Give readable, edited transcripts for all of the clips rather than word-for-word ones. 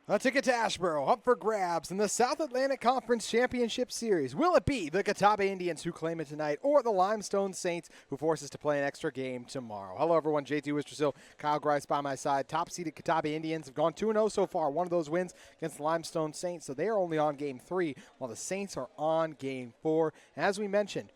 A ticket to Asheboro up for grabs in the South Atlantic Conference Championship Series. Will it be the Catawba Indians who claim it tonight, or the Limestone Saints who force us to play an extra game tomorrow? Hello, everyone. JT Wistersill, Kyle Grice by my side. Top-seeded Catawba Indians have gone 2-0 so far. One of those wins against the Limestone Saints, so they are only on Game 3, while the Saints are on Game 4. As we mentioned,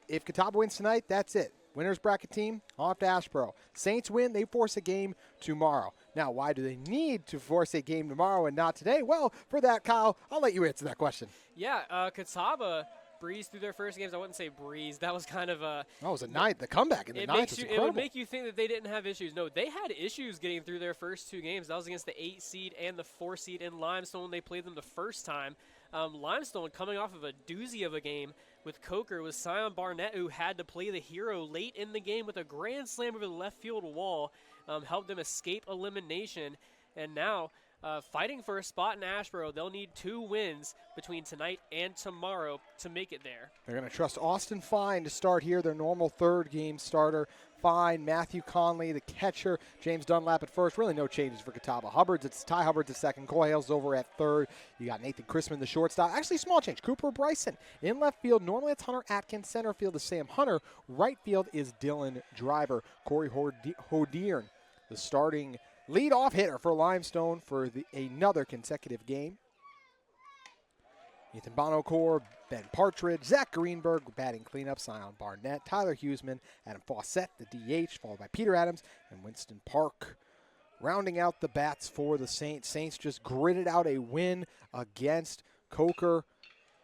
if Catawba wins tonight, that's it. Winners bracket team, off to Asheboro. Saints win, they force a game tomorrow. Now, why do they need to force a game tomorrow and not today? Well, for that, Kyle, I'll let you answer that question. Yeah, Catawba breezed through their first games. I wouldn't say breezed. That was kind of a... Oh, it was a night. The comeback in the ninth was incredible. It would make you think that they didn't have issues. No, they had issues getting through their first two games. That was against the 8 seed and the 4 seed in Limestone. They played them the first time. Limestone coming off of a doozy of a game with Coker was Sion Barnett, who had to play the hero late in the game with a grand slam over the left field wall, helped them escape elimination. And now, fighting for a spot in Asheboro, they'll need 2 wins between tonight and tomorrow to make it there. They're going to trust Austin Fine to start here, their normal third game starter. Fine, Matthew Conley, the catcher, James Dunlap at first. Really no changes for Catawba. Ty Hubbard's at second. Cole Hale's over at third. You got Nathan Chrisman, the shortstop. Actually, small change. Cooper Bryson in left field. Normally it's Hunter Atkins. Center field is Sam Hunter. Right field is Dylan Driver. Corey Hodiern, the starting leadoff hitter for Limestone for another consecutive game. Ethan Bonocore, Ben Partridge, Zach Greenberg batting cleanup, Sion Barnett, Tyler Huseman, Adam Fawcett, the DH, followed by Peter Adams and Winston Park. Rounding out the bats for the Saints. Saints just gritted out a win against Coker.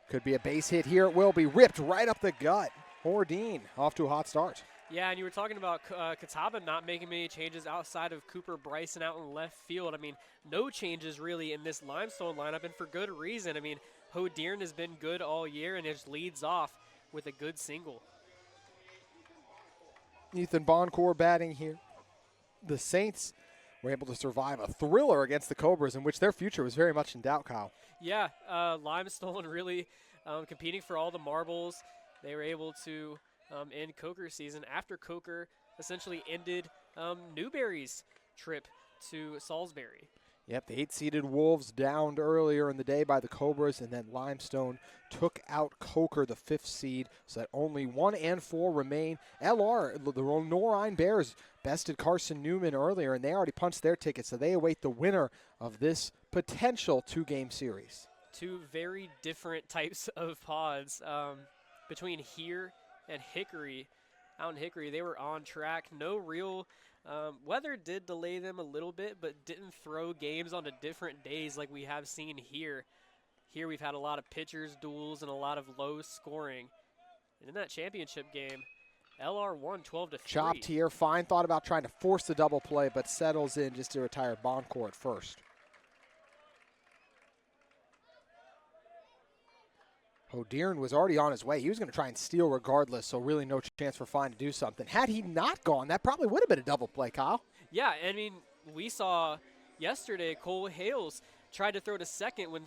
Could be a base hit here. It will be ripped right up the gut. Hordeen off to a hot start. Yeah, and you were talking about Catawba not making many changes outside of Cooper Bryson out in left field. I mean, no changes really in this Limestone lineup, and for good reason. I mean, Hodiern has been good all year and just leads off with a good single. Ethan Boncourt batting here. The Saints were able to survive a thriller against the Cobras in which their future was very much in doubt, Kyle. Yeah, Limestone really competing for all the marbles. They were able to end Coker's season after Coker essentially ended Newberry's trip to Salisbury. Yep, the 8-seeded Wolves downed earlier in the day by the Cobras, and then Limestone took out Coker, the 5th seed, so that only 1 and 4 remain. LR, the Norine Bears, bested Carson Newman earlier, and they already punched their ticket, so they await the winner of this potential 2-game series. 2 very different types of pods. Between here and Hickory, out in Hickory, they were on track. No real... weather did delay them a little bit, but didn't throw games onto different days like we have seen here. Here we've had a lot of pitchers duels and a lot of low scoring. And in that championship game, LR won 12-3. Chopped here. Fine thought about trying to force the double play, but settles in just to retire Boncourt at first. Hodiern was already on his way. He was going to try and steal regardless, so really no chance for Fine to do something. Had he not gone, that probably would have been a double play, Kyle. Yeah, I mean, we saw yesterday Cole Hales tried to throw to second when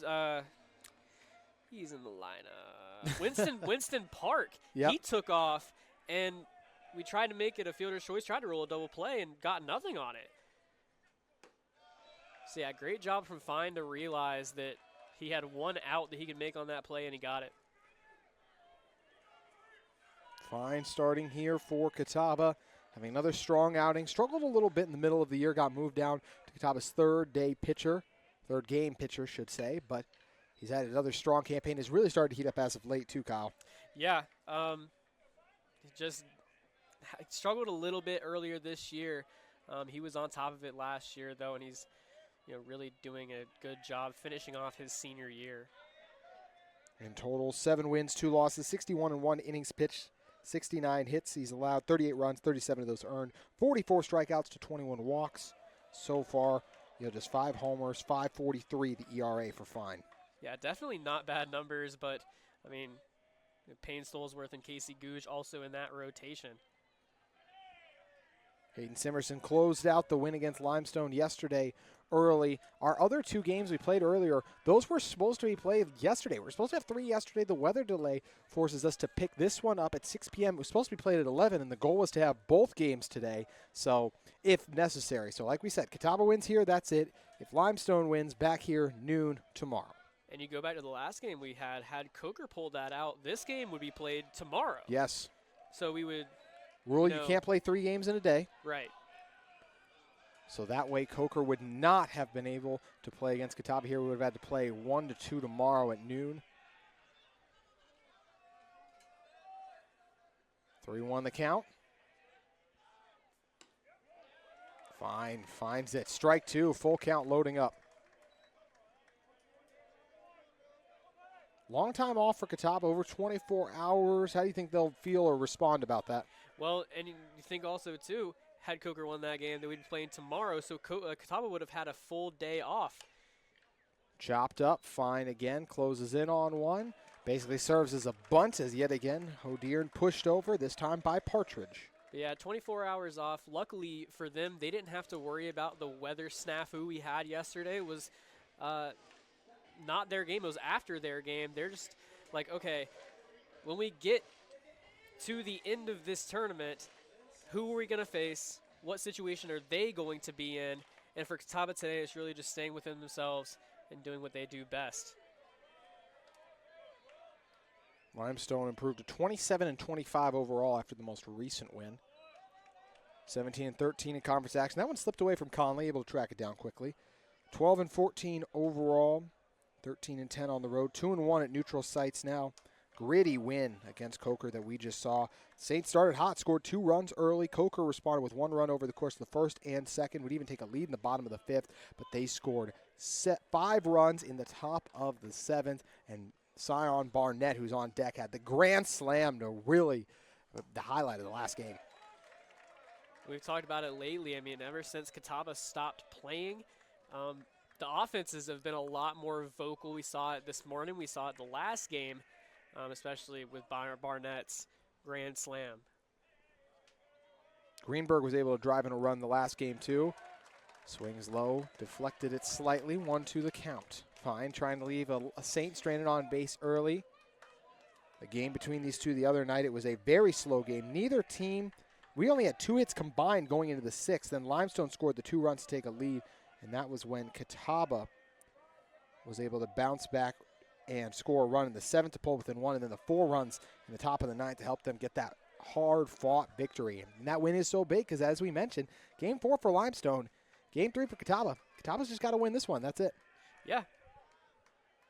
he's in the lineup. Winston Park, yep. He took off, and we tried to make it a fielder's choice, tried to roll a double play, and got nothing on it. So, yeah, great job from Fine to realize that he had 1 out that he could make on that play, and he got it. Fine starting here for Catawba. Having another strong outing. Struggled a little bit in the middle of the year. Got moved down to Catawba's third game pitcher, should say. But he's had another strong campaign. Has really started to heat up as of late, too, Kyle. Yeah. Just struggled a little bit earlier this year. He was on top of it last year, though, and he's really doing a good job finishing off his senior year. In total, 7 wins, 2 losses, 61 innings pitched, 69 hits. He's allowed 38 runs, 37 of those earned, 44 strikeouts to 21 walks. So far, just 5 homers, 5.43 the ERA for Fine. Yeah, definitely not bad numbers, but, I mean, Payne Stolesworth and Casey Googe also in that rotation. Hayden Simerson closed out the win against Limestone yesterday early. Our other 2 games we played earlier, those were supposed to be played yesterday. We're supposed to have 3 yesterday. The weather delay forces us to pick this one up at 6 p.m. It was supposed to be played at 11, and the goal was to have both games today, so if necessary. So like we said, Catawba wins here, that's it. If Limestone wins, back here noon tomorrow. And you go back to the last game we had Coker pulled that out, this game would be played tomorrow. Yes. So we would. Rule, you can't play 3 games in a day. Right. So that way Coker would not have been able to play against Catawba here. We would have had to play 1 to 2 tomorrow at noon. 3-1 the count. Fine, finds it. Strike 2, full count loading up. Long time off for Catawba, over 24 hours. How do you think they'll feel or respond about that? Well, and you think also, too, had Coker won that game, they would be playing tomorrow, so Catawba would have had a full day off. Chopped up, fine again, closes in on one. Basically serves as a bunt as yet again Hodiern pushed over, this time by Partridge. Yeah, 24 hours off. Luckily for them, they didn't have to worry about the weather snafu we had yesterday. It was not their game. It was after their game. They're just like, okay, when we get to the end of this tournament, who are we going to face? What situation are they going to be in? And for Catawba today, it's really just staying within themselves and doing what they do best. Limestone improved to 27-25 overall after the most recent win. 17-13 in conference action. That one slipped away from Conley, able to track it down quickly. 12-14 overall. 13-10 on the road. 2-1 at neutral sites now. Gritty win against Coker that we just saw. Saints started hot, scored 2 runs early. Coker responded with 1 run over the course of the first and second. Would even take a lead in the bottom of the 5th, but they scored 5 runs in the top of the 7th. And Sion Barnett, who's on deck, had the grand slam to really the highlight of the last game. We've talked about it lately. I mean, ever since Catawba stopped playing, the offenses have been a lot more vocal. We saw it this morning. We saw it the last game, especially with Barnett's grand slam. Greenberg was able to drive in a run the last game, too. Swings low, deflected it slightly, 1-2 the count. Fine, trying to leave a Saint stranded on base early. The game between these two the other night, it was a very slow game. Neither team, we only had 2 hits combined going into the 6th. Then Limestone scored the 2 runs to take a lead, and that was when Catawba was able to bounce back and score a run in the 7th to pull within 1, and then the 4 runs in the top of the 9th to help them get that hard-fought victory. And that win is so big because, as we mentioned, Game 4 for Limestone, Game 3 for Catawba. Catawba's just got to win this one. That's it. Yeah.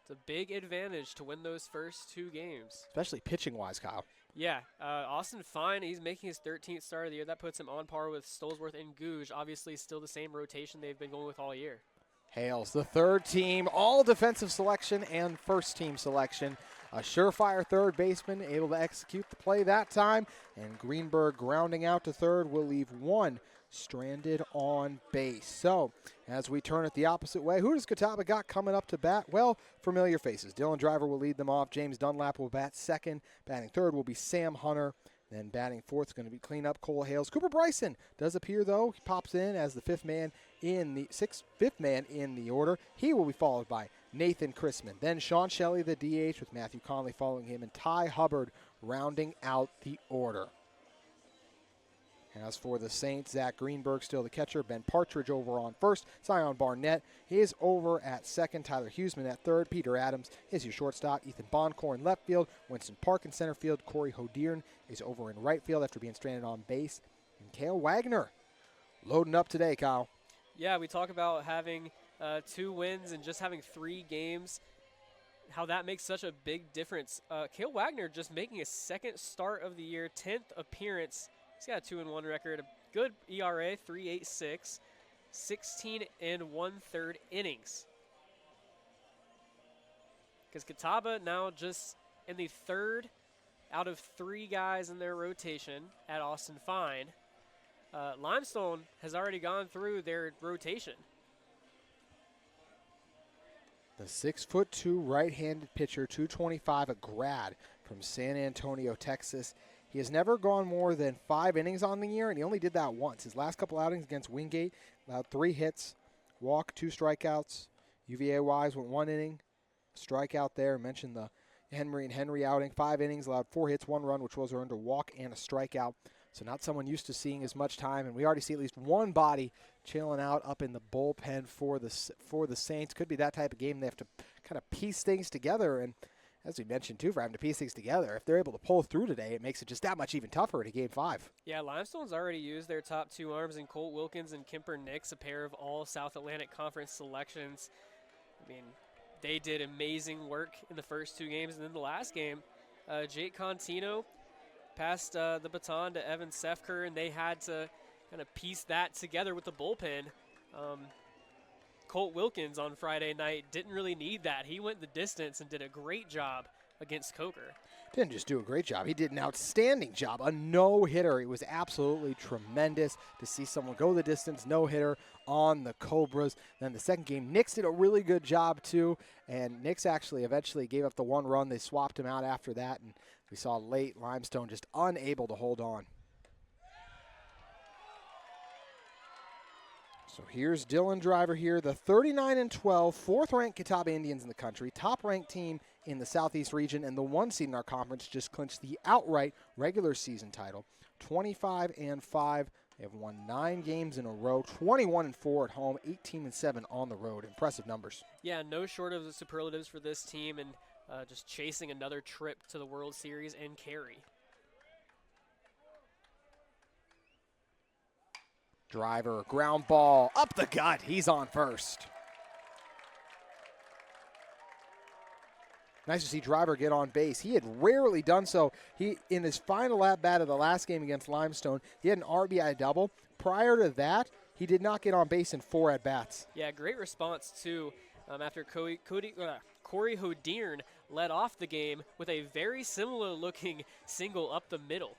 It's a big advantage to win those first 2 games. Especially pitching-wise, Kyle. Yeah. Austin Fine, he's making his 13th start of the year. That puts him on par with Stolzworth and Gouge. Obviously, still the same rotation they've been going with all year. Hales, the third team, all defensive selection and first-team selection. A surefire third baseman able to execute the play that time, and Greenberg grounding out to third will leave 1 stranded on base. So, as we turn it the opposite way, who does Catawba got coming up to bat? Well, familiar faces. Dylan Driver will lead them off. James Dunlap will bat second. Batting third will be Sam Hunter. Then batting fourth is going to be cleanup Cole Hales. Cooper Bryson does appear, though. He pops in as the fifth man in the order. He will be followed by Nathan Chrisman. Then Sean Shelley, the DH, with Matthew Conley following him, and Ty Hubbard rounding out the order. As for the Saints, Zach Greenberg still the catcher. Ben Partridge over on first. Sion Barnett is over at second. Tyler Huseman at third. Peter Adams is your shortstop. Ethan Boncourt in left field. Winston Park in center field. Corey Hodiern is over in right field after being stranded on base. And Cale Wagner loading up today, Kyle. Yeah, we talk about having 2 wins and just having 3 games, how that makes such a big difference. Cale Wagner just making his 2nd start of the year, 10th appearance. He's got a 2-1 record, a good ERA, 3.86, 16 1/3 innings. Because Catawba now just in the 3rd out of 3 guys in their rotation at Austin Fine. Limestone has already gone through their rotation. The 6'2" right-handed pitcher, 225, a grad from San Antonio, Texas. He has never gone more than 5 innings on the year, and he only did that once. His last couple outings against Wingate allowed 3 hits, walk, 2 strikeouts. UVA Wise went 1 inning, strikeout there. Mentioned the Henry outing, 5 innings, allowed 4 hits, 1 run, which was earned a walk and a strikeout. So not someone used to seeing as much time, and we already see at least one body chilling out up in the bullpen for the Saints. Could be that type of game. They have to kind of piece things together, and as we mentioned too, for having to piece things together, if they're able to pull through today, it makes it just that much even tougher in Game 5. Yeah, Limestone's already used their top 2 arms in Colt Wilkins and Kemper Nix, a pair of all South Atlantic Conference selections. I mean, they did amazing work in the first 2 games, and then the last game, Jake Contino passed the baton to Evan Sefker, and they had to kind of piece that together with the bullpen. Colt Wilkins on Friday night didn't really need that. He went the distance and did a great job against Coker. Didn't just do a great job. He did an outstanding job. A no-hitter. It was absolutely tremendous to see someone go the distance, no-hitter on the Cobras. Then the second game, Nix did a really good job too, and Nix actually eventually gave up the 1 run. They swapped him out after that, and we saw late Limestone just unable to hold on. So here's Dylan Driver here, the 39-12, 4th-ranked Catawba Indians in the country, top-ranked team in the Southeast region, and the 1 seed in our conference just clinched the outright regular season title. 25-5, they have won 9 games in a row, 21-4 at home, 18-7 on the road. Impressive numbers. Yeah, no short of the superlatives for this team, and just chasing another trip to the World Series and Cary. Driver, ground ball, up the gut. He's on first. Nice to see Driver get on base. He had rarely done so. In his final at-bat of the last game against Limestone, he had an RBI double. Prior to that, he did not get on base in 4 at-bats. Yeah, great response, too, after Corey Hodern led off the game with a very similar-looking single up the middle.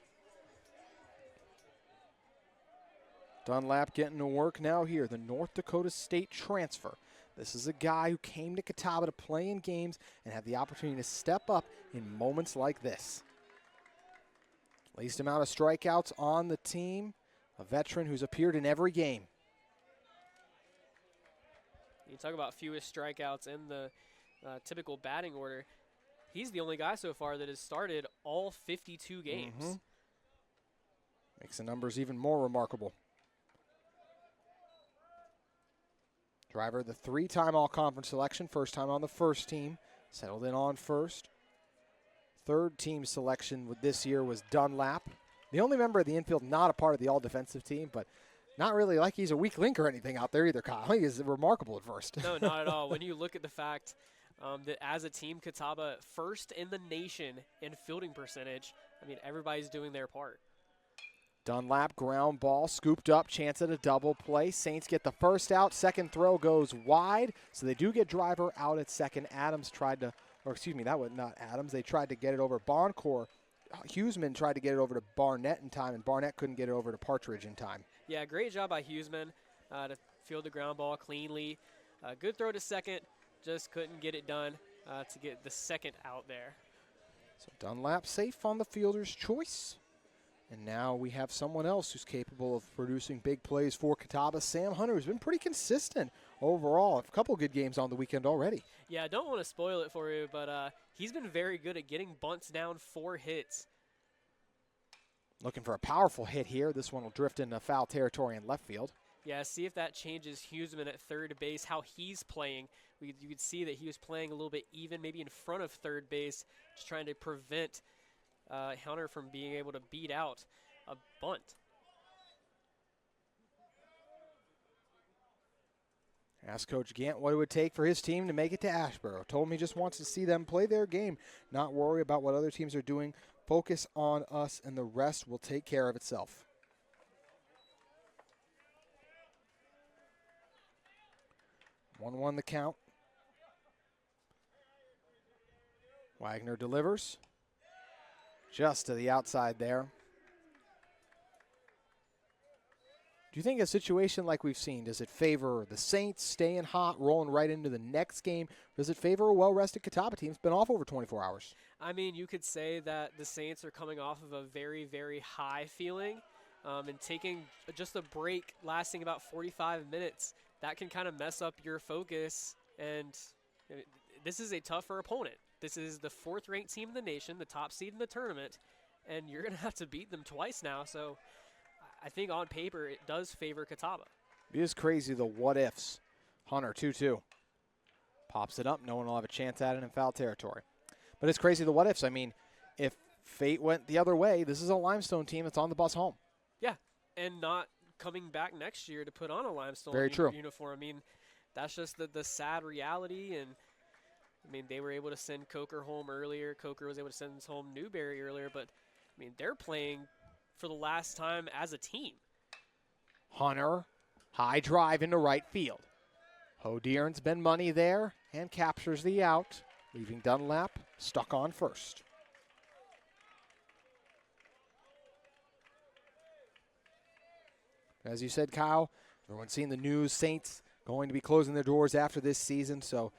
Dunlap getting to work now here, the North Dakota State transfer. This is a guy who came to Catawba to play in games and have the opportunity to step up in moments like this. Least amount of strikeouts on the team, a veteran who's appeared in every game. You talk about fewest strikeouts in the typical batting order. He's the only guy so far that has started all 52 games. Makes the numbers even more remarkable. Driver, the 3-time all-conference selection, first time on the first team, settled in on first. Third team selection with this year was Dunlap. The only member of the infield not a part of the all-defensive team, but not really like he's a weak link or anything out there either, Kyle. He is remarkable at first. No, not at all. When you look at the fact that as a team, Catawba first in the nation in fielding percentage, I mean, everybody's doing their part. Dunlap, ground ball, scooped up, chance at a double play. Saints get the first out. Second throw goes wide, so they do get Driver out at second. Adams tried to, or excuse me, that was not Adams. They tried to get it over Boncourt. Huseman tried to get it over to Barnett in time, and Barnett couldn't get it over to Partridge in time. Yeah, great job by Huseman to field the ground ball cleanly. Good throw to second, just couldn't get it done to get the second out there. So Dunlap safe on the fielder's choice. And now we have someone else who's capable of producing big plays for Catawba. Sam Hunter has been pretty consistent overall. A couple good games on the weekend already. Yeah, I don't want to spoil it for you, but he's been very good at getting bunts down 4 hits. Looking for a powerful hit here. This one will drift into foul territory in left field. Yeah, see if that changes Huseman at third base, how he's playing. You could see that he was playing a little bit even, maybe in front of third base, just trying to prevent Hunter from being able to beat out a bunt. Asked Coach Gant what it would take for his team to make it to Asheboro. Told him he just wants to see them play their game, not worry about what other teams are doing. Focus on us, and the rest will take care of itself. One the count. Wagner delivers. Just to the outside there. Do you think a situation like we've seen, does it favor the Saints staying hot, rolling right into the next game? Does it favor a well-rested Catawba team? It's been off over 24 hours. I mean, you could say that the Saints are coming off of a very, very high feeling and taking just a break lasting about 45 minutes that can kind of mess up your focus. And this is a tougher opponent. This is the 4th-ranked team in the nation, the top seed in the tournament, and you're going to have to beat them twice now. So I think on paper it does favor Catawba. It is crazy the what-ifs. Hunter, 2-2. Pops it up. No one will have a chance at it in foul territory. But it's crazy the what-ifs. I mean, if fate went the other way, this is a Limestone team that's on the bus home. Yeah, and not coming back next year to put on a Limestone uniform. I mean, that's just the sad reality. And, I mean, they were able to send Coker home earlier. Coker was able to send home Newberry earlier. But, I mean, they're playing for the last time as a team. Hunter, high drive into right field. Hodier's been money there and captures the out, leaving Dunlap stuck on first. As you said, Kyle, everyone's seen the news. Saints going to be closing their doors after this season, so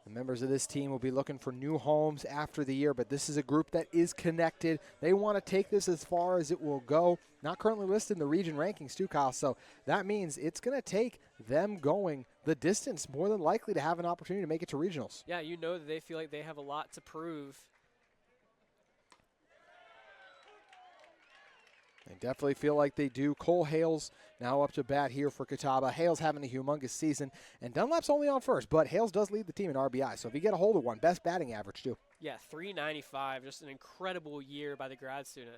the members of this team will be looking for new homes after the year, but this is a group that is connected. They want to take this as far as it will go. Not currently listed in the region rankings too, Kyle, so that means it's going to take them going the distance more than likely to have an opportunity to make it to regionals. Yeah, you know that they feel like they have a lot to prove. They definitely feel like they do. Cole Hales now up to bat here for Catawba. Hales having a humongous season, and Dunlap's only on first, but Hales does lead the team in RBI, so if you get a hold of one, best batting average too. Yeah, 395, just an incredible year by the grad student.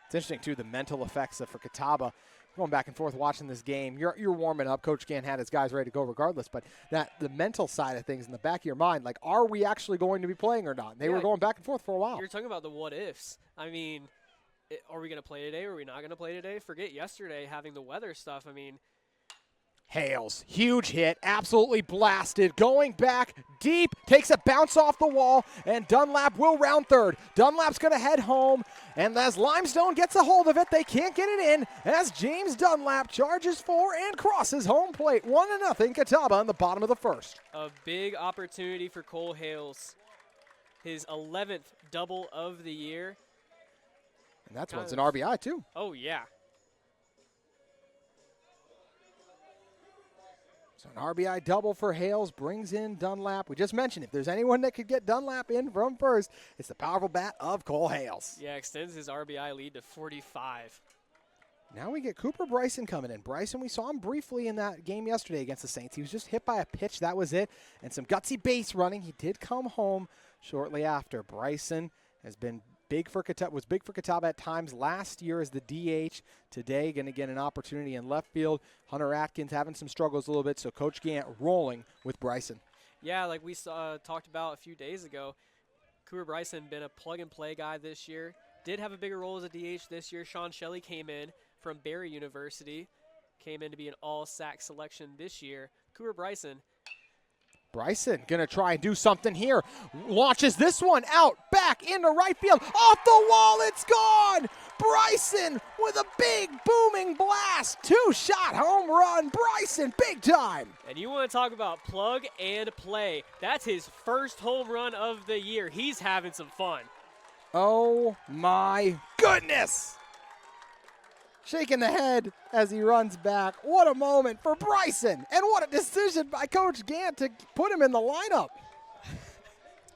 It's interesting, too, the mental effects for Catawba. Going back and forth watching this game, you're warming up. Coach Gann had his guys ready to go regardless, but the mental side of things in the back of your mind, like, are we actually going to be playing or not? And they were going back and forth for a while. You're talking about the what-ifs. I mean, are we going to play today or are we not going to play today? Forget yesterday having the weather stuff. I mean, Hales, huge hit, absolutely blasted, going back deep, takes a bounce off the wall, and Dunlap will round third. Dunlap's going to head home, and as Limestone gets a hold of it, they can't get it in as James Dunlap charges for and crosses home plate. 1-0 Catawba in the bottom of the first. A big opportunity for Cole Hales, his 11th double of the year. And that's one's an RBI too. Oh, yeah. So an RBI double for Hales brings in Dunlap. We just mentioned if there's anyone that could get Dunlap in from first, it's the powerful bat of Cole Hales. Yeah, extends his RBI lead to 45. Now we get Cooper Bryson coming in. Bryson, we saw him briefly in that game yesterday against the Saints. He was just hit by a pitch, that was it, and some gutsy base running. He did come home shortly after. Bryson has been was big for Catawba at times last year as the DH. Today, going to get an opportunity in left field. Hunter Atkins having some struggles a little bit, so Coach Gant rolling with Bryson. Yeah, like we talked about a few days ago, Cooper Bryson been a plug-and-play guy this year. Did have a bigger role as a DH this year. Sean Shelley came in from Barry University, came in to be an all-SAC selection this year. Cooper Bryson going to try and do something here. Launches this one out, back into right field. Off the wall, it's gone! Bryson with a big booming blast. 2-shot home run. Bryson, big time. And you want to talk about plug and play. That's his first home run of the year. He's having some fun. Oh, my goodness. Shaking the head as he runs back. What a moment for Bryson. And what a decision by Coach Gant to put him in the lineup.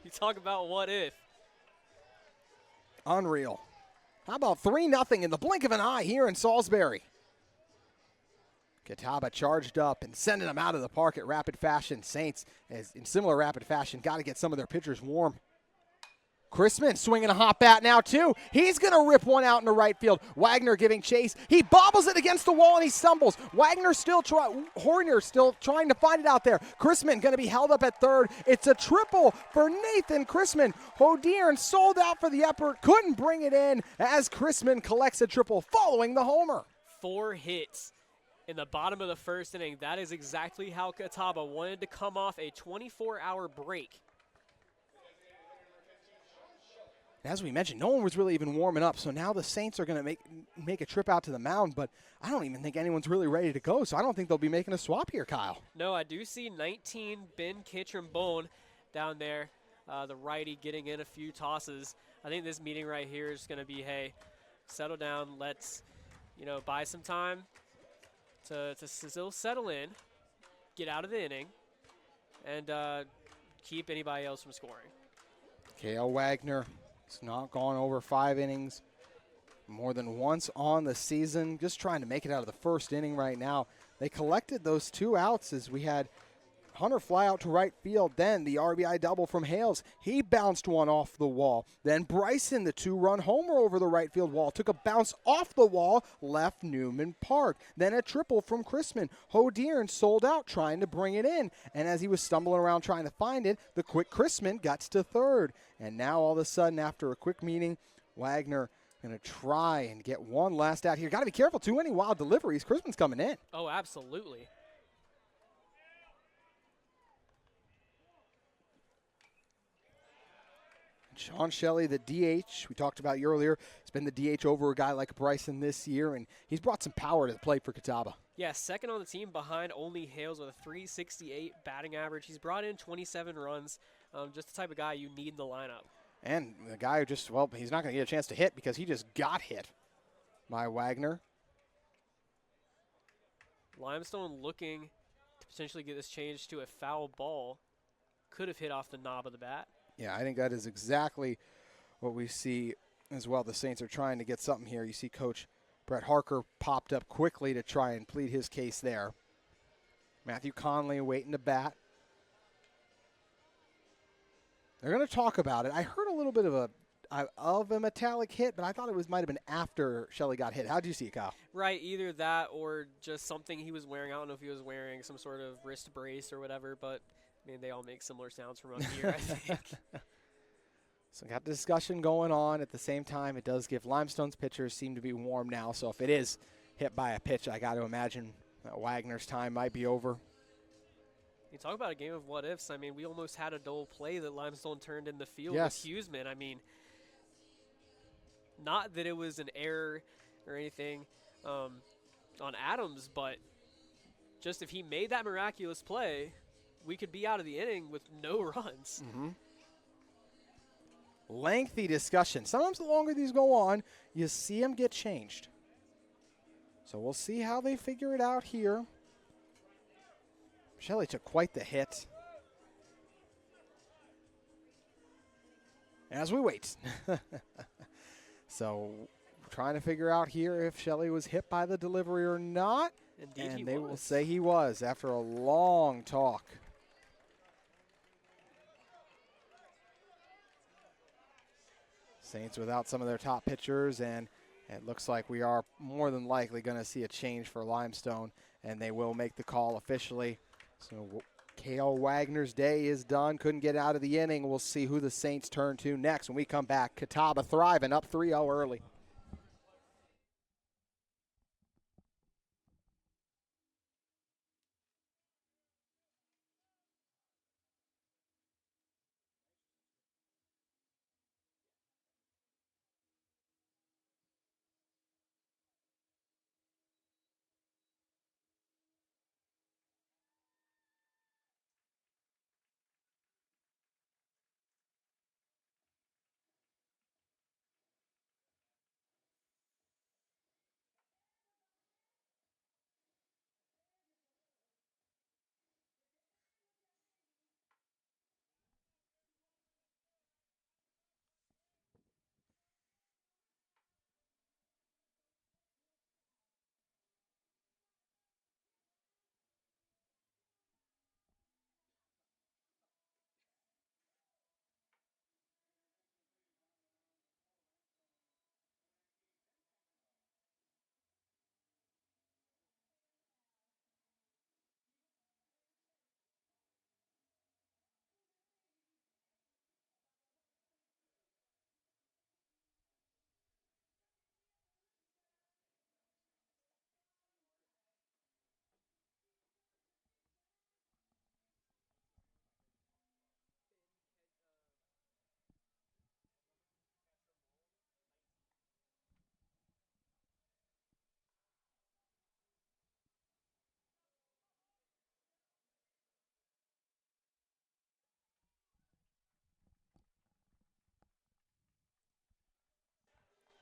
You talk about what if. Unreal. How about 3-0 in the blink of an eye here in Salisbury? Catawba charged up and sending them out of the park at rapid fashion. Saints, as in similar rapid fashion, got to get some of their pitchers warm. Chrisman swinging a hot bat now, too. He's going to rip one out into right field. Wagner giving chase. He bobbles it against the wall, and he stumbles. Horner still trying to find it out there. Chrisman going to be held up at third. It's a triple for Nathan Chrisman. Hodier'n sold out for the effort. Couldn't bring it in as Chrisman collects a triple following the homer. 4 hits in the bottom of the first inning. That is exactly how Catawba wanted to come off a 24-hour break. As we mentioned, no one was really even warming up, so now the Saints are going to make a trip out to the mound, but I don't even think anyone's really ready to go, so I don't think they'll be making a swap here, Kyle. No, I do see 19 Ben Kitron-Bone down there, the righty getting in a few tosses. I think this meeting right here is going to be, hey, settle down, let's, buy some time. to still settle in, get out of the inning, and keep anybody else from scoring. Kale Wagner has not gone over 5 innings more than once on the season, just trying to make it out of the first inning right now. They collected those 2 outs as we had Hunter fly out to right field, then the RBI double from Hales. He bounced one off the wall. Then Bryson, the 2-run homer over the right field wall, took a bounce off the wall, left Newman Park. Then a triple from Chrisman. Hodiern sold out trying to bring it in. And as he was stumbling around trying to find it, the quick Chrisman got to third. And now all of a sudden, after a quick meeting, Wagner going to try and get one last out here. Got to be careful, too many wild deliveries. Chrisman's coming in. Oh, absolutely. Sean Shelley, the DH, we talked about you earlier, has been the DH over a guy like Bryson this year, and he's brought some power to the plate for Catawba. Yeah, second on the team behind only Hales with a 368 batting average. He's brought in 27 runs, just the type of guy you need in the lineup. And the guy who just, well, he's not going to get a chance to hit because he just got hit by Wagner. Limestone looking to potentially get this changed to a foul ball. Could have hit off the knob of the bat. Yeah, I think that is exactly what we see as well. The Saints are trying to get something here. You see Coach Brett Harker popped up quickly to try and plead his case there. Matthew Conley waiting to bat. They're going to talk about it. I heard a little bit of a metallic hit, but I thought it might have been after Shelley got hit. How did you see it, Kyle? Right, either that or just something he was wearing. I don't know if he was wearing some sort of wrist brace or whatever, but I mean, they all make similar sounds from up here, I think. So got discussion going on. At the same time, it does give Limestone's pitchers seem to be warm now. So if it is hit by a pitch, I got to imagine that Wagner's time might be over. You talk about a game of what ifs. I mean, we almost had a double play that Limestone turned in the field Yes. with Huseman. I mean, not that it was an error or anything on Adams, but just if he made that miraculous play, we could be out of the inning with no runs. Mm-hmm. Lengthy discussion. Sometimes the longer these go on, you see them get changed. So we'll see how they figure it out here. Shelley took quite the hit. As we wait. So trying to figure out here if Shelley was hit by the delivery or not. Indeed, and they will say he was after a long talk. Saints without some of their top pitchers, and it looks like we are more than likely going to see a change for Limestone, and they will make the call officially. So Kale Wagner's day is done. Couldn't get out of the inning. We'll see who the Saints turn to next when we come back. Catawba thriving, up 3-0 early.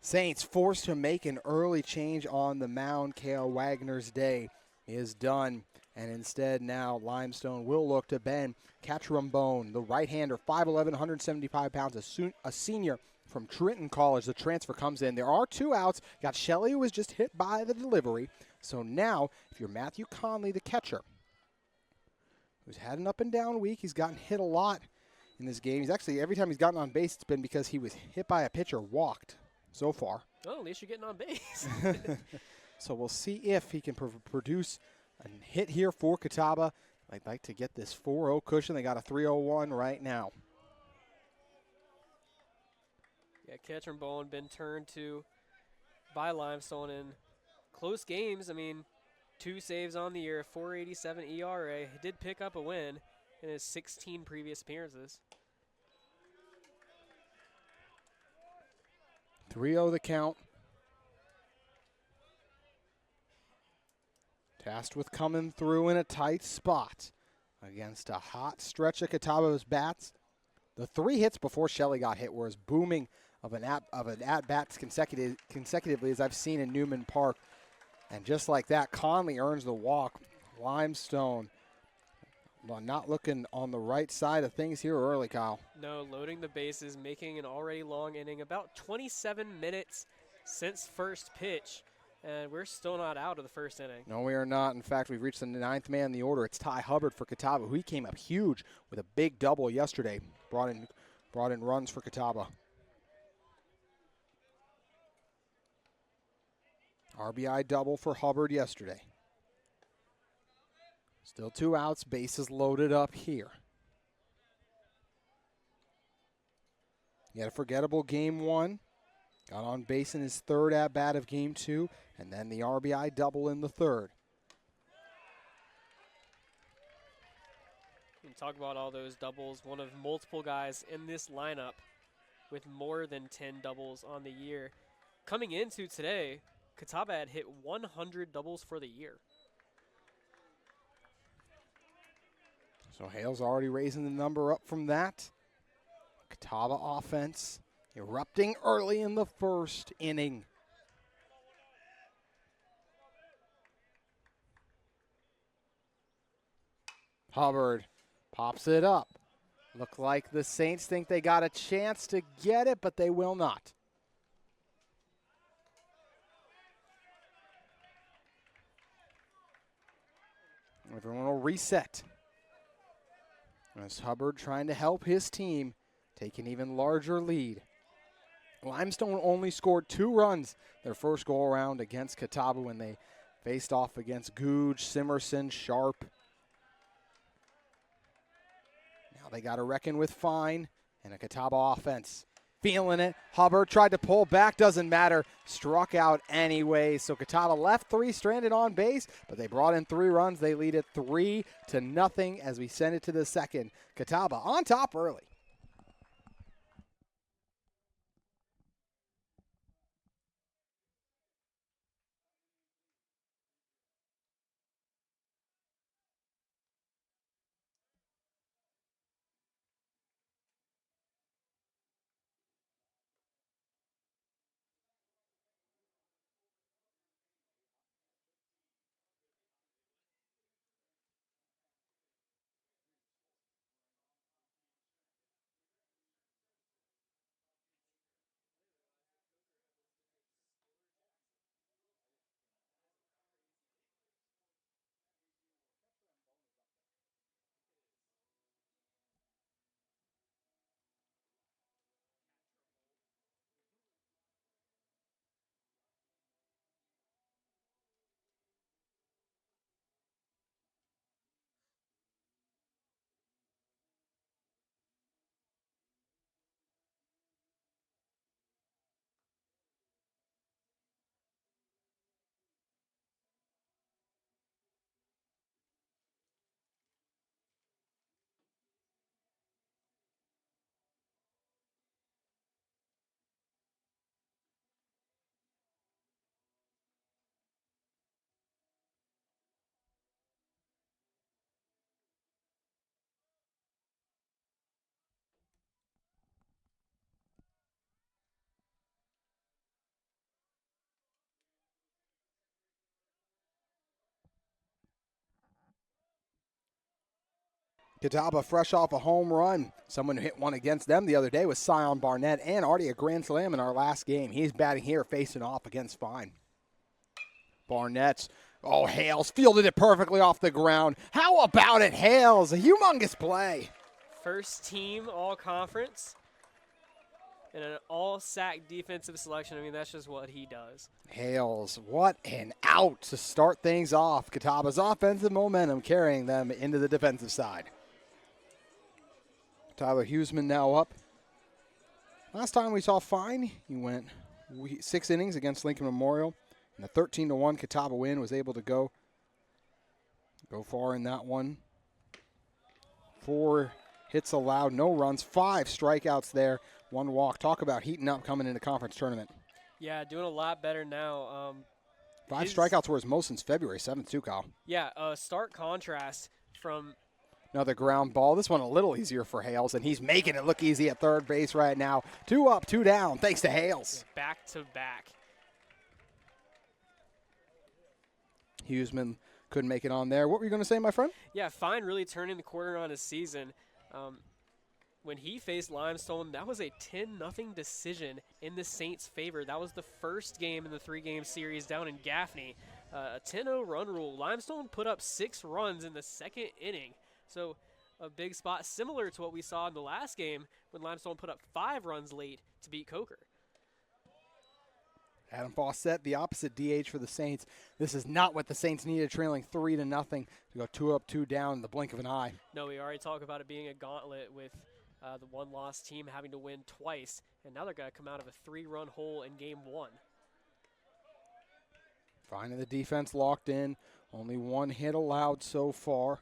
Saints forced to make an early change on the mound, Kale Wagner's day. is done. And instead now Limestone will look to Ben Catrumbone, the right-hander, 5'11", 175 pounds, a senior from Trenton College. The transfer comes in. There are 2 outs. Got Shelley, who was just hit by the delivery. So now, if you're Matthew Conley, the catcher, who's had an up and down week, he's gotten hit a lot in this game. He's actually, every time he's gotten on base, it's been because he was hit by a pitcher, walked so far. Well, at least you're getting on base. So we'll see if he can produce a hit here for Catawba. I'd like to get this 4-0 cushion. They got a 3-0-1 right now. Yeah, Catrumbone been turned to by Limestone in close games. I mean, 2 saves on the year, 4.87 ERA. He did pick up a win in his 16 previous appearances. 3-0 the count. Tasked with coming through in a tight spot against a hot stretch of Catawba's bats. The 3 hits before Shelley got hit were as booming of an at-bats consecutively as I've seen in Newman Park. And just like that, Conley earns the walk. Limestone not looking on the right side of things here early, Kyle. No, loading the bases, making an already long inning, about 27 minutes since first pitch. And we're still not out of the first inning. No, we are not. In fact, we've reached the 9th man in the order. It's Ty Hubbard for Catawba, who he came up huge with a big double yesterday. Brought in runs for Catawba. RBI double for Hubbard yesterday. Still 2 outs, bases loaded up here. He had a forgettable game 1. Got on base in his 3rd at-bat of game 2, and then the RBI double in the 3rd. You talk about all those doubles. One of multiple guys in this lineup with more than 10 doubles on the year. Coming into today, Catawba had hit 100 doubles for the year. So Hale's already raising the number up from that. Catawba offense erupting early in the 1st inning. Hubbard pops it up. Look like the Saints think they got a chance to get it, but they will not. Everyone will reset. As Hubbard trying to help his team take an even larger lead. Limestone only scored 2 runs their first go-around against Catawba when they faced off against Googe, Simerson, Sharp. Now they got to reckon with Fine and a Catawba offense. Feeling it. Hubbard tried to pull back, doesn't matter. Struck out anyway. So Catawba left 3 stranded on base, but they brought in 3 runs. They lead it 3-0 as we send it to the 2nd. Catawba on top early. Catawba fresh off a home run. Someone who hit one against them the other day was Sion Barnett, and already a grand slam in our last game. He's batting here, facing off against Fine. Barnett's, Hales fielded it perfectly off the ground. How about it, Hales? A humongous play. First team all-conference and an all-SAC defensive selection. I mean, that's just what he does. Hales, what an out to start things off. Catawba's offensive momentum carrying them into the defensive side. Tyler Huseman now up. Last time we saw Fine, he went 6 innings against Lincoln Memorial. And the 13-1 Catawba win, was able to go far in that one. 4 hits allowed, no runs, 5 strikeouts there, 1 walk. Talk about heating up coming into conference tournament. Yeah, doing a lot better now. 5 strikeouts were his most since February 7th, too, Kyle. Yeah, stark contrast from another ground ball. This one a little easier for Hales, and he's making it look easy at third base right now. 2 up, 2 down, thanks to Hales. Back to back. Huseman couldn't make it on there. What were you going to say, my friend? Yeah, Fine really turning the corner on his season. When he faced Limestone, that was a 10-0 decision in the Saints' favor. That was the first game in the 3-game series down in Gaffney. A 10-0 run rule. Limestone put up 6 runs in the second inning. So a big spot similar to what we saw in the last game when Limestone put up 5 runs late to beat Coker. Adam Fawcett, the opposite DH for the Saints. This is not what the Saints needed, trailing 3-0 to go 2 up, 2 down in the blink of an eye. No, we already talked about it being a gauntlet with the one-loss team having to win twice, and now they're going to come out of a 3-run hole in Game 1. Finding the defense locked in. Only 1 hit allowed so far.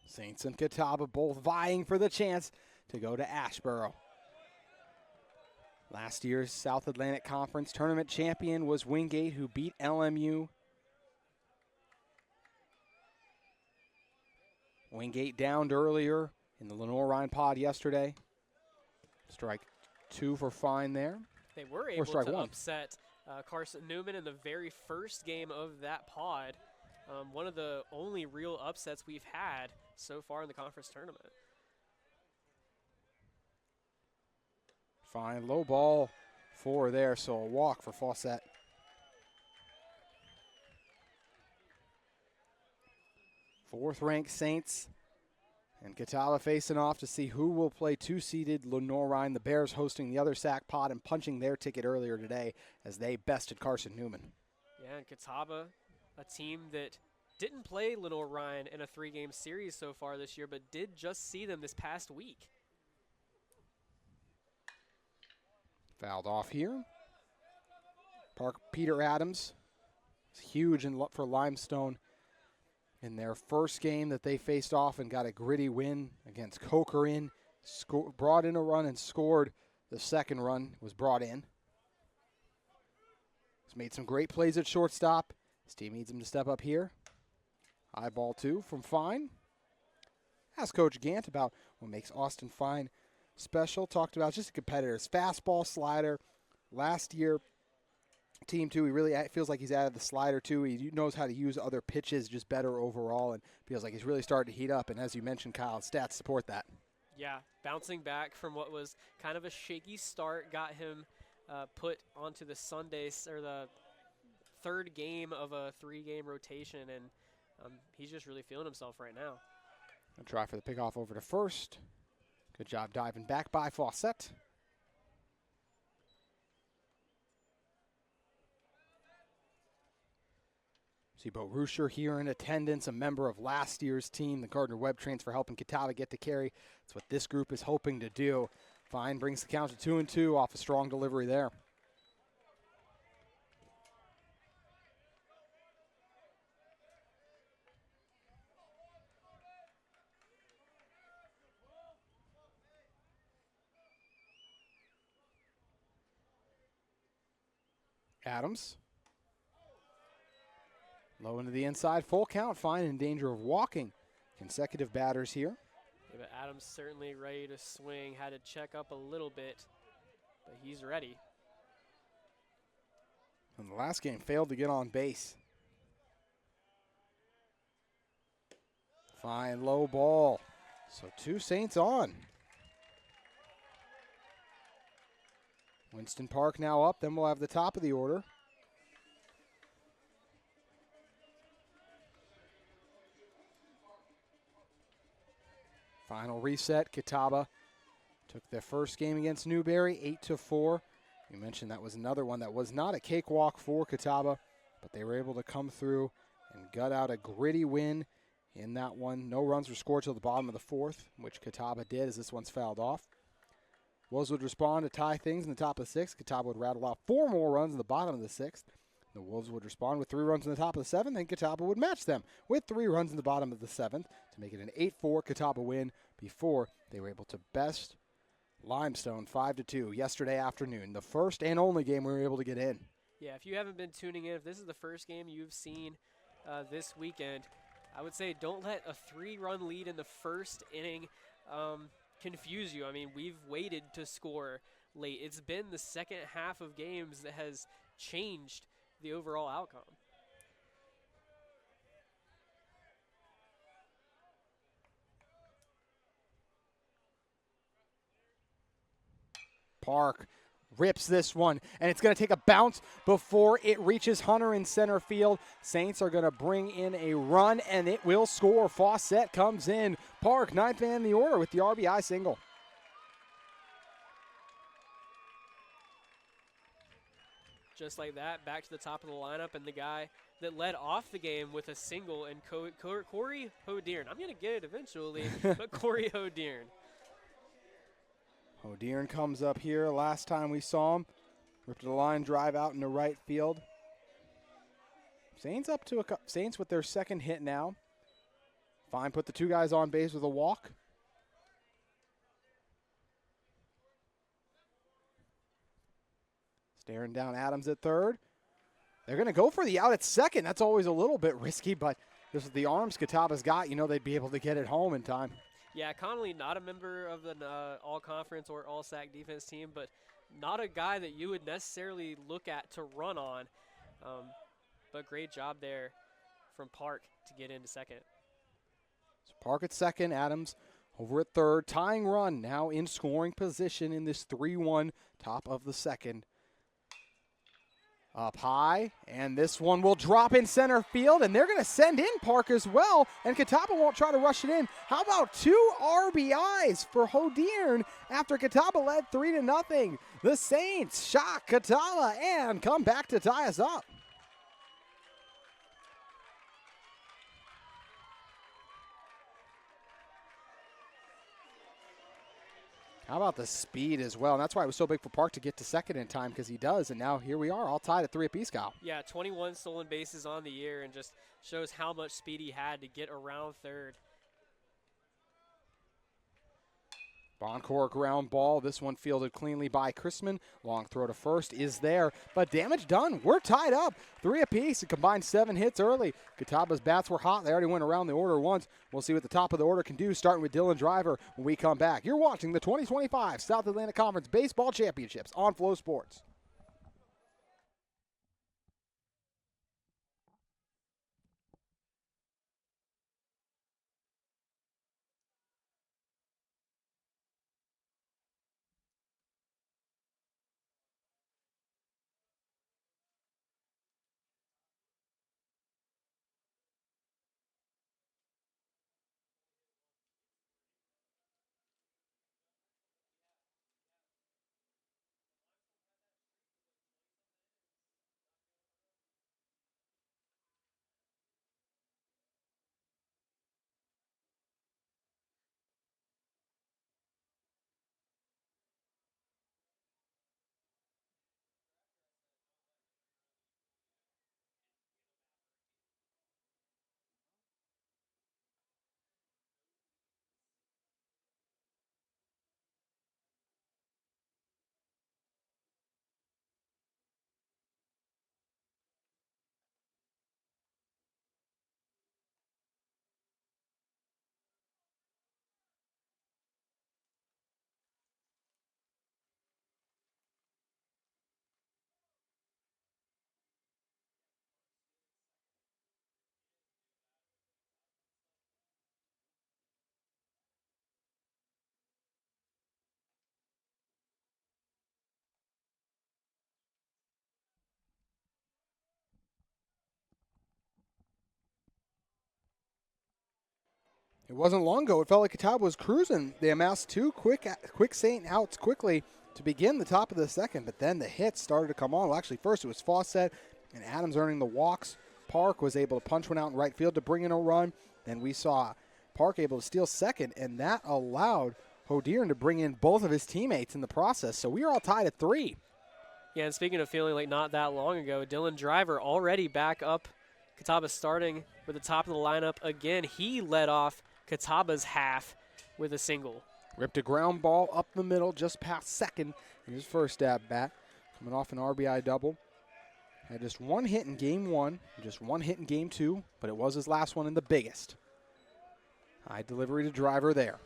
Saints and Catawba both vying for the chance to go to Asheboro. Last year's South Atlantic Conference tournament champion was Wingate, who beat LMU. Wingate downed earlier in the Lenore-Rhine pod yesterday. Strike 2 for Fine there. They were able to upset Carson Newman in the very first game of that pod. One of the only real upsets we've had so far in the conference tournament. Fine, low ball 4 there, so a walk for Fawcett. Fourth-ranked Saints and Catawba facing off to see who will play 2-seeded Lenore-Rhine. The Bears hosting the other SAC pod and punching their ticket earlier today as they bested Carson Newman. Yeah, and Catawba, a team that didn't play Lenore-Rhine in a 3-game series so far this year, but did just see them this past week. Fouled off here. Peter Adams is huge for Limestone in their first game that they faced off and got a gritty win against Coker. Brought in a run and scored. The second run was brought in. He's made some great plays at shortstop. His team needs him to step up here. High ball 2 from Fine. Asked Coach Gant about what makes Austin Fine special. Talked about just a competitor. His fastball, slider. Last year, team 2, he really feels like he's added the slider too. He knows how to use other pitches just better overall, and feels like he's really started to heat up. And as you mentioned, Kyle, stats support that. Yeah, bouncing back from what was kind of a shaky start, got him put onto the Sundays or the 3rd game of a 3-game rotation, and he's just really feeling himself right now. I'll try for the pickoff over to first. Good job diving back by Fawcett. See Bo Ruscher here in attendance, a member of last year's team, the Gardner-Webb transfer, helping Catawba get to carry. That's what this group is hoping to do. Fine brings the count to 2-2 off a strong delivery there. Adams. Low into the inside, full count, Fine in danger of walking. Consecutive batters here. Yeah, but Adams certainly ready to swing. Had to check up a little bit, but he's ready. In the last game, failed to get on base. Fine low ball. So 2 Saints on. Winston Park now up. Then we'll have the top of the order. Final reset. Catawba took their first game against Newberry, 8-4. You mentioned that was another one that was not a cakewalk for Catawba, but they were able to come through and gut out a gritty win in that one. No runs were scored till the bottom of the 4th, which Catawba did as this one's fouled off. Wolves would respond to tie things in the top of the 6th. Catawba would rattle out 4 more runs in the bottom of the 6th. The Wolves would respond with 3 runs in the top of the 7th, and Catawba would match them with 3 runs in the bottom of the 7th to make it an 8-4 Catawba win before they were able to best Limestone 5-2 yesterday afternoon. The first and only game we were able to get in. Yeah, if you haven't been tuning in, if this is the first game you've seen this weekend, I would say don't let a 3-run lead in the first inning confuse you. I mean, we've waited to score late. It's been the second half of games that has changed the overall outcome. Park rips this one, and it's going to take a bounce before it reaches Hunter in center field. Saints are going to bring in a run, and it will score. Fawcett comes in. Park, 9th man in the order with the RBI single. Just like that, back to the top of the lineup, and the guy that led off the game with a single, and Corey Hodearn. I'm going to get it eventually, but Corey Hodearn. Hodearn comes up here. Last time we saw him, ripped a line drive out into right field. Saints up to Saints with their second hit now. Fine, put the 2 guys on base with a walk. Staring down Adams at third. They're going to go for the out at second. That's always a little bit risky, but this is the arms Catawba's got. You know they'd be able to get it home in time. Yeah, Connolly, not a member of the all-conference or all-SAC defense team, but not a guy that you would necessarily look at to run on. But great job there from Park to get into second. So Park at second, Adams over at third. Tying run now in scoring position in this 3-1 top of the second. Up high, and this one will drop in center field, and they're going to send in Park as well, and Catawba won't try to rush it in. How about 2 RBIs for Hodearn after Catawba led 3-0? The Saints shock Catawba and come back to tie us up. How about the speed as well? And that's why it was so big for Park to get to second in time, because he does. And now here we are, all tied at 3 apiece, Kyle. Yeah, 21 stolen bases on the year, and just shows how much speed he had to get around third. Boncourt ground ball. This one fielded cleanly by Chrisman. Long throw to first is there, but damage done. We're tied up. 3 apiece. It combined 7 hits early. Catawba's bats were hot. They already went around the order once. We'll see what the top of the order can do, starting with Dylan Driver when we come back. You're watching the 2025 South Atlantic Conference Baseball Championships on Flow Sports. It wasn't long ago. It felt like Catawba was cruising. They amassed two quick Saint outs quickly to begin the top of the second, but then the hits started to come on. Well, actually, first it was Fawcett and Adams earning the walks. Park was able to punch one out in right field to bring in a run. Then we saw Park able to steal second, and that allowed Hodiern to bring in both of his teammates in the process. So we are all tied at 3. Yeah, and speaking of feeling like not that long ago, Dylan Driver already back up. Catawba starting with the top of the lineup again. He led off Catawba's half with a single. Ripped a ground ball up the middle just past second in his first at-bat. Coming off an RBI double. Had just one hit in game 1, just one hit in game 2, but it was his last one and the biggest. High delivery to Driver there.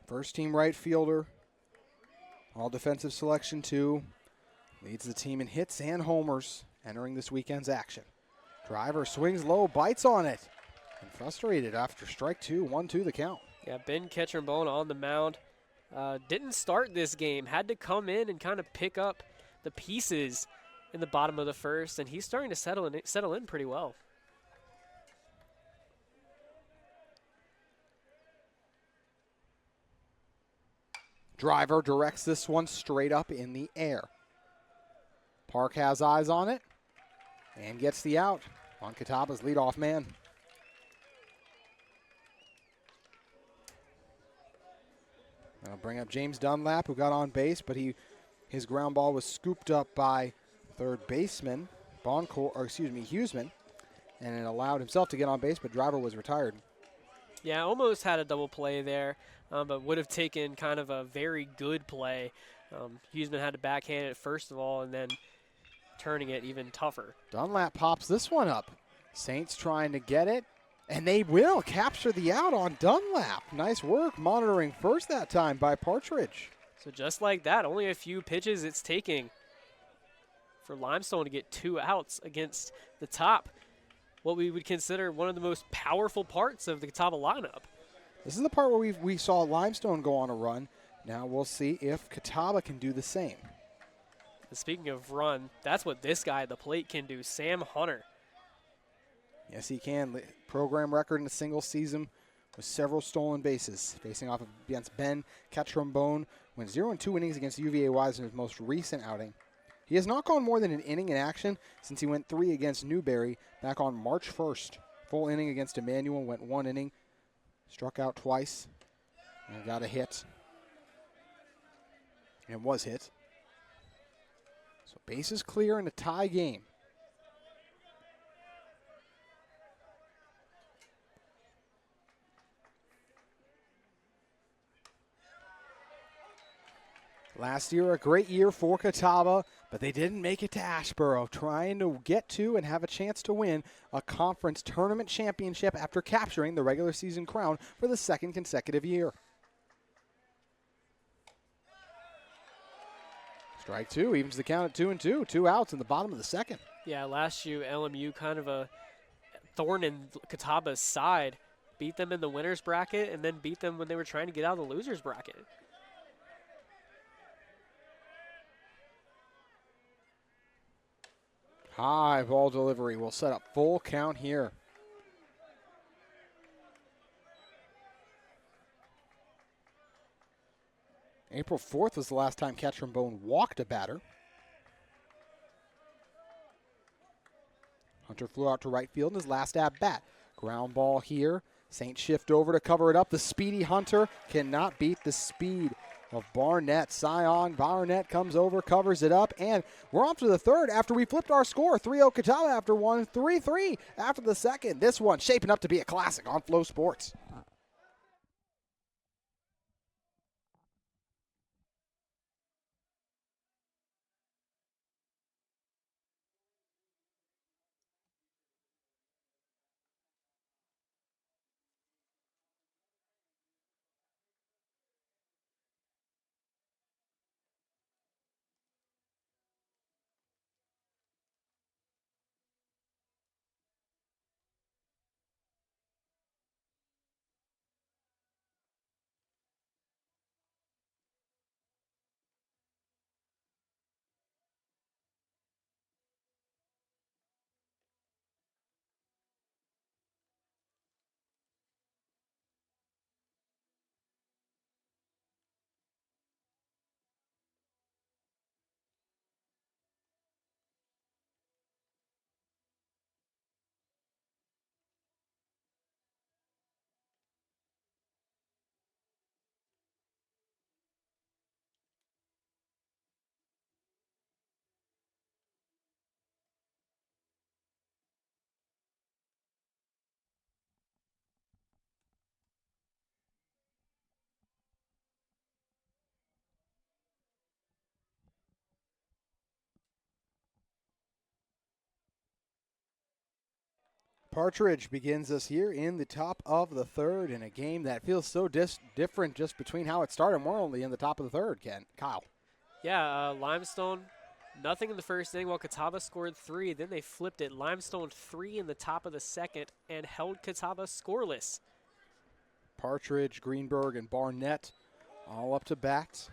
First team right fielder. All defensive selection too. Leads the team in hits and homers entering this weekend's action. Driver swings low, bites on it. And frustrated after strike 2, 1-2 the count. Yeah, Ben Ketchum-Bone on the mound. Didn't start this game. Had to come in and kind of pick up the pieces in the bottom of the first, and he's starting to settle in pretty well. Driver directs this one straight up in the air. Park has eyes on it and gets the out on Catawba's leadoff man. That'll bring up James Dunlap, who got on base, but his ground ball was scooped up by third baseman Huseman, and it allowed himself to get on base, but Driver was retired. Yeah, almost had a double play there, but would have taken kind of a very good play. Huseman had to backhand it first of all, and then turning it even tougher. Dunlap pops this one up. Saints trying to get it, and they will capture the out on Dunlap. Nice work monitoring first that time by Partridge. So just like that, only a few pitches it's taking for Limestone to get 2 outs against the top, what we would consider one of the most powerful parts of the Catawba lineup. This is the part where we saw Limestone go on a run. Now we'll see if Catawba can do the same. And speaking of run, that's what this guy at the plate can do, Sam Hunter. Yes, he can. Program record in a single season with several stolen bases. Facing off against Ben Ketchum-Bone, went 0-2 innings against UVA Wise in his most recent outing. He has not gone more than an inning in action since he went 3 against Newberry back on March 1st. Full inning against Emmanuel, went 1 inning, struck out twice, and got a hit. And was hit. So bases clear in a tie game. Last year, a great year for Catawba, but they didn't make it to Asheboro, trying to get to and have a chance to win a conference tournament championship after capturing the regular season crown for the 2nd consecutive year. Strike 2 evens the count at 2-2. 2 outs in the bottom of the second. Yeah, last year LMU kind of a thorn in Catawba's side. Beat them in the winner's bracket and then beat them when they were trying to get out of the loser's bracket. High ball delivery will set up full count here. April 4th was the last time Ketchum-Bone walked a batter. Hunter flew out to right field in his last at-bat. Ground ball here. Saints shift over to cover it up. The speedy Hunter cannot beat the speed of Barnett. Sion Barnett comes over, covers it up, and we're off to the third after we flipped our score. 3-0 Catawba after one, 3-3 after the second. This one shaping up to be a classic on Flow Sports. Partridge begins us here in the top of the third in a game that feels so different just between how it started. We're only in the top of the third, Kyle. Yeah, Limestone, nothing in the first inning while Catawba scored 3. Then they flipped it. Limestone 3 in the top of the second and held Catawba scoreless. Partridge, Greenberg, and Barnett all up to bat.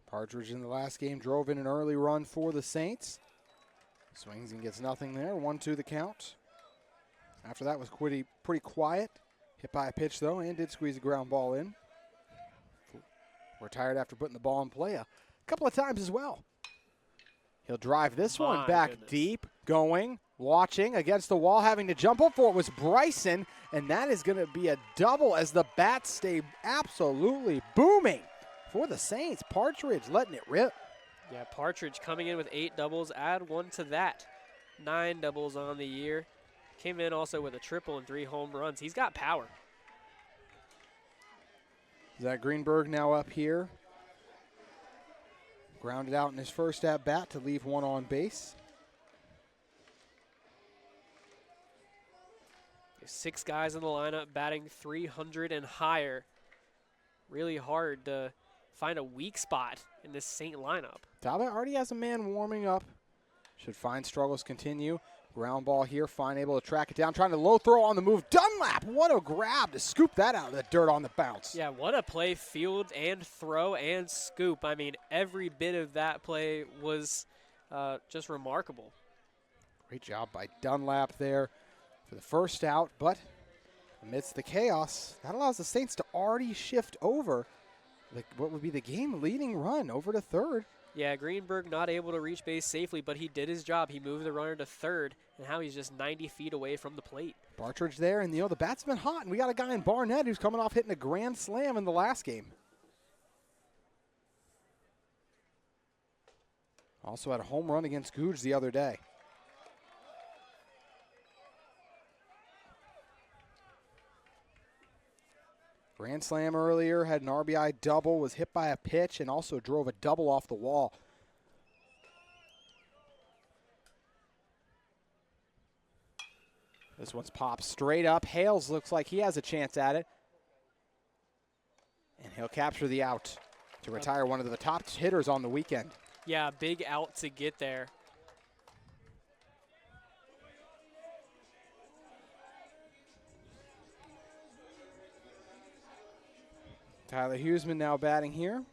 Partridge in the last game drove in an early run for the Saints. Swings and gets nothing there. 1-2 the count. After that was pretty quiet. Hit by a pitch, though, and did squeeze a ground ball in. Retired after putting the ball in play a couple of times as well. He'll drive this one back deep, going, watching, against the wall, having to jump up for it was Bryson, and that is going to be a double as the bats stay absolutely booming for the Saints. Partridge letting it rip. Yeah, Partridge coming in with 8 doubles, add 1 to that. 9 doubles on the year. Came in also with a triple and 3 home runs. He's got power. Zach Greenberg now up here. Grounded out in his first at bat to leave 1 on base. There's 6 guys in the lineup batting 300 and higher. Really hard to find a weak spot in this Saint lineup. Catawba already has a man warming up. Should Fine struggles continue. Ground ball here, Fine able to track it down, trying to low throw on the move. Dunlap, what a grab to scoop that out of the dirt on the bounce. Yeah, what a play, field and throw and scoop. I mean, every bit of that play was just remarkable. Great job by Dunlap there for the first out, but amidst the chaos, that allows the Saints to already shift over what would be the game-leading run over to third. Yeah, Greenberg not able to reach base safely, but he did his job. He moved the runner to third, and now he's just 90 feet away from the plate. Partridge there, and the bat's been hot, and we got a guy in Barnett who's coming off hitting a grand slam in the last game. Also had a home run against Googe the other day. Grand slam earlier, had an RBI double, was hit by a pitch, and also drove a double off the wall. This one's popped straight up. Hales looks like he has a chance at it. And he'll capture the out to retire one of the top hitters on the weekend. Yeah, big out to get there. Tyler Huseman now batting here.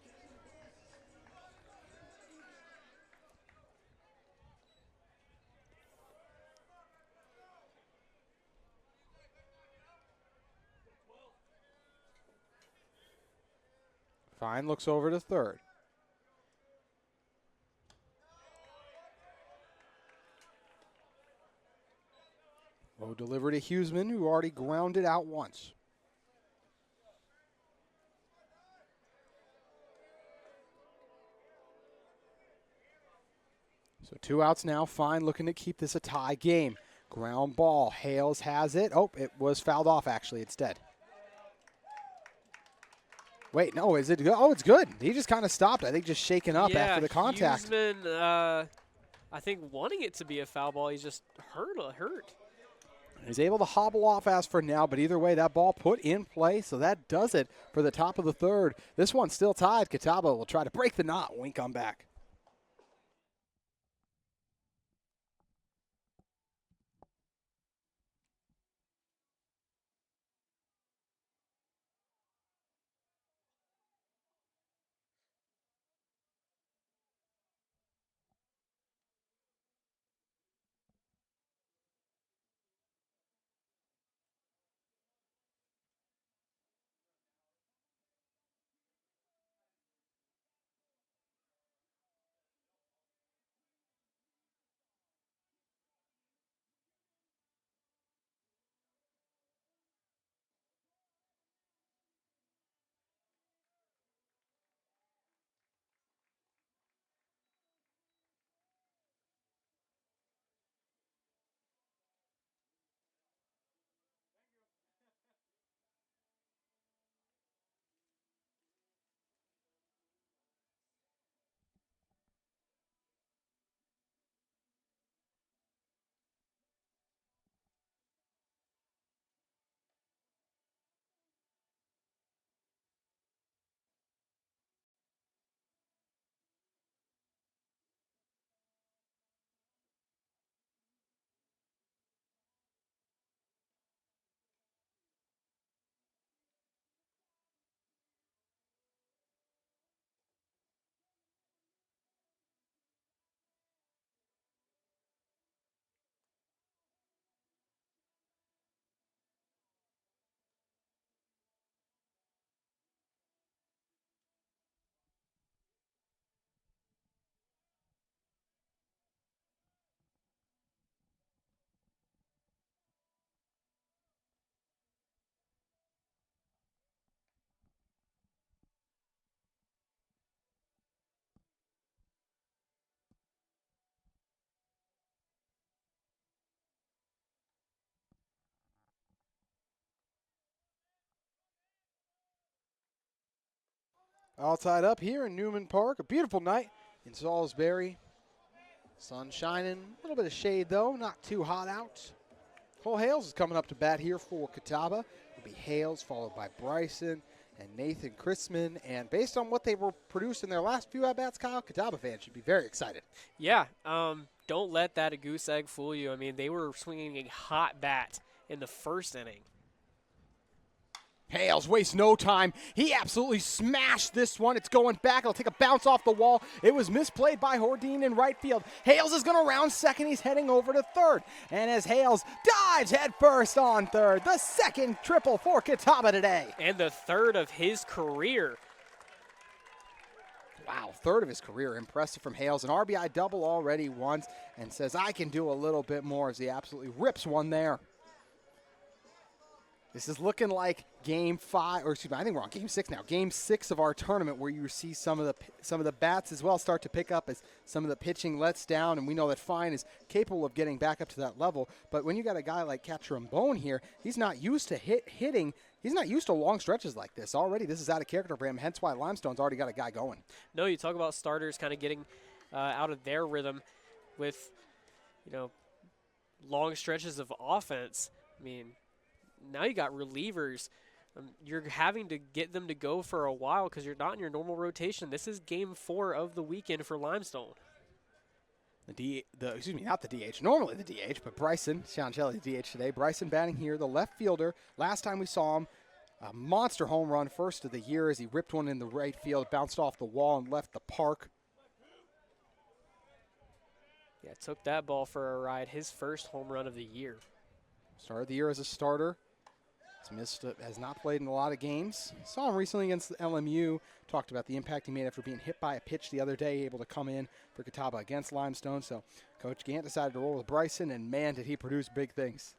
Fine looks over to third. Low delivery to Huseman, who already grounded out once. So 2 outs now. Fine looking to keep this a tie game. Ground ball. Hales has it. Oh, it was fouled off actually instead. Wait, no, is it good? Oh, it's good. He just kind of stopped. I think just shaken up after the contact. Huseman, I think wanting it to be a foul ball, he's just hurt. He's able to hobble off as for now, but either way, that ball put in play, so that does it for the top of the third. This one's still tied. Catawba will try to break the knot when we come back. All tied up here in Newman Park. A beautiful night in Salisbury. Sun shining, a little bit of shade though, not too hot out. Cole Hales is coming up to bat here for Catawba. It'll be Hales followed by Bryson and Nathan Chrisman. And based on what they were produced in their last few at-bats, Kyle, Catawba fans should be very excited. Yeah, don't let that goose egg fool you. I mean, they were swinging a hot bat in the first inning. Hales wastes no time. He absolutely smashed this one. It's going back. It'll take a bounce off the wall. It was misplayed by Hordine in right field. Hales is going to round second. He's heading over to third. And as Hales dives head first on third, the second triple for Catawba today. And the third of his career. Wow, third of his career. Impressive from Hales. An RBI double already once and says, I can do a little bit more as he absolutely rips one there. This is looking like game 5, or excuse me, I think we're on game 6 now. Game 6 of our tournament, where you see some of the bats as well start to pick up as some of the pitching lets down, and we know that Fine is capable of getting back up to that level. But when you got a guy like Catron-Bone here, he's not used to hitting. He's not used to long stretches like this. Already, this is out of character for him. Hence why Limestone's already got a guy going. No, you talk about starters kind of getting out of their rhythm with, long stretches of offense. I mean, now you got relievers. You're having to get them to go for a while because you're not in your normal rotation. This is game 4 of the weekend for Limestone. Not the DH. Normally the DH, but Bryson, Sean Shelley, the DH today. Bryson batting here, the left fielder. Last time we saw him, a monster home run, first of the year, as he ripped one in the right field, bounced off the wall and left the park. Yeah, took that ball for a ride. His first home run of the year. Started the year as a starter. Has not played in a lot of games. Saw him recently against the LMU. Talked about the impact he made after being hit by a pitch the other day, able to come in for Catawba against Limestone. So Coach Gant decided to roll with Bryson, and man, did he produce big things.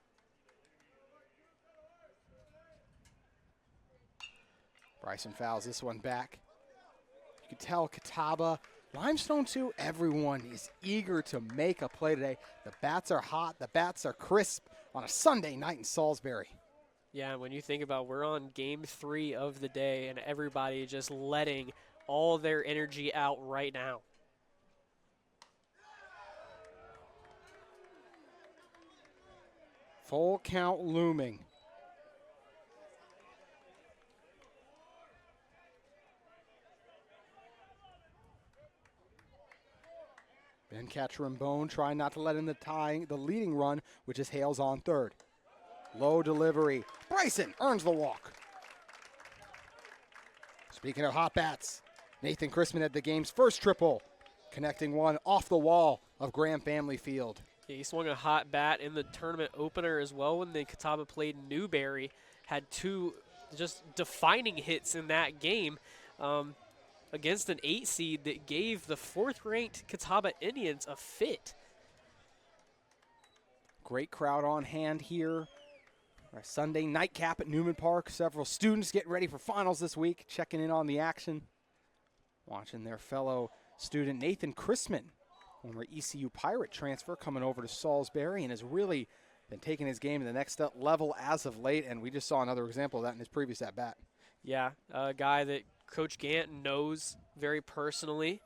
Bryson fouls this one back. You can tell Catawba, Limestone too, everyone is eager to make a play today. The bats are hot, the bats are crisp on a Sunday night in Salisbury. Yeah, when you think about we're on game 3 of the day and everybody just letting all their energy out right now. Full count looming. Ben Catron-Bone trying not to let in the leading run, which is Hales on third. Low delivery. Bryson earns the walk. Speaking of hot bats, Nathan Chrisman had the game's first triple, connecting one off the wall of Graham Family Field. Yeah, he swung a hot bat in the tournament opener as well when the Catawba played Newberry. Had 2 just defining hits in that game against an 8 seed that gave the 4th-ranked Catawba Indians a fit. Great crowd on hand here. Our Sunday nightcap at Newman Park. Several students getting ready for finals this week, checking in on the action. Watching their fellow student Nathan Chrisman, former ECU Pirate transfer, coming over to Salisbury and has really been taking his game to the next level as of late, and we just saw another example of that in his previous at-bat. Yeah, a guy that Coach Gant knows very personally.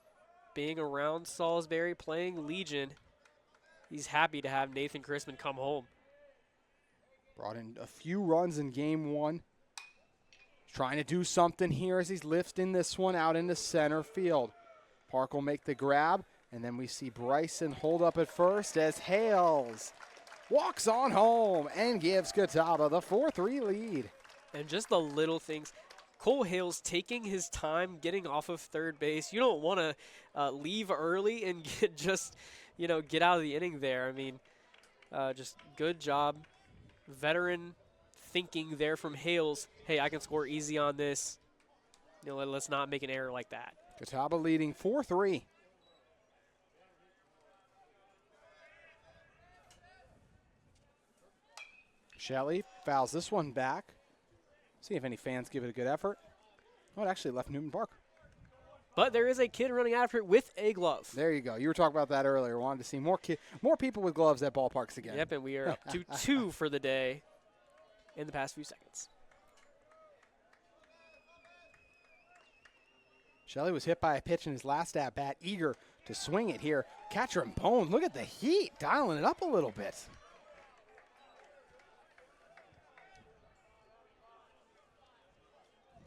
Being around Salisbury, playing Legion, he's happy to have Nathan Chrisman come home. Brought in a few runs in game 1. Trying to do something here as he's lifting this one out into center field. Park will make the grab, and then we see Bryson hold up at first as Hales walks on home and gives Catawba the 4-3 lead. And just the little things. Cole Hales taking his time getting off of third base. You don't want to leave early and get out of the inning there. I mean, just good job. Veteran thinking there from Hales. Hey, I can score easy on this. Let's not make an error like that. Catawba leading 4-3. Shelley fouls this one back. See if any fans give it a good effort. Oh, it actually left Newman Park. But there is a kid running after it with a glove. There you go. You were talking about that earlier. Wanted to see more people with gloves at ballparks again. Yep, and we are up to 2 for the day in the past few seconds. Shelley was hit by a pitch in his last at-bat, eager to swing it here. Catcher and Bone, look at the heat, dialing it up a little bit.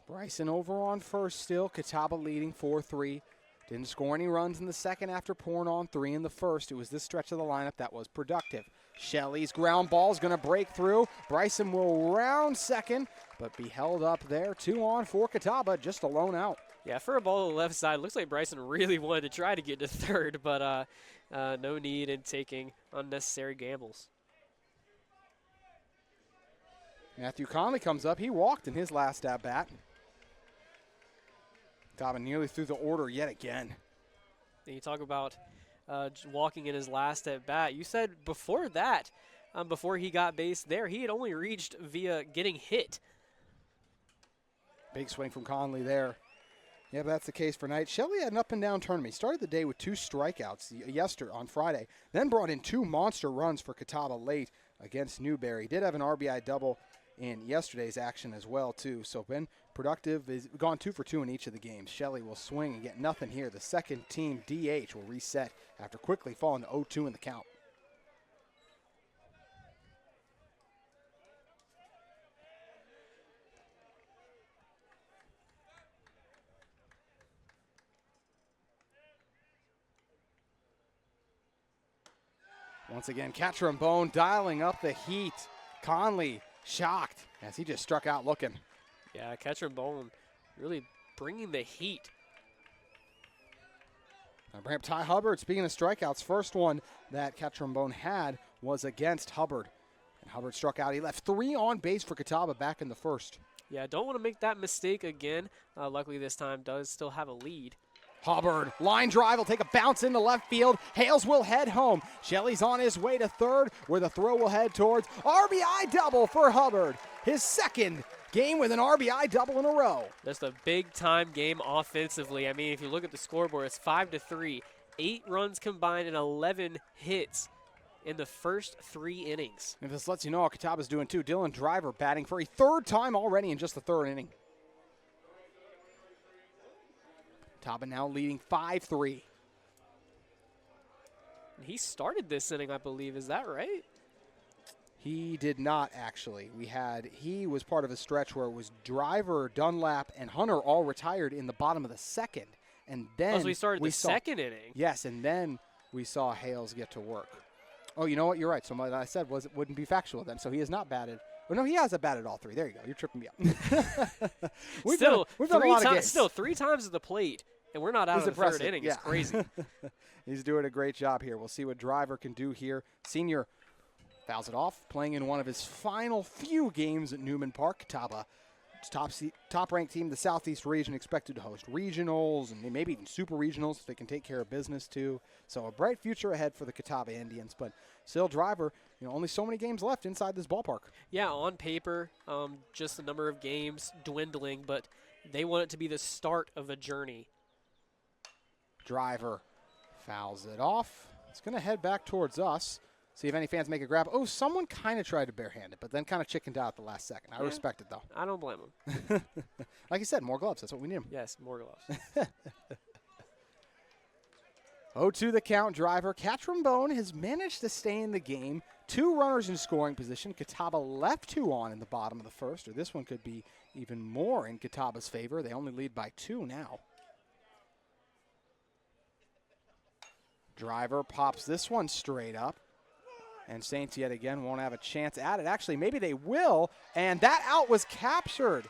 Bryson over on first still. Catawba leading 4-3. Didn't score any runs in the second after pouring on 3 in the first. It was this stretch of the lineup that was productive. Shelley's ground ball is going to break through. Bryson will round second, but be held up there. 2 on for Catawba, just a lone out. Yeah, for a ball to the left side, looks like Bryson really wanted to try to get to third, but no need in taking unnecessary gambles. Matthew Conley comes up. He walked in his last at-bat. Catawba nearly through the order yet again. And you talk about walking in his last at-bat. You said before that, before he got base there, he had only reached via getting hit. Big swing from Conley there. Yeah, but that's the case for tonight. Shelley had an up-and-down tournament. He started the day with 2 strikeouts on Friday, then brought in 2 monster runs for Catawba late against Newberry. He did have an RBI double in yesterday's action as well, too. So been productive. He's gone 2 for 2 in each of the games. Shelley will swing and get nothing here. The second team DH will reset after quickly falling to 0-2 in the count. Once again, catcher and Bone dialing up the heat. Conley shocked as he just struck out looking. Yeah, catcher and Bone really bringing the heat. Now bring up Ty Hubbard. Speaking of strikeouts, first one that catcher and Bone had was against Hubbard. And Hubbard struck out. He left 3 on base for Catawba back in the first. Yeah, don't want to make that mistake again. Luckily this time does still have a lead. Hubbard, line drive, will take a bounce into left field. Hales will head home. Shelley's on his way to third, where the throw will head towards RBI double for Hubbard. His second game with an RBI double in a row. That's a big-time game offensively. I mean, if you look at the scoreboard, it's 5-3. 8 runs combined and 11 hits in the first 3 innings. And this lets you know how Catawba's doing, too. Dylan Driver batting for a 3rd time already in just the 3rd inning. Catawba now leading 5-3. He started this inning, I believe. Is that right? He did not, actually. He was part of a stretch where it was Driver, Dunlap, and Hunter all retired in the bottom of the second. And then we started the second inning. Yes, and then we saw Hales get to work. Oh, you know what? You're right. So what I said wouldn't be factual then. So he has not batted. Well, no, he has batted all 3. There you go. You're tripping me up. we've done a lot of games. Still, 3 times at the plate, and we're not out of the 3rd inning. Yeah. It's crazy. He's doing a great job here. We'll see what Driver can do here. Senior fouls it off, playing in one of his final few games at Newman Park. Catawba, top-ranked team in the Southeast region, expected to host regionals and maybe even super regionals if they can take care of business too. So a bright future ahead for the Catawba Indians. But still, Driver, only so many games left inside this ballpark. Yeah, on paper, just the number of games dwindling, but they want it to be the start of a journey. Driver fouls it off. It's going to head back towards us. See if any fans make a grab. Oh, someone kind of tried to barehand it, but then kind of chickened out at the last second. I respect it, though. I don't blame him. Like you said, more gloves. That's what we need. Yes, more gloves. 0-2 the count. Driver. Catcher and Bone has managed to stay in the game. 2 runners in scoring position. Catawba left 2 on in the bottom of the first, or this one could be even more in Catawba's favor. They only lead by 2 now. Driver pops this one straight up. And Saints yet again won't have a chance at it. Actually, maybe they will. And that out was captured.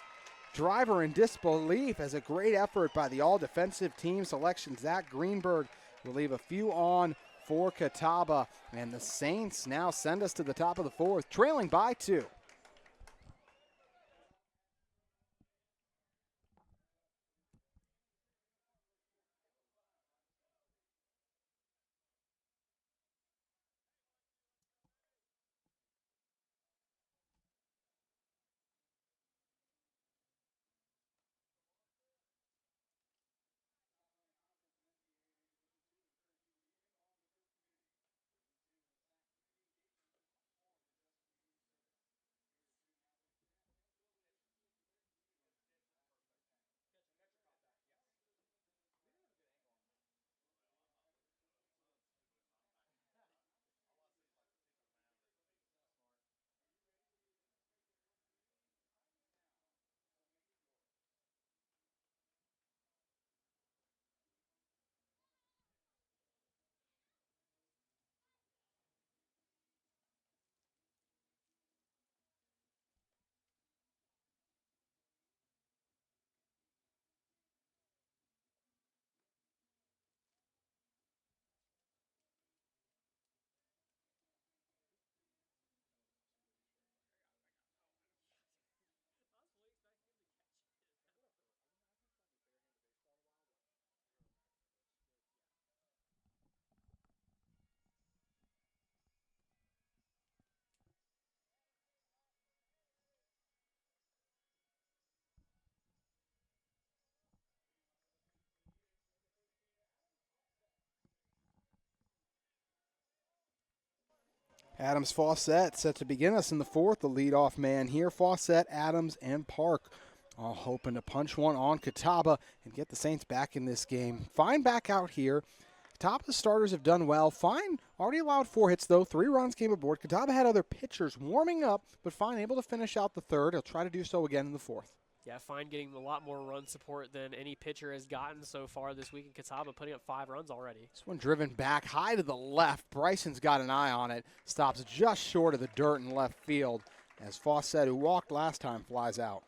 Driver in disbelief as a great effort by the all-defensive team selection. Zach Greenberg will leave a few on for Catawba. And the Saints now send us to the top of the 4th, trailing by 2. Adams Fawcett set to begin us in the fourth. The leadoff man here, Fawcett, Adams, and Park, all hoping to punch one on Catawba and get the Saints back in this game. Fine back out here. Catawba's starters have done well. Fine already allowed 4 hits, though. 3 runs came aboard. Catawba had other pitchers warming up, but Fine able to finish out the third. He'll try to do so again in the fourth. Yeah, Fine getting a lot more run support than any pitcher has gotten so far this week in Catawba, putting up 5 runs already. This one driven back high to the left. Bryson's got an eye on it. Stops just short of the dirt in left field as Fawcett, who walked last time, flies out.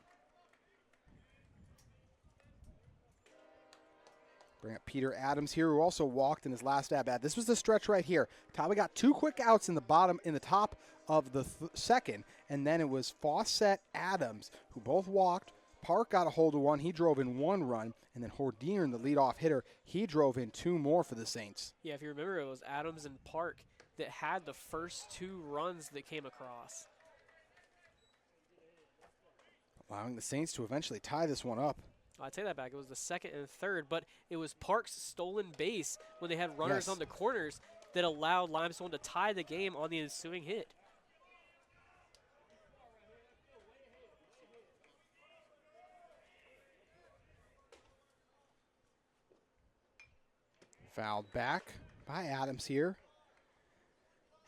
Bring up Peter Adams here, who also walked in his last at-bat. This was the stretch right here. Catawba got 2 quick outs in the top of the second, and then it was Fawcett, Adams, who both walked. Park got a hold of one. He drove in 1 run, and then Hordeern, the leadoff hitter, he drove in 2 more for the Saints. Yeah, if you remember, it was Adams and Park that had the first 2 runs that came across, allowing the Saints to eventually tie this one up. I take that back. It was the second and third, but it was Park's stolen base when they had runners on the corners that allowed Limestone to tie the game on the ensuing hit. Fouled back by Adams here.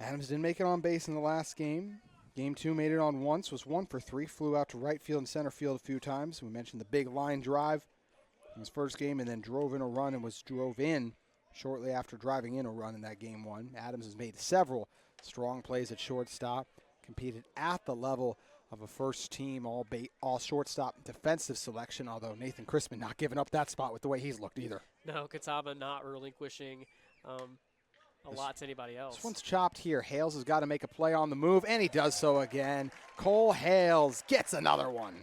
Adams didn't make it on base in the last game. Game 2 made it on once, was 1 for 3, flew out to right field and center field a few times. We mentioned the big line drive in his first game, and then drove in a run and drove in shortly after driving in a run in that game 1. Adams has made several strong plays at shortstop, competed at the level of a first team all shortstop defensive selection, although Nathan Crispin not giving up that spot with the way he's looked either. No, Catawba not relinquishing a lot to anybody else. This one's chopped here. Hales has got to make a play on the move, and he does so again. Cole Hales gets another one.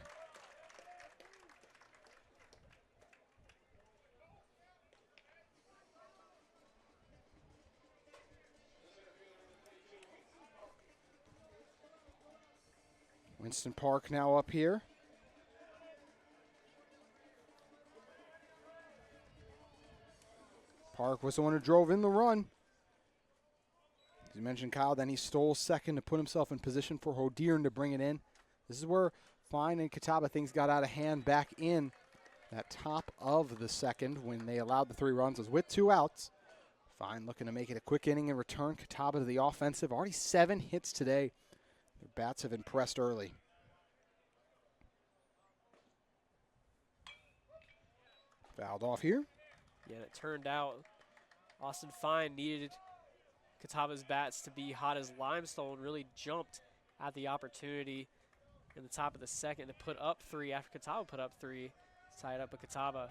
Winston Park now up here. Park was the one who drove in the run. As you mentioned, Kyle, then he stole second to put himself in position for Hordeern to bring it in. This is where Fine and Catawba things got out of hand back in that top of the second when they allowed the 3 runs. It was with 2 outs. Fine looking to make it a quick inning and return Catawba to the offensive. Already 7 hits today. Their bats have impressed early. Fouled off here. Yeah, and it turned out Austin Fine needed Catawba's bats to be hot as Limestone really jumped at the opportunity in the top of the second to put up 3 after Catawba put up 3. Tied up with Catawba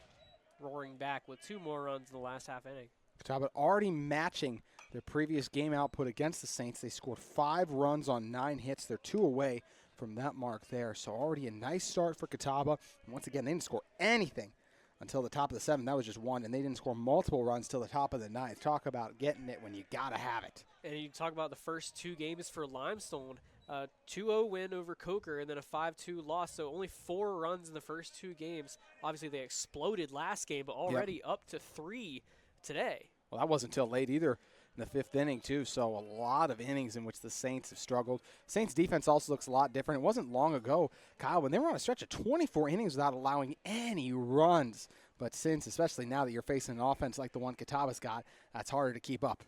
roaring back with 2 more runs in the last half inning. Catawba already matching their previous game output against the Saints. They scored 5 runs on 9 hits. They're 2 away from that mark there. So already a nice start for Catawba. And once again, they didn't score anything until the top of the 7th. That was just 1, and they didn't score multiple runs till the top of the 9th. Talk about getting it when you gotta have it. And you talk about the first 2 games for Limestone, 2-0 win over Coker and then a 5-2 loss. So only 4 runs in the first 2 games. Obviously they exploded last game, but already up to 3 today. Well, that wasn't until late either in the 5th inning too. So a lot of innings in which the Saints have struggled. Saints defense also looks a lot different. It wasn't long ago, Kyle, when they were on a stretch of 24 innings without allowing any runs. But since, especially now that you're facing an offense like the one Catawba's got, that's harder to keep up.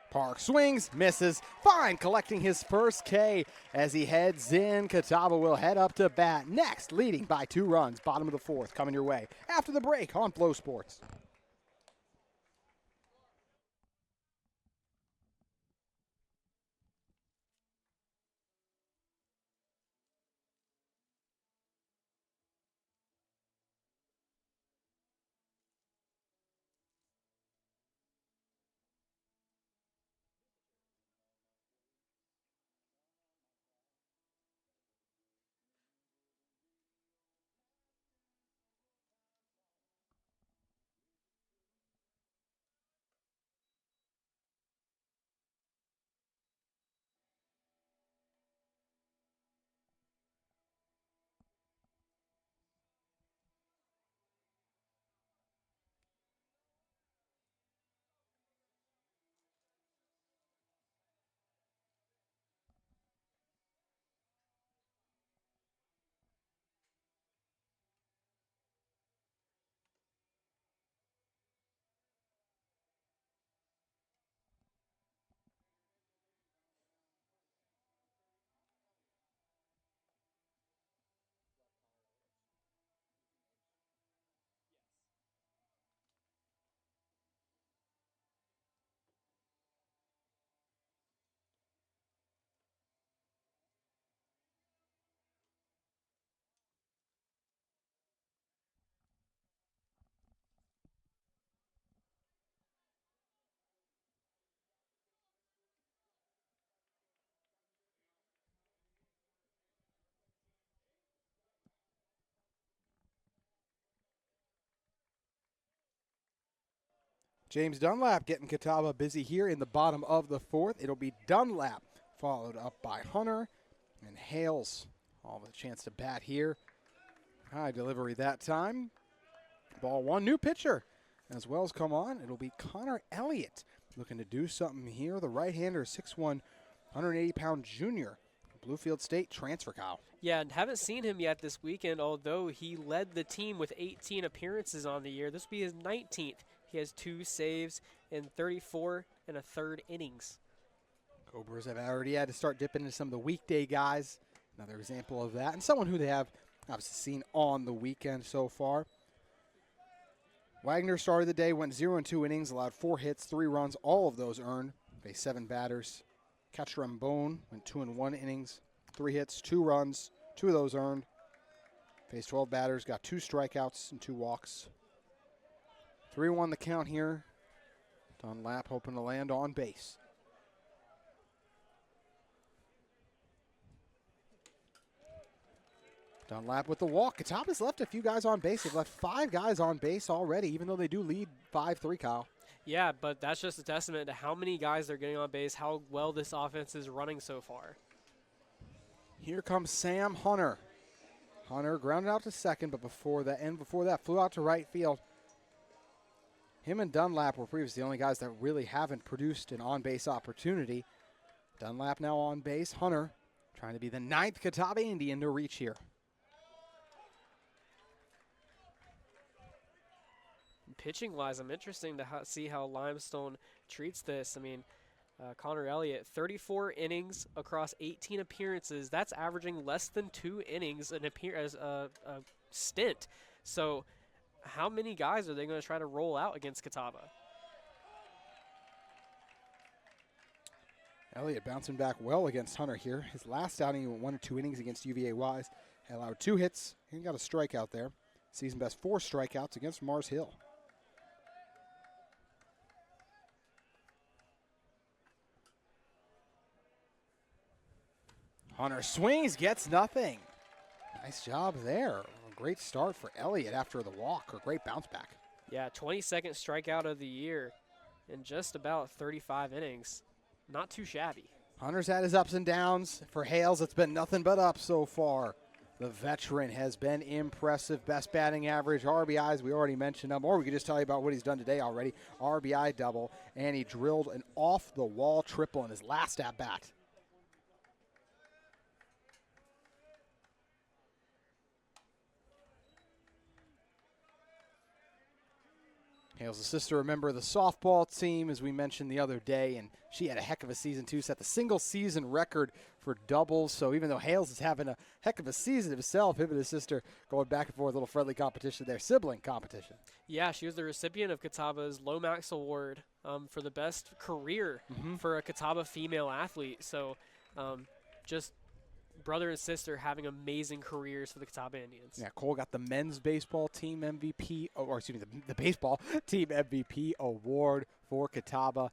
Park swings, misses. Fine collecting his first K as he heads in. Catawba will head up to bat next, leading by 2 runs. Bottom of the 4th coming your way after the break on Flow Sports. James Dunlap getting Catawba busy here in the bottom of the fourth. It'll be Dunlap followed up by Hunter and Hales. All with a chance to bat here. High delivery that time. Ball one. New pitcher as well as come on. It'll be Connor Elliott looking to do something here. The right-hander, 6'1", 180-pound junior. Bluefield State transfer, Kyle. Yeah, and haven't seen him yet this weekend, although he led the team with 18 appearances on the year. This will be his 19th. He has 2 saves in 34 and a third innings. Cobras have already had to start dipping into some of the weekday guys. Another example of that. And someone who they have obviously seen on the weekend so far. Wagner started the day, went 0 in 2 innings, allowed 4 hits, 3 runs, all of those earned. Faced 7 batters. Catcherambone went 2 in 1 innings, 3 hits, 2 runs, 2 of those earned. Faced 12 batters, got 2 strikeouts and 2 walks. 3-1 the count here. Dunlap hoping to land on base. Dunlap with the walk. Catawba's left a few guys on base. They've left 5 guys on base already, even though they do lead 5-3, Kyle. Yeah, but that's just a testament to how many guys they're getting on base, how well this offense is running so far. Here comes Sam Hunter. Hunter grounded out to second, but before that flew out to right field. Him and Dunlap were previously the only guys that really haven't produced an on-base opportunity. Dunlap now on base. Hunter trying to be the 9th Catawba Indian to reach here. Pitching-wise, I'm interested to see how Limestone treats this. I mean, Connor Elliott, 34 innings across 18 appearances. That's averaging less than 2 innings as a stint. So how many guys are they going to try to roll out against Catawba? Elliott bouncing back well against Hunter here. His last outing, he went 1 or 2 innings against UVA Wise. He allowed 2 hits. He got a strikeout there. Season best 4 strikeouts against Mars Hill. Hunter swings, gets nothing. Nice job there. A great start for Elliott after the walk, or great bounce back. Yeah, 22nd strikeout of the year in just about 35 innings. Not too shabby. Hunter's had his ups and downs. For Hales, it's been nothing but up so far. The veteran has been impressive. Best batting average, RBIs, we already mentioned them, or we could just tell you about what he's done today already. RBI double, and he drilled an off-the-wall triple in his last at-bat. Hale's sister, a member of the softball team, as we mentioned the other day, and she had a heck of a season, too. Set the single-season record for doubles, so even though Hales is having a heck of a season himself, him and his sister going back and forth, a little friendly competition there, sibling competition. Yeah, she was the recipient of Catawba's Lomax Award for the best career for a Catawba female athlete. So just brother and sister having amazing careers for the Catawba Indians. Yeah, Cole got the men's baseball team MVP, or excuse me, the baseball team MVP award for Catawba.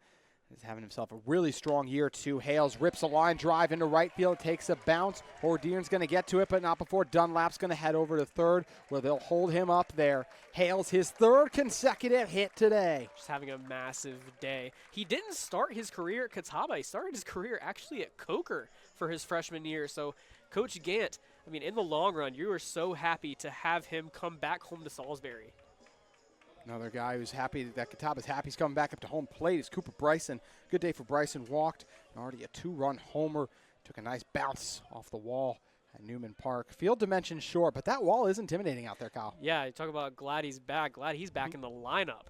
He's having himself a really strong year, too. Hales rips a line drive into right field, takes a bounce. Ordier's going to get to it, but not before Dunlap's going to head over to third, where they'll hold him up there. Hales, his 3rd consecutive hit today. Just having a massive day. He didn't start his career at Catawba. He started his career actually at Coker for his freshman year. So Coach Gant, I mean, in the long run, you are so happy to have him come back home to Salisbury. Another guy who's happy that Catawba's happy. He's coming back up to home plate is Cooper Bryson. Good day for Bryson. Walked. Already a 2-run homer. Took a nice bounce off the wall at Newman Park. Field dimension short, but that wall is intimidating out there, Kyle. Yeah, you talk about glad he's back. Glad he's back in the lineup.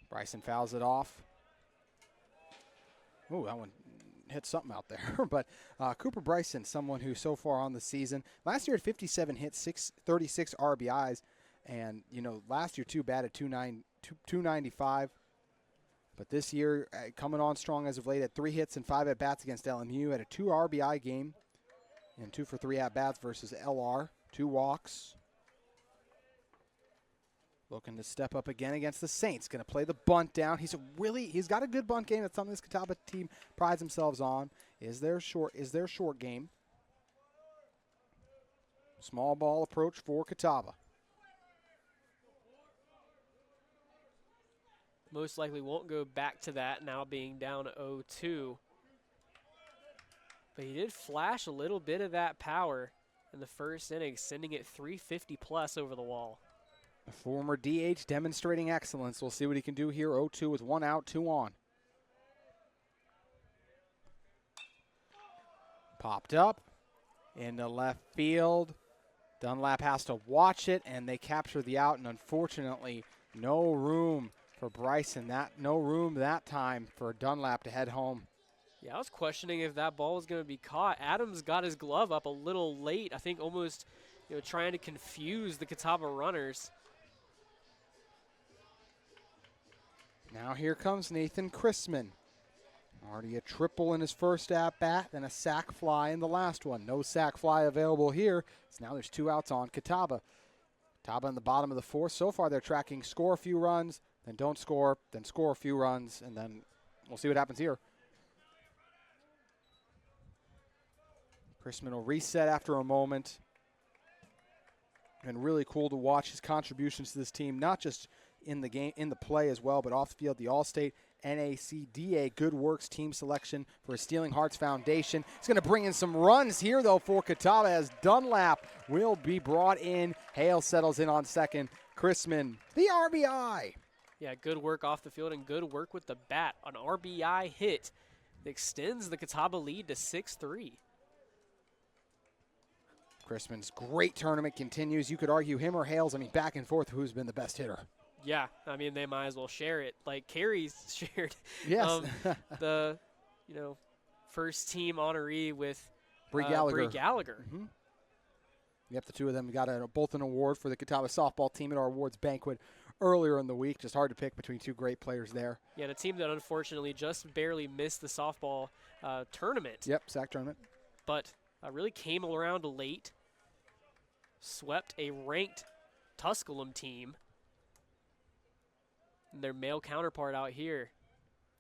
Bryson fouls it off. Ooh, that one hit something out there. But Cooper Bryson, someone who so far on the season, last year had 57 hits, 36 RBIs. And, you know, last year, too, batted 295. But this year, coming on strong as of late, had 3 hits and 5 at-bats against LMU. Had a 2 RBI game and 2 for 3 at-bats versus LR. 2 walks. Looking to step up again against the Saints. Going to play the bunt down. He's got a good bunt game. That's something this Catawba team prides themselves on. Is their short game. Small ball approach for Catawba. Most likely won't go back to that now being down 0-2. But he did flash a little bit of that power in the first inning, sending it 350 plus over the wall. The former DH demonstrating excellence. We'll see what he can do here. 0-2 with 1 out, 2 on. Popped up into left field. Dunlap has to watch it, and they capture the out, and unfortunately, no room for Bryson. No room that time for Dunlap to head home. Yeah, I was questioning if that ball was going to be caught. Adams got his glove up a little late, I think almost trying to confuse the Catawba runners. Now here comes Nathan Chrisman. Already a triple in his first at-bat, then a sac fly in the last one. No sac fly available here, so now there's 2 outs on Catawba. Catawba in the bottom of the 4th. So far they're tracking score a few runs, then don't score, then score a few runs, and then we'll see what happens here. Chrisman will reset after a moment. And really cool to watch his contributions to this team, not just in the game, in the play as well, but off the field. The All-State NACDA Good Works team selection for his Stealing Hearts Foundation. He's going to bring in some runs here, though, for Catawba as Dunlap will be brought in. Hale settles in on second. Chrisman, the RBI. Yeah, good work off the field and good work with the bat. An RBI hit that extends the Catawba lead to 6-3. Chrisman's great tournament continues. You could argue him or Hales, back and forth, who's been the best hitter. Yeah, they might as well share it. Like Carey's shared yes. the, first team honoree with Bree Gallagher. Mm-hmm. Yep, the two of them got both an award for the Catawba softball team at our awards banquet earlier in the week. Just hard to pick between 2 great players there. Yeah, and a team that unfortunately just barely missed the softball tournament. Yep, SAC tournament. But really came around late. Swept a ranked Tusculum team. And their male counterpart out here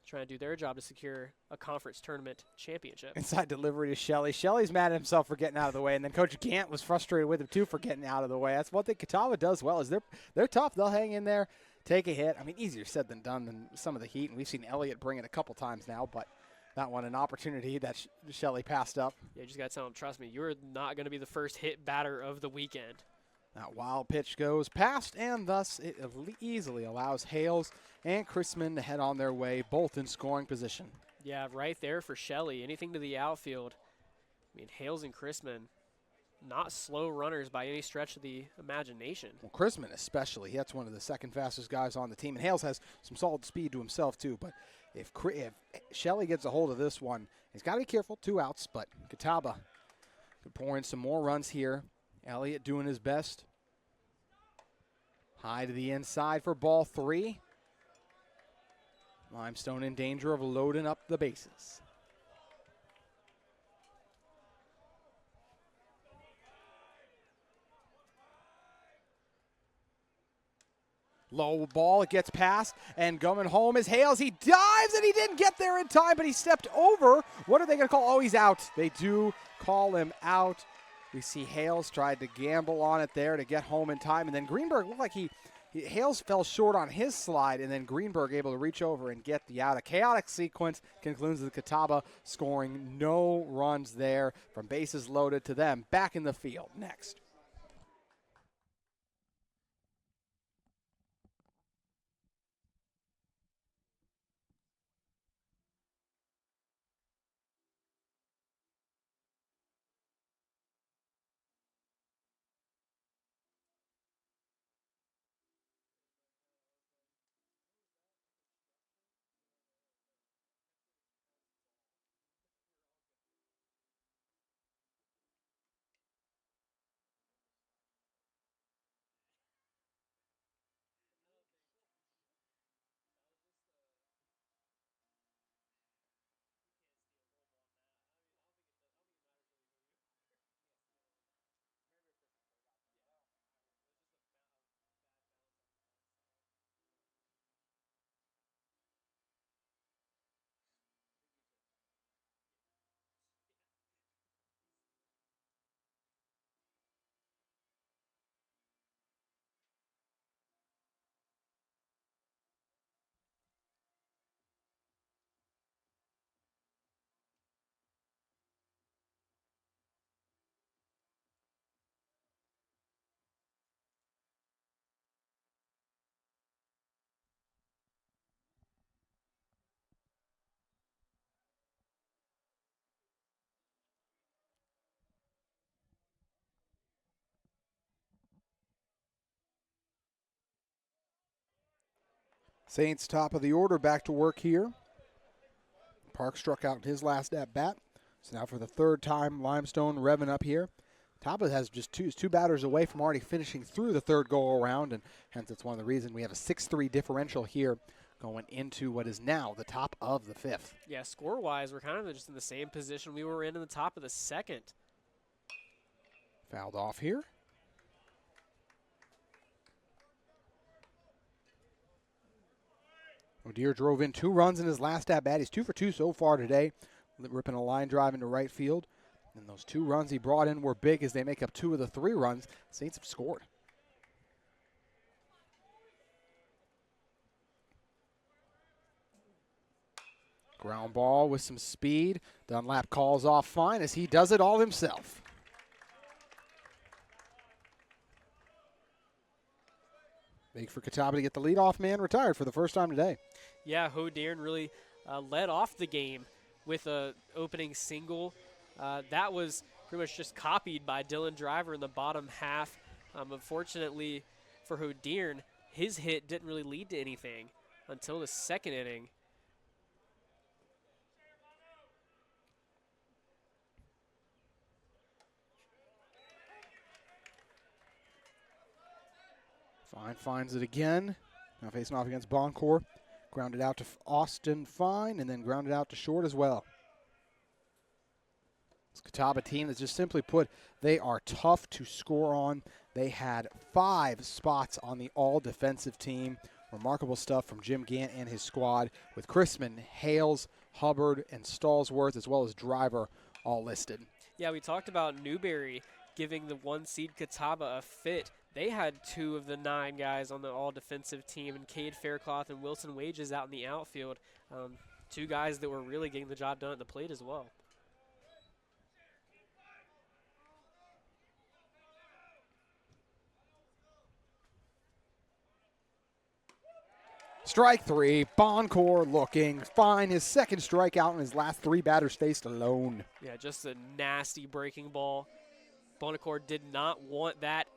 trying to do their job to secure a conference tournament championship. Inside delivery to Shelley. Shelley's mad at himself for getting out of the way, and then Coach Gant was frustrated with him too for getting out of the way. That's one thing Catawba does well is they're tough. They'll hang in there, take a hit. Easier said than done than some of the heat, and we've seen Elliott bring it a couple times now, but that one an opportunity that Shelley passed up. Yeah, you just got to tell him, trust me, you're not going to be the first hit batter of the weekend. That wild pitch goes past, and thus it easily allows Hales and Chrisman to head on their way, both in scoring position. Yeah, right there for Shelley. Anything to the outfield. Hales and Chrisman, not slow runners by any stretch of the imagination. Well, Chrisman especially. That's one of the second fastest guys on the team. And Hales has some solid speed to himself, too. But if Shelley gets a hold of this one, he's got to be careful. 2 outs, but Catawba could pour in some more runs here. Elliott doing his best. High to the inside for ball 3. Limestone in danger of loading up the bases. Low ball, it gets past, and coming home is Hales. He dives, and he didn't get there in time, but he stepped over. What are they going to call? Oh, he's out. They do call him out. We see Hales tried to gamble on it there to get home in time, and then Greenberg looked like Hales fell short on his slide, and then Greenberg able to reach over and get the out. A chaotic sequence concludes with Catawba scoring no runs there from bases loaded to them back in the field. Next. Saints top of the order, back to work here. Park struck out in his last at bat. So now for the third time, Limestone revving up here. Catawba has just two batters away from already finishing through the third go-around, and hence it's one of the reasons we have a 6-3 differential here going into what is now the top of the fifth. Yeah, score-wise, we're kind of just in the same position we were in the top of the second. Fouled off here. O'Deer drove in 2 runs in his last at-bat. He's 2 for 2 so far today, ripping a line drive into right field. And those 2 runs he brought in were big as they make up 2 of the 3 runs Saints have scored. Ground ball with some speed. Dunlap calls off fine as he does it all himself. Big for Catawba to get the leadoff man retired for the first time today. Yeah, O'Dearn really led off the game with a opening single. That was pretty much just copied by Dylan Driver in the bottom half. Unfortunately for O'Dearn, his hit didn't really lead to anything until the second inning. Fine finds it again. Now facing off against Boncourt. Grounded out to Austin Fine and then grounded out to short as well. This Catawba team that's just simply put, they are tough to score on. They had 5 spots on the all-defensive team. Remarkable stuff from Jim Gant and his squad with Chrisman, Hales, Hubbard, and Stallsworth, as well as Driver, all listed. Yeah, we talked about Newberry giving the 1-seed Catawba a fit. They had 2 of the 9 guys on the all-defensive team, and Cade Faircloth and Wilson Wages out in the outfield. 2 guys that were really getting the job done at the plate as well. Strike 3, Boncourt looking fine. His second strikeout in his last 3 batters faced alone. Yeah, just a nasty breaking ball. Boncourt did not want that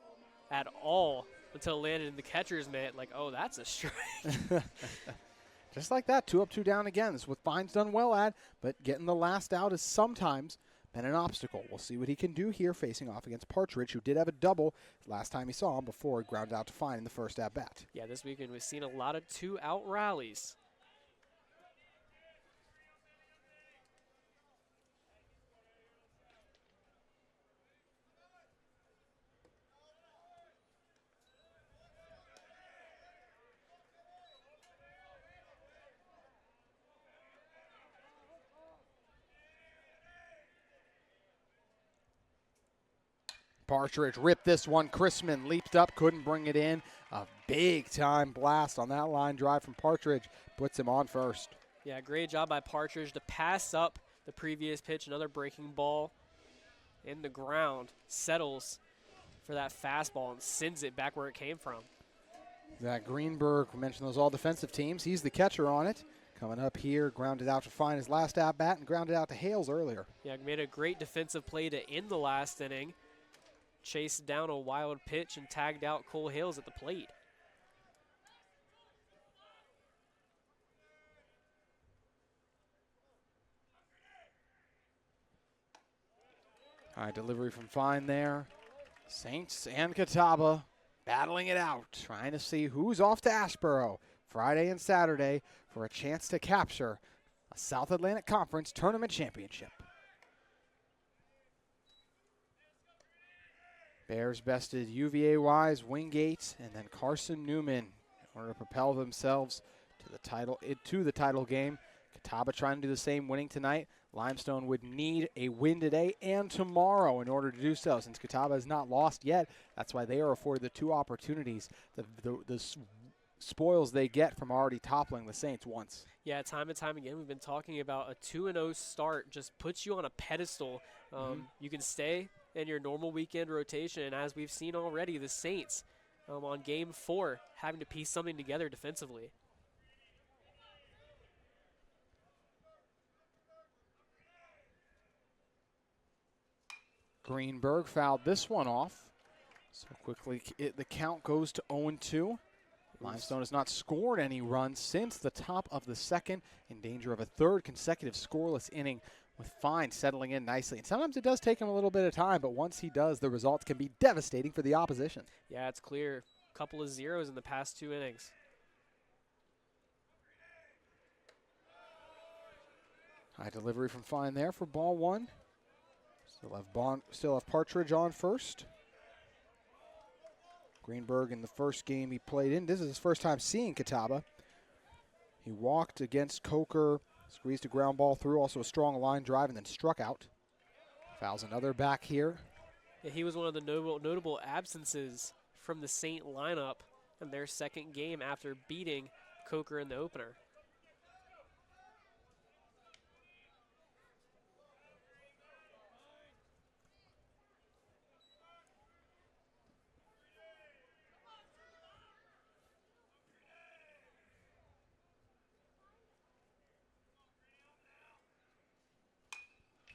at all until it landed in the catcher's mitt. Like, oh, that's a strike. Just like that, 2 up, 2 down again. This is what Fine's done well at, but getting the last out is sometimes been an obstacle. We'll see what he can do here facing off against Partridge, who did have a double last time he saw him before he grounded out to Fine in the first at-bat. Yeah, this weekend we've seen a lot of 2-out rallies. Partridge ripped this one. Chrisman leaped up, couldn't bring it in. A big-time blast on that line drive from Partridge puts him on first. Yeah, great job by Partridge to pass up the previous pitch. Another breaking ball in the ground. Settles for that fastball and sends it back where it came from. Zach Greenberg, we mentioned those all-defensive teams. He's the catcher on it. Coming up here, grounded out to Fine his last at-bat and grounded out to Hales earlier. Yeah, made a great defensive play to end the last inning. Chased down a wild pitch and tagged out Cole Hales at the plate. All right, delivery from Fine there. Saints and Catawba battling it out, trying to see who's off to Asheboro Friday and Saturday for a chance to capture a South Atlantic Conference Tournament Championship. Bears bested UVA-wise Wingate and then Carson Newman in order to propel themselves to the title game. Catawba trying to do the same, winning tonight. Limestone would need a win today and tomorrow in order to do so. Since Catawba has not lost yet, that's why they are afforded the 2 opportunities, the spoils they get from already toppling the Saints once. Yeah, time and time again, we've been talking about a 2-0 start just puts you on a pedestal. You can stay in your normal weekend rotation, and as we've seen already, the Saints on Game 4 having to piece something together defensively. Greenberg fouled this one off. So quickly, the count goes to 0-2. Limestone has not scored any runs since the top of the second, in danger of a third consecutive scoreless inning, with Fine settling in nicely. And sometimes it does take him a little bit of time, but once he does, the results can be devastating for the opposition. Yeah, it's clear. A couple of zeros in the past 2 innings. High delivery from Fine there for ball one. Still have Partridge on first. Greenberg in the first game he played in. This is his first time seeing Catawba. He walked against Coker, squeezed a ground ball through, also a strong line drive, and then struck out. Fouls another back here. Yeah, he was one of the notable absences from the Saint lineup in their second game after beating Coker in the opener.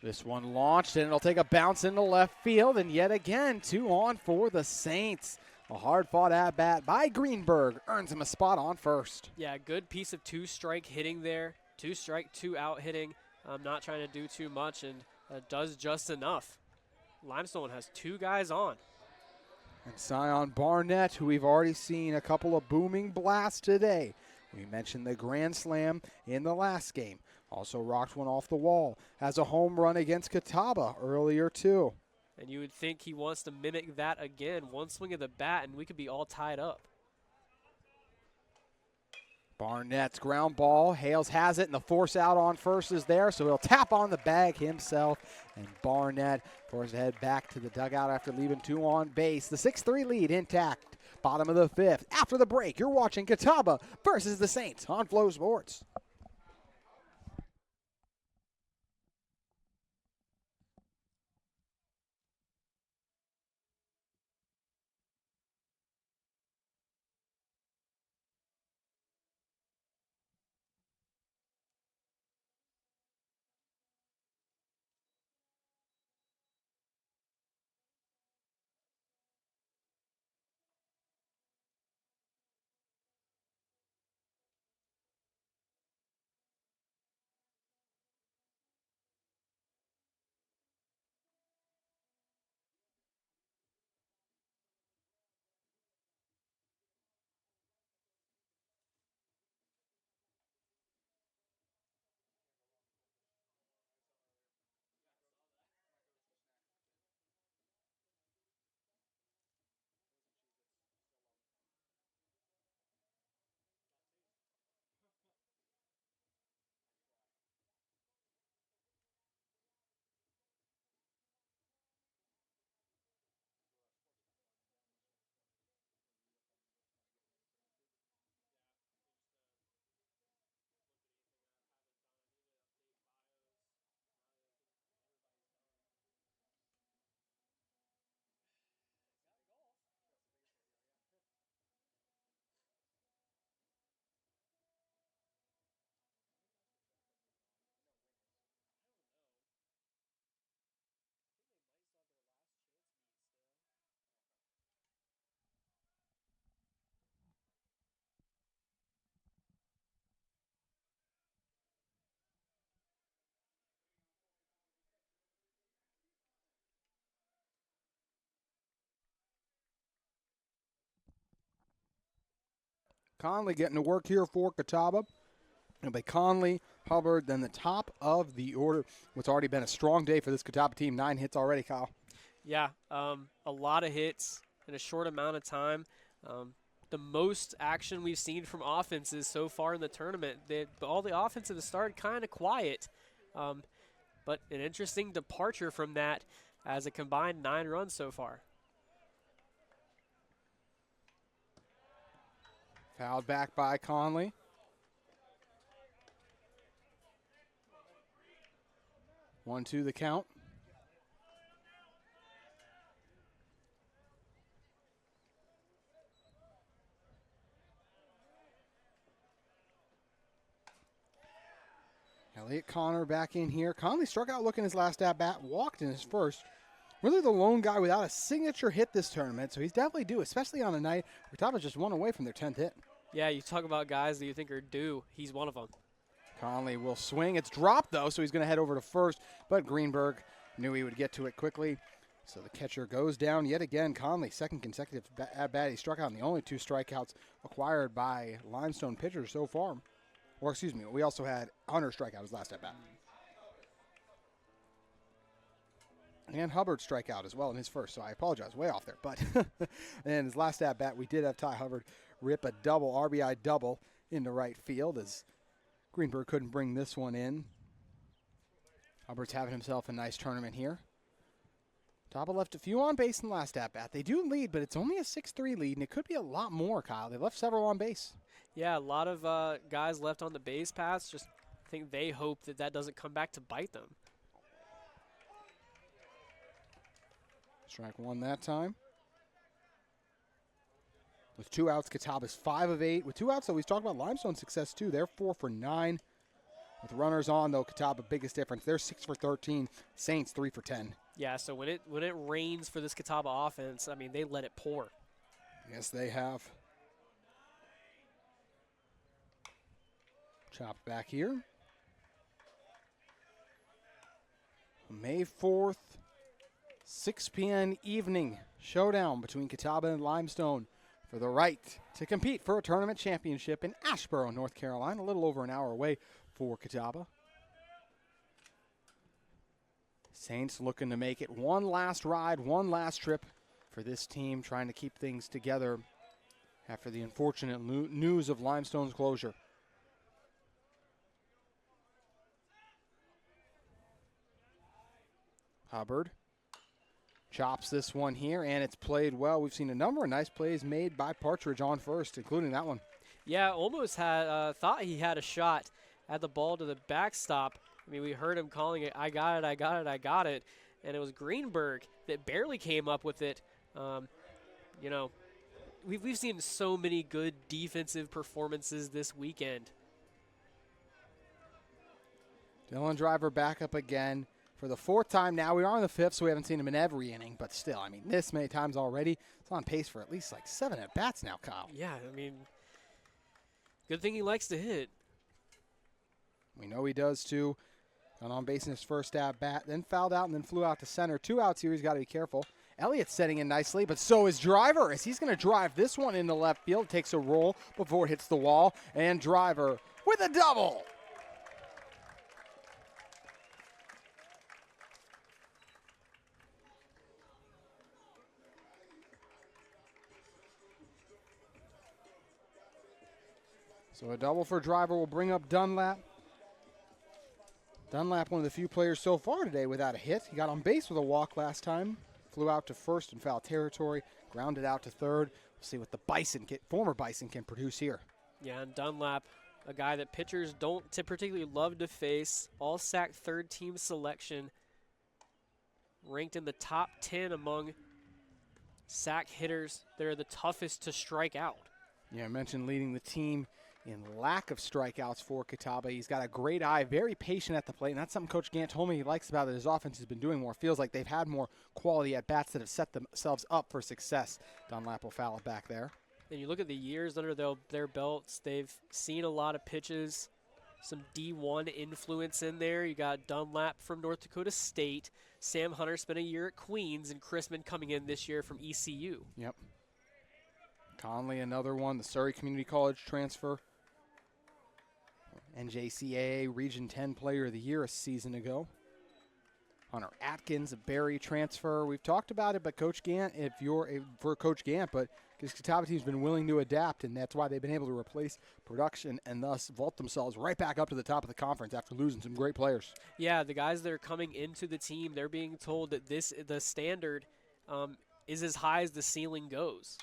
This one launched, and it'll take a bounce into left field, and yet again, 2 on for the Saints. A hard-fought at-bat by Greenberg earns him a spot on first. Yeah, good piece of 2-strike hitting there. 2-strike, 2-out hitting. Not trying to do too much, and does just enough. Limestone has 2 guys on. And Sion Barnett, who we've already seen a couple of booming blasts today. We mentioned the grand slam in the last game. Also rocked one off the wall. Has a home run against Catawba earlier, too. And you would think he wants to mimic that again. One swing of the bat, and we could be all tied up. Barnett's ground ball. Hales has it, and the force out on first is there, so he'll tap on the bag himself. And Barnett forces to head back to the dugout after leaving 2 on base. The 6-3 lead intact. Bottom of the 5th. After the break, you're watching Catawba versus the Saints on Flo Sports. Conley getting to work here for Catawba. It'll be Conley, Hubbard, then the top of the order. What's already been a strong day for this Catawba team. 9 hits already, Kyle. Yeah, a lot of hits in a short amount of time. The most action we've seen from offenses so far in the tournament. All the offensive has started kind of quiet, but an interesting departure from that as a combined 9 runs so far. Fouled back by Conley. One, two, the count. Elliott Connor back in here. Conley struck out looking his last at-bat, walked in his first. Really the lone guy without a signature hit this tournament, so he's definitely due, especially on a night where Catawba just 1 away from their 10th hit. Yeah, you talk about guys that you think are due. He's one of them. Conley will swing. It's dropped, though, so he's going to head over to first. But Greenberg knew he would get to it quickly. So the catcher goes down yet again. Conley, second consecutive at-bat. He struck out in the only 2 strikeouts acquired by Limestone pitchers so far. Or, excuse me, we also had Hunter strike out his last at-bat. And Hubbard strike out as well in his first, so I apologize, way off there. But in his last at-bat, we did have Ty Hubbard rip a double, RBI double into right field as Greenberg couldn't bring this one in. Hubbard's having himself a nice tournament here. Catawba left a few on base in the last at-bat. They do lead, but it's only a 6-3 lead, and it could be a lot more, Kyle. They left several on base. Yeah, a lot of guys left on the base paths. Just think they hope that that doesn't come back to bite them. Strike one that time. With 2 outs, Catawba's 5 of 8. With 2 outs, though, he's talking about Limestone's success, too. They're 4 for 9. With runners on, though, Catawba, biggest difference. They're 6 for 13. Saints, 3 for 10. Yeah, so when it rains for this Catawba offense, I mean, they let it pour. Yes, they have. Chopped back here. May 4th, 6 p.m. evening showdown between Catawba and Limestone for the right to compete for a tournament championship in Asheboro, North Carolina, a little over an hour away for Catawba. Saints looking to make it one last ride, one last trip for this team, trying to keep things together after the unfortunate news of Limestone's closure. Hubbard chops this one here, and it's played well. We've seen a number of nice plays made by Partridge on first, including that one. Yeah, almost had thought he had a shot at the ball to the backstop. I mean, we heard him calling it, I got it, I got it, I got it. And it was Greenberg that barely came up with it. You know, we've seen so many good defensive performances this weekend. Dylan Driver back up again for the 4th time now. We are on the 5th, so we haven't seen him in every inning. But still, I mean, this many times already. It's on pace for at least like 7 at-bats now, Kyle. Yeah, I mean, good thing he likes to hit. We know he does, too. Got on base in his first at-bat, then fouled out and then flew out to center. 2 outs here. He's got to be careful. Elliott's setting in nicely, but so is Driver as he's going to drive this one into left field. Takes a roll before it hits the wall, and Driver with a double. So a double for Driver will bring up Dunlap. Dunlap, one of the few players so far today without a hit. He got on base with a walk last time. Flew out to first in foul territory. Grounded out to third. We'll see what the former Bison can produce here. Yeah, and Dunlap, a guy that pitchers don't particularly love to face. All SAC third-team selection. Ranked in the top 10 among SAC hitters that are the toughest to strike out. Yeah, I mentioned leading the team in lack of strikeouts for Catawba. He's got a great eye, very patient at the plate, and that's something Coach Gant told me he likes about it. His offense has been doing more. Feels like they've had more quality at-bats that have set themselves up for success. Dunlap will foul it back there. And you look at the years under their belts, they've seen a lot of pitches, some D1 influence in there. You got Dunlap from North Dakota State, Sam Hunter spent a year at Queens, and Chrisman coming in this year from ECU. Yep. Conley, another one, the Surrey Community College transfer. NJCAA Region 10 Player of the Year a season ago. Hunter Atkins, a Barry transfer. We've talked about it, but Coach Gant, for Coach Gant, but because Catawba team's been willing to adapt, and that's why they've been able to replace production and thus vault themselves right back up to the top of the conference after losing some great players. Yeah, the guys that are coming into the team, they're being told that the standard is as high as the ceiling goes.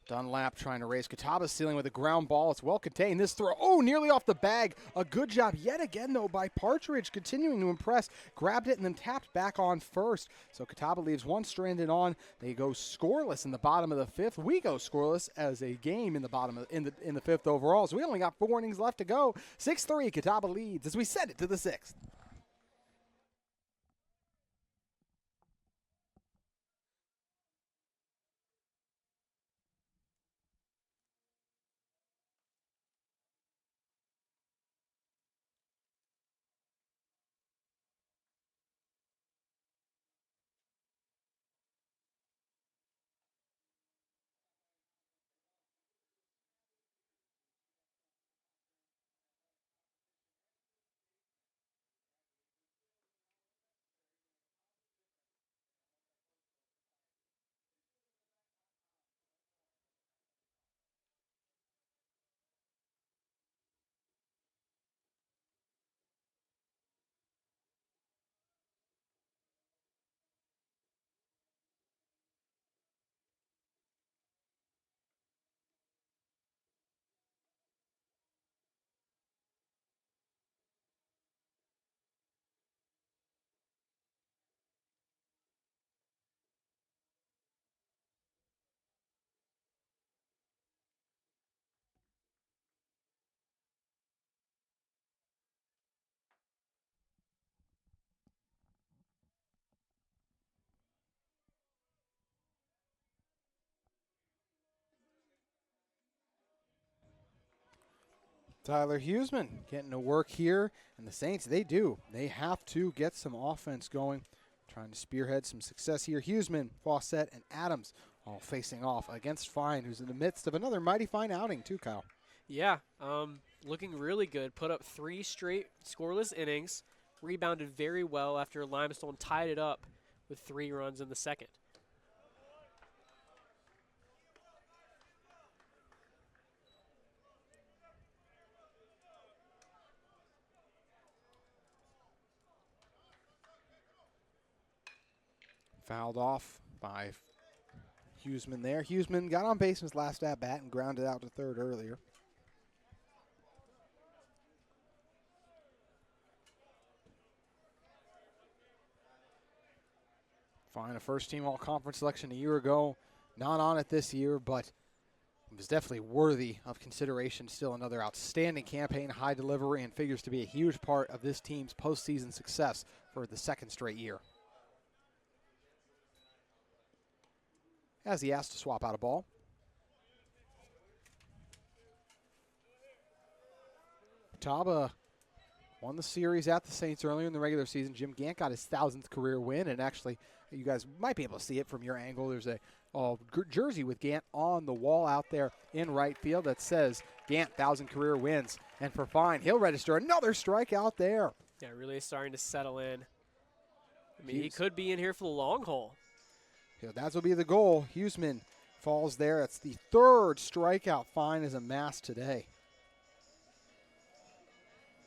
Dunlap trying to raise Catawba's ceiling with a ground ball. It's well contained. This throw, nearly off the bag. A good job yet again, though, by Partridge, continuing to impress. Grabbed it and then tapped back on first. So Catawba leaves one stranded on. They go scoreless in the bottom of the 5th. We go scoreless as a game in the in the 5th overall. So we only got 4 innings left to go. 6-3, Catawba leads as we send it to the 6th. Tyler Huseman getting to work here, and the Saints, they do. They have to get some offense going, trying to spearhead some success here. Huseman, Fawcett, and Adams all facing off against Fine, who's in the midst of another mighty fine outing too, Kyle. Yeah, looking really good. Put up 3 straight scoreless innings. Rebounded very well after Limestone tied it up with 3 runs in the second. Fouled off by Huseman there. Huseman got on base in his last at-bat and grounded out to third earlier. Fine, a first-team all-conference selection a year ago. Not on it this year, but it was definitely worthy of consideration. Still another outstanding campaign, high delivery, and figures to be a huge part of this team's postseason success for the second straight year. As he asked to swap out a ball. Catawba won the series at the Saints earlier in the regular season. Jim Gant got his 1,000th career win, and actually, you guys might be able to see it from your angle. There's a jersey with Gant on the wall out there in right field that says Gant 1,000 career wins. And for Fine, he'll register another strikeout there. Yeah, really starting to settle in. I mean, he could be in here for the long haul. Yeah, that will be the goal. Huseman falls there. That's the 3rd strikeout Fine has amassed today.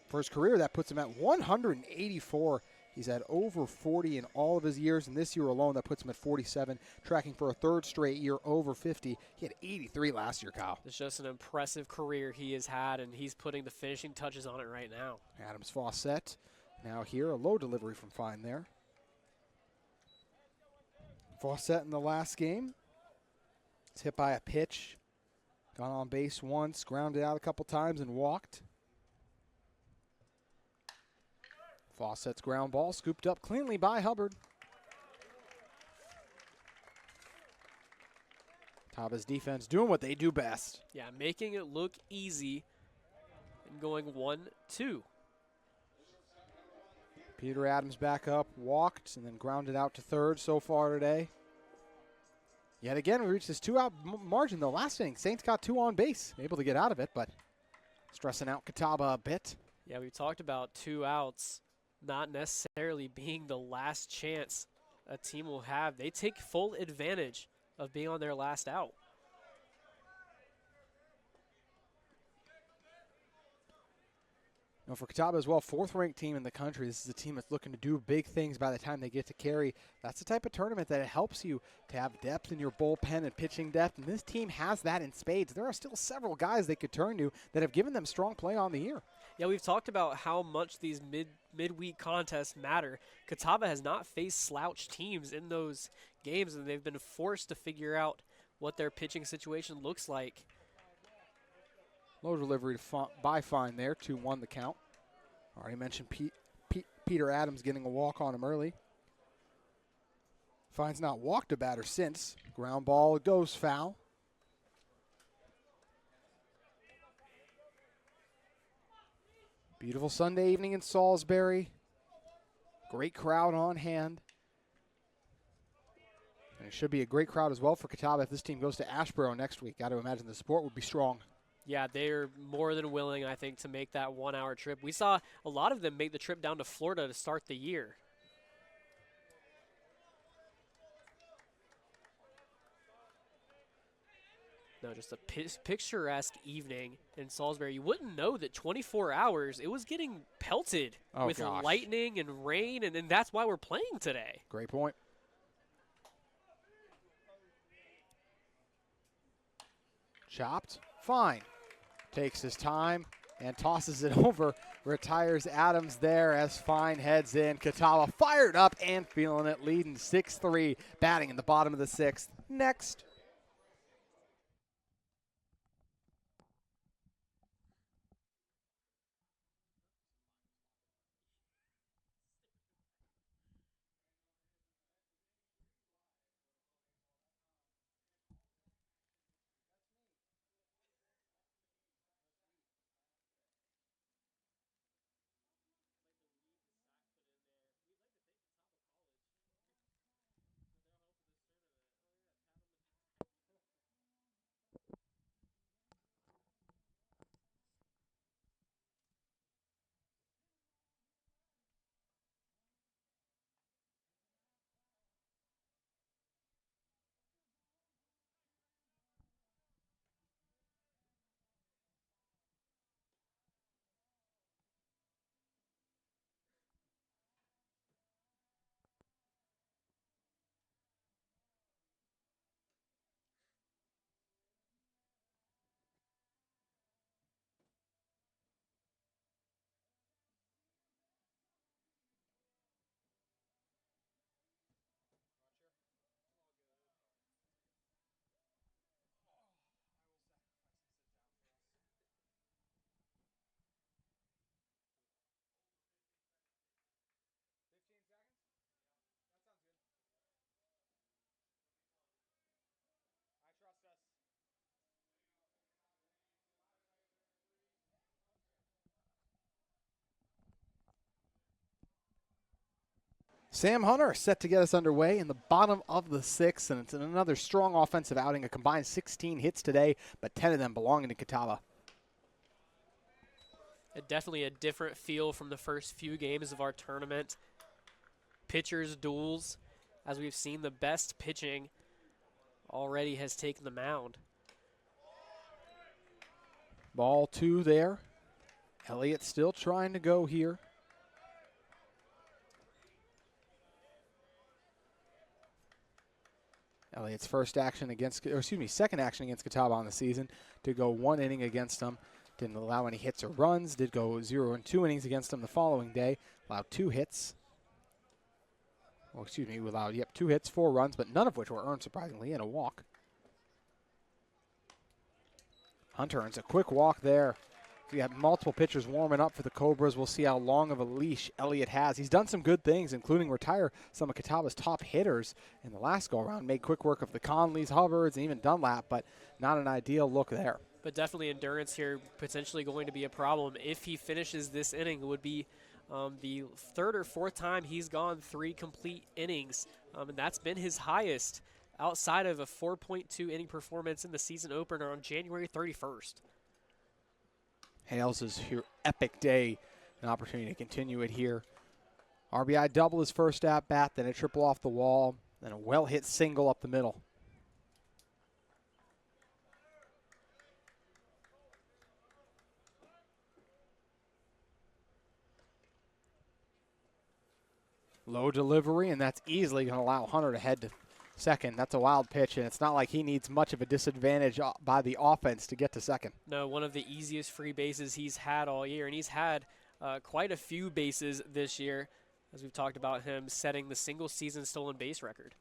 For his career, that puts him at 184. He's had over 40 in all of his years, and this year alone, that puts him at 47, tracking for a 3rd straight year over 50. He had 83 last year, Kyle. It's just an impressive career he has had, and he's putting the finishing touches on it right now. Adams Fawcett now here, a low delivery from Fine there. Fawcett in the last game. It's hit by a pitch. Gone on base once, grounded out a couple times, and walked. Fawcett's ground ball scooped up cleanly by Hubbard. Catawba's defense doing what they do best. Yeah, making it look easy and going 1-2. Peter Adams back up, walked, and then grounded out to third so far today. Yet again, we reached this 2-out margin, though. Last inning, Saints got 2 on base, able to get out of it, but stressing out Catawba a bit. Yeah, we talked about 2 outs not necessarily being the last chance a team will have. They take full advantage of being on their last out. For Catawba as well, 4th-ranked team in the country. This is a team that's looking to do big things by the time they get to Cary. That's the type of tournament that it helps you to have depth in your bullpen and pitching depth, and this team has that in spades. There are still several guys they could turn to that have given them strong play on the year. Yeah, we've talked about how much these midweek contests matter. Catawba has not faced slouch teams in those games, and they've been forced to figure out what their pitching situation looks like. Low delivery by Fine there, 2-1 the count. Already mentioned Peter Adams getting a walk on him early. Fine's not walked a batter since. Ground ball goes foul. Beautiful Sunday evening in Salisbury. Great crowd on hand. And it should be a great crowd as well for Catawba if this team goes to Asheboro next week. Got to imagine the support would be strong. Yeah, they're more than willing, I think, to make that 1-hour trip. We saw a lot of them make the trip down to Florida to start the year. No, just a picturesque evening in Salisbury. You wouldn't know that 24 hours, it was getting pelted with lightning and rain, and that's why we're playing today. Great point. Chopped. Fine. Takes his time and tosses it over. Retires Adams there as Fine heads in. Catawba fired up and feeling it, leading 6-3, batting in the bottom of the 6th. Next. Sam Hunter set to get us underway in the bottom of the sixth, and it's another strong offensive outing, a combined 16 hits today, but 10 of them belonging to Catawba. Definitely a different feel from the first few games of our tournament. Pitchers duels, as we've seen, the best pitching already has taken the mound. Ball 2 there. Elliott still trying to go here. Elliott's second action against Catawba on the season. Did go 1 inning against them. Didn't allow any hits or runs. Did go 0 and 2 innings against them the following day. Allowed 2 hits. We allowed 2 hits, 4 runs, but none of which were earned, surprisingly, and a walk. Hunter earns a quick walk there. We have multiple pitchers warming up for the Cobras. We'll see how long of a leash Elliott has. He's done some good things, including retire some of Catawba's top hitters in the last go-around. Made quick work of the Conleys, Hubbards, and even Dunlap, but not an ideal look there. But definitely endurance here potentially going to be a problem. If he finishes this inning, it would be the 3rd or 4th time he's gone 3 complete innings, and that's been his highest outside of a 4.2 inning performance in the season opener on January 31st. Hales' here epic day, an opportunity to continue it here. RBI double his first at bat, then a triple off the wall, then a well-hit single up the middle. Low delivery, and that's easily going to allow Hunter to head to second. That's a wild pitch, and it's not like he needs much of a disadvantage by the offense to get to second. No, one of the easiest free bases he's had all year, and he's had quite a few bases this year, as we've talked about him setting the single-season stolen base record.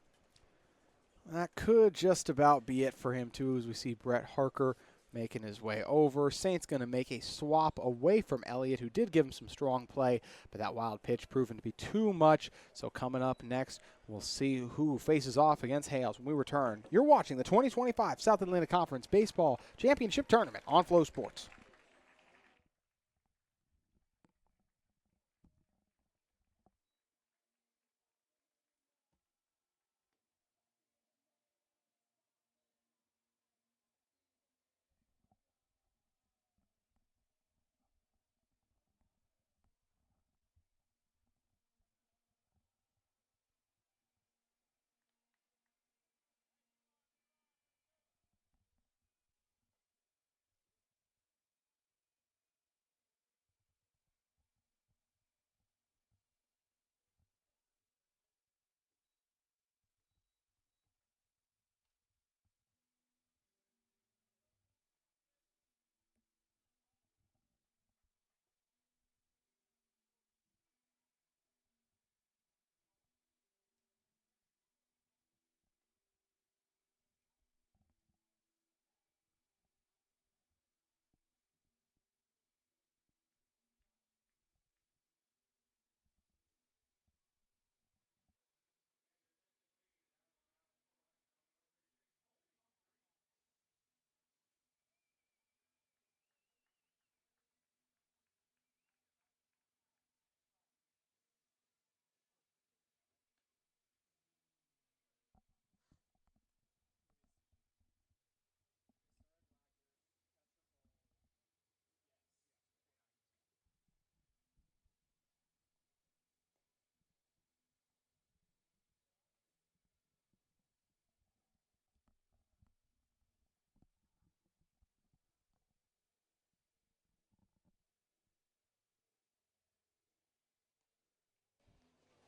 That could just about be it for him, too, as we see Brett Harker making his way over. Saints going to make a swap away from Elliott, who did give him some strong play, but that wild pitch proven to be too much. So coming up next, we'll see who faces off against Hales when we return. You're watching the 2025 South Atlantic Conference Baseball Championship Tournament on Flow Sports.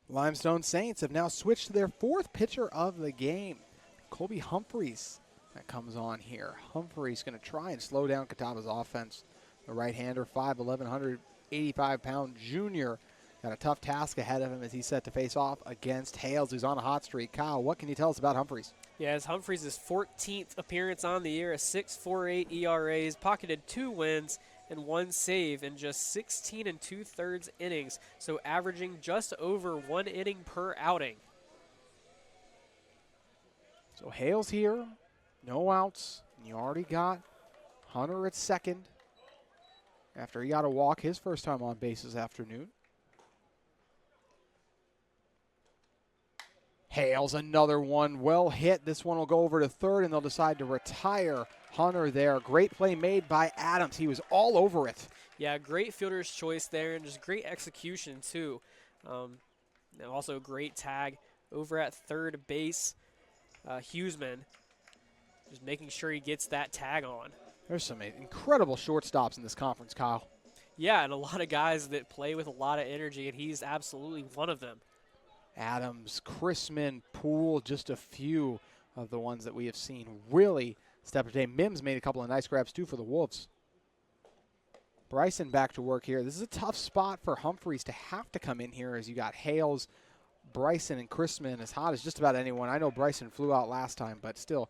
Limestone Saints have now switched to their 4th pitcher of the game, Colby Humphreys. That comes on here. Humphreys going to try and slow down Catawba's offense. The right-hander, 5'11", 185-pound junior. Got a tough task ahead of him as he's set to face off against Hales, who's on a hot streak. Kyle, what can you tell us about Humphreys? Yes, Humphreys' 14th appearance on the year, a 6.48 ERA. He's pocketed 2 wins and 1 save in just 16 2/3 innings, so averaging just over 1 inning per outing. So Hales here, no outs. You already got Hunter at second after he got a walk his first time on base this afternoon. Hales, another one, well hit. This one will go over to third, and they'll decide to retire Hunter there. Great play made by Adams. He was all over it. Yeah, great fielder's choice there, and just great execution, too. And also great tag over at third base. Huseman just making sure he gets that tag on. There's some incredible shortstops in this conference, Kyle. Yeah, and a lot of guys that play with a lot of energy, and he's absolutely one of them. Adams, Chrisman, Poole, just a few of the ones that we have seen really step up today. Mims made a couple of nice grabs, too, for the Wolves. Bryson back to work here. This is a tough spot for Humphreys to have to come in here, as you got Hales, Bryson, and Chrisman as hot as just about anyone. I know Bryson flew out last time, but still,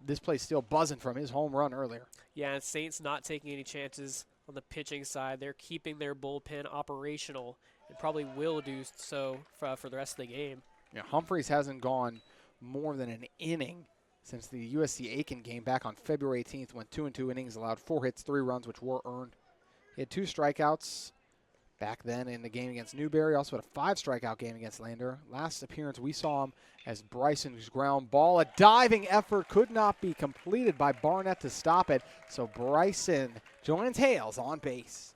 this play's still buzzing from his home run earlier. Yeah, and Saints not taking any chances on the pitching side. They're keeping their bullpen operational and probably will do so for the rest of the game. Yeah, Humphreys hasn't gone more than an inning since the USC-Aiken game back on February 18th, when 2 2 innings, allowed 4 hits, 3 runs, which were earned. He had 2 strikeouts back then in the game against Newberry. Also had a 5 strikeout game against Lander. Last appearance we saw him as Bryson's ground ball. A diving effort could not be completed by Barnett to stop it. So Bryson joins Hales on base.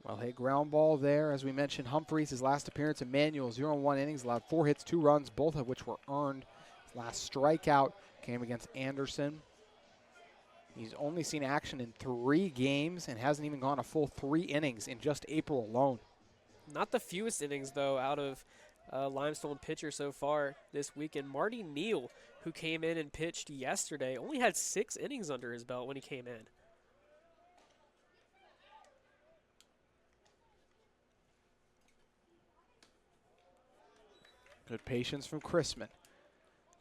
Well hit ground ball there. As we mentioned, Humphreys, his last appearance, Emmanuel, 0-1 innings, allowed 4 hits, 2 runs, both of which were earned. His last strikeout came against Anderson. He's only seen action in 3 games and hasn't even gone a full 3 innings in just April alone. Not the fewest innings, though, out of Limestone pitcher so far this weekend. Marty Neal, who came in and pitched yesterday, only had 6 innings under his belt when he came in. Good patience from Chrisman.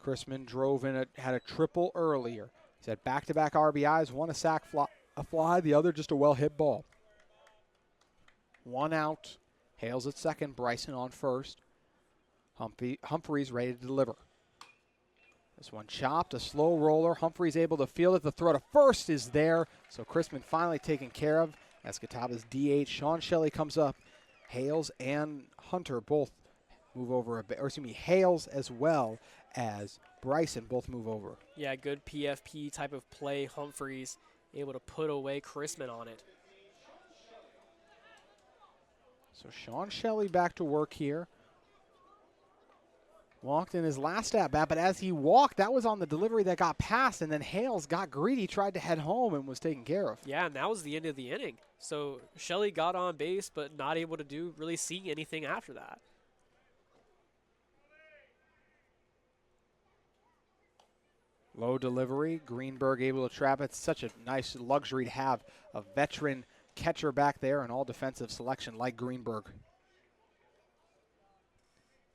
Chrisman drove in, had a triple earlier. He's had back-to-back RBIs, one a sac fly, the other just a well-hit ball. 1 out. Hales at second, Bryson on first. Humphreys ready to deliver. This one chopped, a slow roller. Humphreys able to field it. The throw to first is there. So Chrisman finally taken care of as Catawba's DH. Sean Shelley comes up. Hales and Hunter both move over a bit. Or excuse me, Hales as well as Bryson both move over. Yeah, good PFP type of play. Humphreys able to put away Chrisman on it. So Sean Shelley back to work here. Walked in his last at-bat, but as he walked, that was on the delivery that got passed, and then Hales got greedy, tried to head home, and was taken care of. Yeah, and that was the end of the inning. So Shelley got on base, but not able to really see anything after that. Low delivery, Greenberg able to trap it. Such a nice luxury to have a veteran catcher back there, and all defensive selection like Greenberg.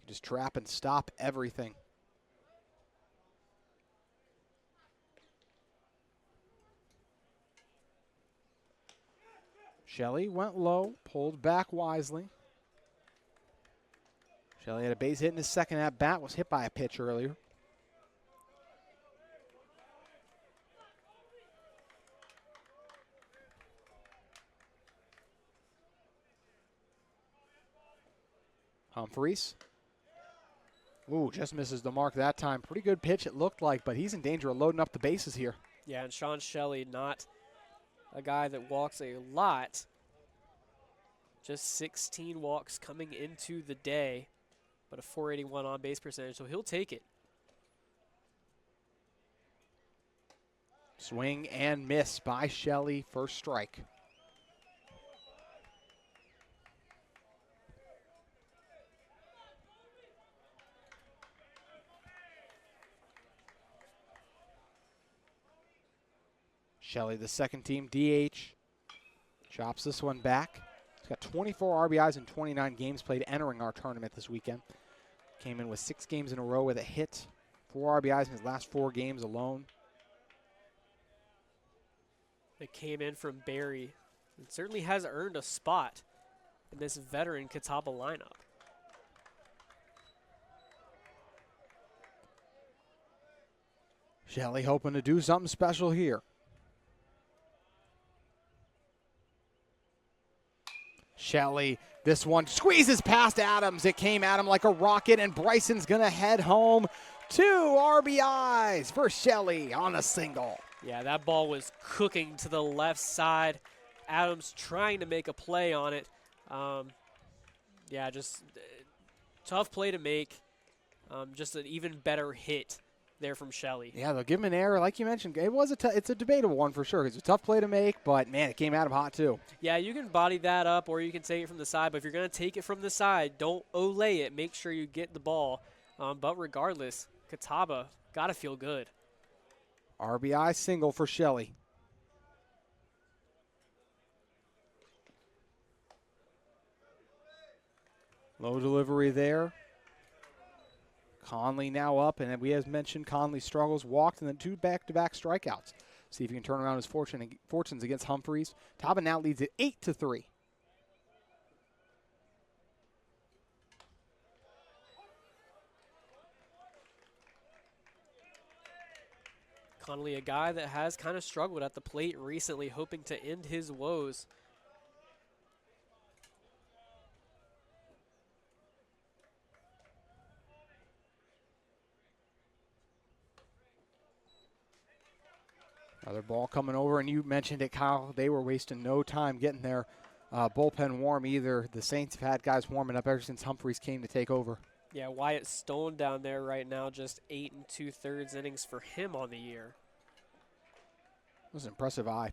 You just trap and stop everything. Shelley went low, pulled back wisely. Shelley had a base hit in his second at bat, was hit by a pitch earlier. Humphreys. Ooh, just misses the mark that time. Pretty good pitch it looked like, but he's in danger of loading up the bases here. Yeah, and Sean Shelley, not a guy that walks a lot. Just 16 walks coming into the day, but a .481 on base percentage, so he'll take it. Swing and miss by Shelley, first strike. Shelley, the second team DH, chops this one back. He's got 24 RBIs in 29 games played entering our tournament this weekend. Came in with 6 games in a row with a hit, 4 RBIs in his last 4 games alone. It came in from Barry. It certainly has earned a spot in this veteran Catawba lineup. Shelley hoping to do something special here. Shelley, this one squeezes past Adams. It came at him like a rocket, and Bryson's going to head home. 2 RBIs for Shelley on a single. Yeah, that ball was cooking to the left side. Adams trying to make a play on it. Yeah, just tough play to make. Just an even better hit there from Shelley. Yeah, they'll give him an error. Like you mentioned, it's a debatable one for sure. It's a tough play to make, but, man, it came at him hot too. Yeah, you can body that up or you can take it from the side, but if you're going to take it from the side, don't olay it. Make sure you get the ball. But regardless, Catawba got to feel good. RBI single for Shelley. Low delivery there. Conley now up, and we as mentioned, Conley struggles, walked, and then 2 back-to-back strikeouts. See if he can turn around his fortunes against Humphreys. Catawba now leads it 8-3. Conley, a guy that has kind of struggled at the plate recently, hoping to end his woes. Another ball coming over, and you mentioned it, Kyle. They were wasting no time getting their bullpen warm either. The Saints have had guys warming up ever since Humphreys came to take over. Yeah, Wyatt Stone down there right now, just 8 2/3 innings for him on the year. It was an impressive eye.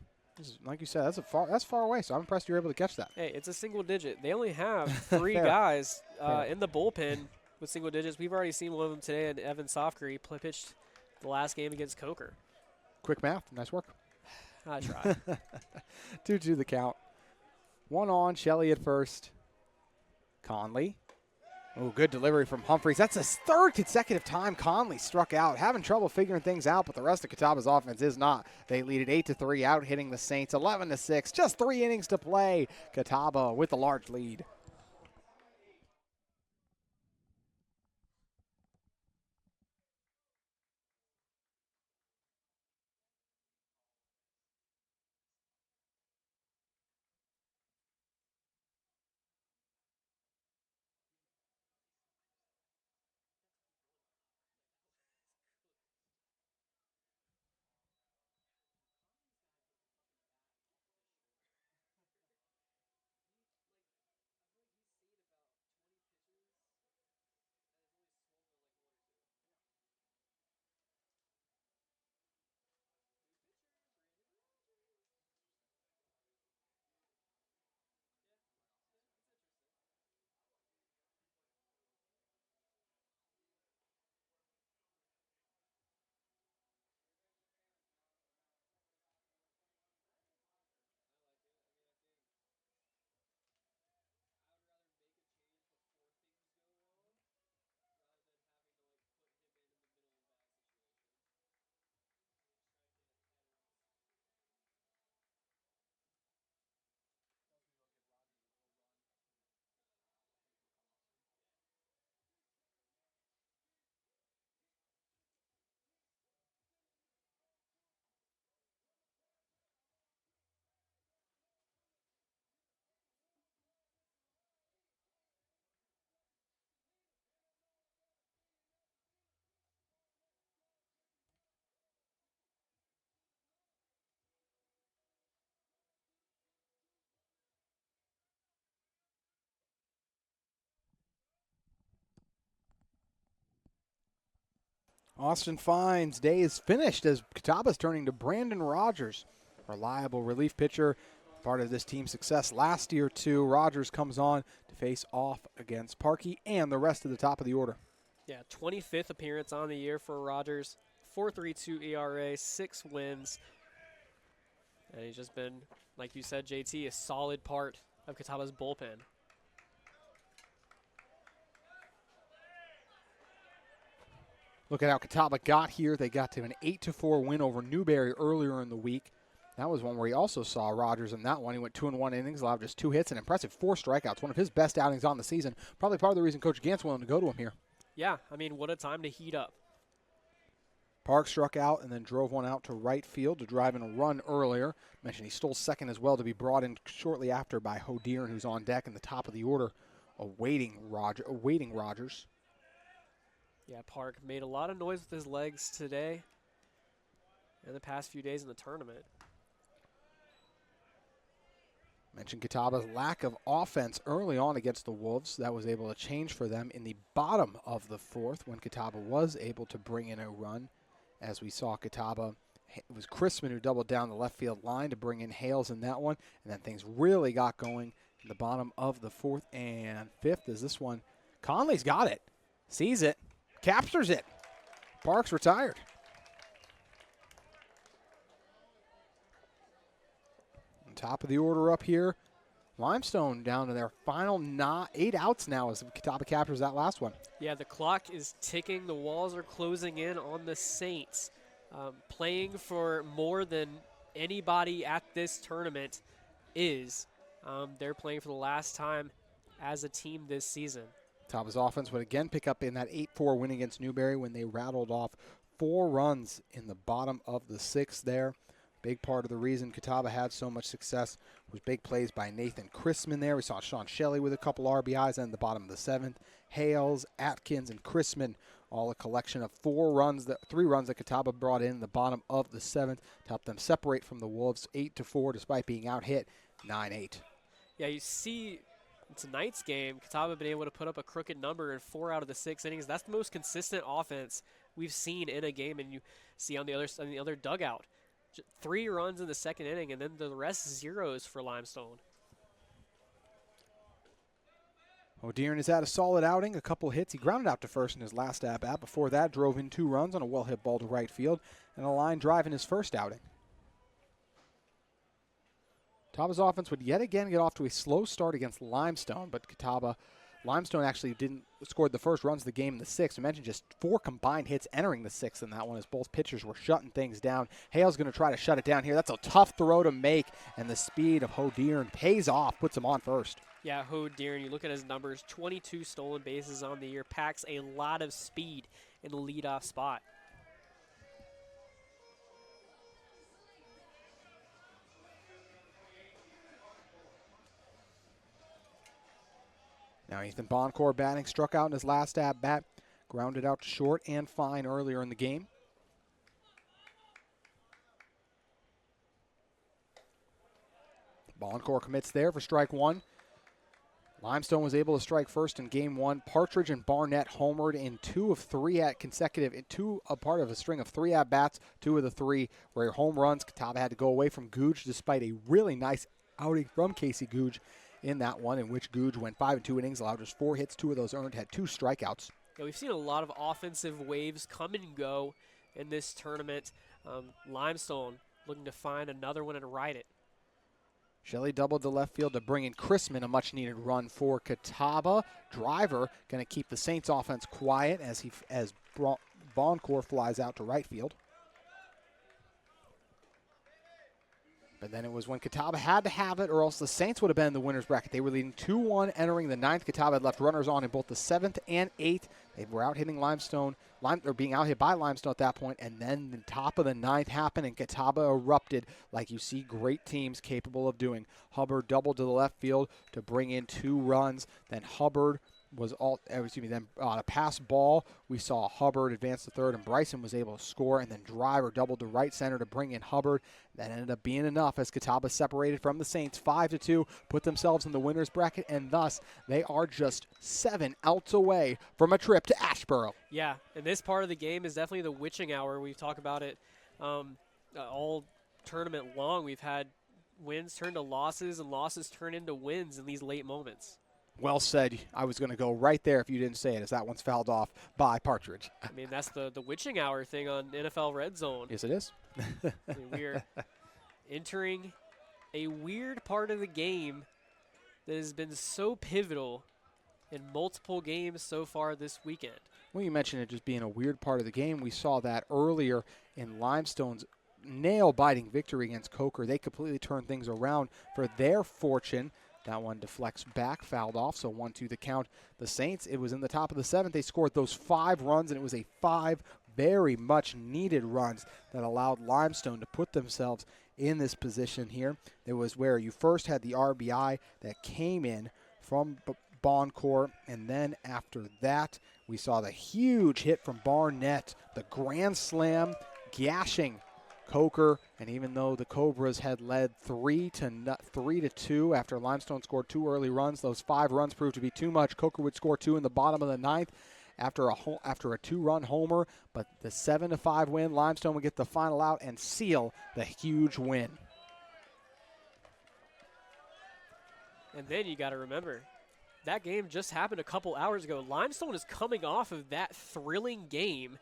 Like you said, that's far away, so I'm impressed you were able to catch that. Hey, it's a single digit. They only have 3 guys in the bullpen with single digits. We've already seen one of them today, and Evan Sofker. He pitched the last game against Coker. Quick math. Nice work. I tried. 2-2 the count. 1 on, Shelley at first. Conley. Oh, good delivery from Humphreys. That's his 3rd consecutive time Conley struck out. Having trouble figuring things out, but the rest of Catawba's offense is not. They lead it 8-3, out hitting the Saints 11-6. Just 3 innings to play. Catawba with a large lead. Austin Fine's day is finished as Catawba's turning to Brandon Rogers, reliable relief pitcher, part of this team's success last year too. Rogers comes on to face off against Parkey and the rest of the top of the order. Yeah, 25th appearance on the year for Rogers, 4.32 ERA, 6 wins. And he's just been, like you said, JT, a solid part of Catawba's bullpen. Look at how Catawba got here. They got to an 8-4 win over Newberry earlier in the week. That was one where he also saw Rogers in that one. He went 2-1 innings, allowed just 2 hits, an impressive 4 strikeouts, one of his best outings on the season. Probably part of the reason Coach Gant's willing to go to him here. Yeah, I mean, what a time to heat up. Park struck out and then drove one out to right field to drive in a run earlier. Mentioned he stole second as well to be brought in shortly after by Hodier'n, who's on deck in the top of the order, awaiting Rogers. Yeah, Park made a lot of noise with his legs today and the past few days in the tournament. Mentioned Catawba's lack of offense early on against the Wolves. That was able to change for them in the bottom of the fourth when Catawba was able to bring in a run. As we saw Catawba, it was Chrisman who doubled down the left field line to bring in Hales in that one. And then things really got going in the bottom of the fourth and fifth as this one. Conley's got it, sees it, captures it. Parks retired. Top of the order up here. Limestone down to their final 8 outs now as Catawba captures that last one. Yeah, the clock is ticking. The walls are closing in on the Saints. Playing for more than anybody at this tournament is. They're playing for the last time as a team this season. Catawba's offense would again pick up in that 8-4 win against Newberry when they rattled off 4 runs in the bottom of the 6th there. Big part of the reason Catawba had so much success was big plays by Nathan Chrisman there. We saw Sean Shelley with a couple RBIs in the bottom of the 7th. Hales, Atkins, and Chrisman, all a collection of 3 runs that Catawba brought in the bottom of the 7th to help them separate from the Wolves 8-4 despite being out hit 9-8. Yeah, you see in tonight's game, Catawba been able to put up a crooked number in 4 out of the 6 innings. That's the most consistent offense we've seen in a game, and you see on the other dugout. 3 runs in the 2nd inning, and then the rest zeros for Limestone. Hodier'n has had a solid outing, a couple hits. He grounded out to first in his last at-bat. Before that, drove in 2 runs on a well-hit ball to right field, and a line drive in his first outing. Catawba's offense would yet again get off to a slow start against Limestone, but Limestone actually scored the first runs of the game in the 6th. I mentioned just 4 combined hits entering the 6th in that one as both pitchers were shutting things down. Hale's going to try to shut it down here. That's a tough throw to make, and the speed of Hodier'n pays off, puts him on first. Yeah, Hodier'n, you look at his numbers, 22 stolen bases on the year, packs a lot of speed in the leadoff spot. Now Ethan Boncourt batting, struck out in his last at-bat, grounded out to short and fine earlier in the game. Boncourt commits there for strike 1. Limestone was able to strike first in game 1. Partridge and Barnett homered in 2 of 3 a part of a string of 3 at-bats. 2 of the 3 were home runs. Catawba had to go away from Googe despite a really nice outing from Casey Googe in that one, in which Googe went 5 2 innings, allowed just 4 hits, 2 of those earned, had 2 strikeouts. Yeah, we've seen a lot of offensive waves come and go in this tournament. Limestone looking to find another one and ride it. Shelley doubled to left field to bring in Chrisman, a much-needed run for Catawba. Driver going to keep the Saints offense quiet as Boncourt flies out to right field. But then it was when Catawba had to have it, or else the Saints would have been in the winner's bracket. They were leading 2-1 entering the 9th. Catawba had left runners on in both the 7th and 8th. They were out-hitting Limestone, or being out-hit by Limestone at that point, and then the top of the 9th happened, and Catawba erupted like you see great teams capable of doing. Hubbard doubled to the left field to bring in 2 runs. Then Hubbard on a pass ball, we saw Hubbard advance to third, and Bryson was able to score, and then Driver doubled to right center to bring in Hubbard. That ended up being enough as Catawba separated from the Saints 5-2, put themselves in the winner's bracket, and thus they are just 7 outs away from a trip to Asheboro. Yeah, and this part of the game is definitely the witching hour. We've talked about it all tournament long. We've had wins turn to losses and losses turn into wins in these late moments. Well said. I was going to go right there if you didn't say it, as that one's fouled off by Partridge. I mean, that's the witching hour thing on NFL Red Zone. Yes, it is. I mean, we're entering a weird part of the game that has been so pivotal in multiple games so far this weekend. Well, you mentioned it just being a weird part of the game. We saw that earlier in Limestone's nail-biting victory against Coker. They completely turned things around for their fortune. That one deflects back, fouled off, so 1-2 the count. The Saints, it was in the top of the 7th. They scored those 5 runs, and it was a 5 very much needed runs that allowed Limestone to put themselves in this position here. It was where you first had the RBI that came in from Boncourt, and then after that, we saw the huge hit from Barnett, the grand slam gashing Coker, and even though the Cobras had led 3-2 after Limestone scored 2 early runs, those 5 runs proved to be too much. Coker would score 2 in the bottom of the 9th after a 2-run homer, but the 7-5 win, Limestone would get the final out and seal the huge win. And then you got to remember, that game just happened a couple hours ago. Limestone is coming off of that thrilling game,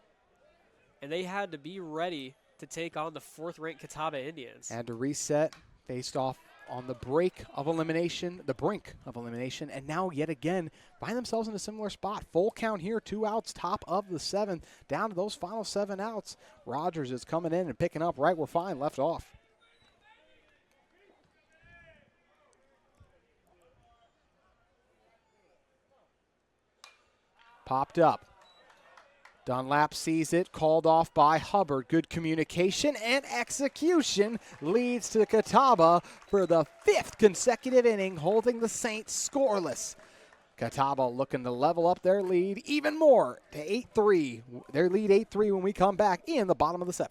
and they had to be ready to take on the 4th-ranked Catawba Indians. Had to reset, faced off on the brink of elimination, and now yet again find themselves in a similar spot. Full count here, 2 outs, top of the 7th, down to those final 7 outs. Rogers is coming in and picking up right where Fine left off. Popped up. Dunlap sees it, called off by Hubbard. Good communication and execution leads to Catawba for the 5th consecutive inning, holding the Saints scoreless. Catawba looking to level up their lead even more to 8-3. Their lead 8-3 when we come back in the bottom of the 7th.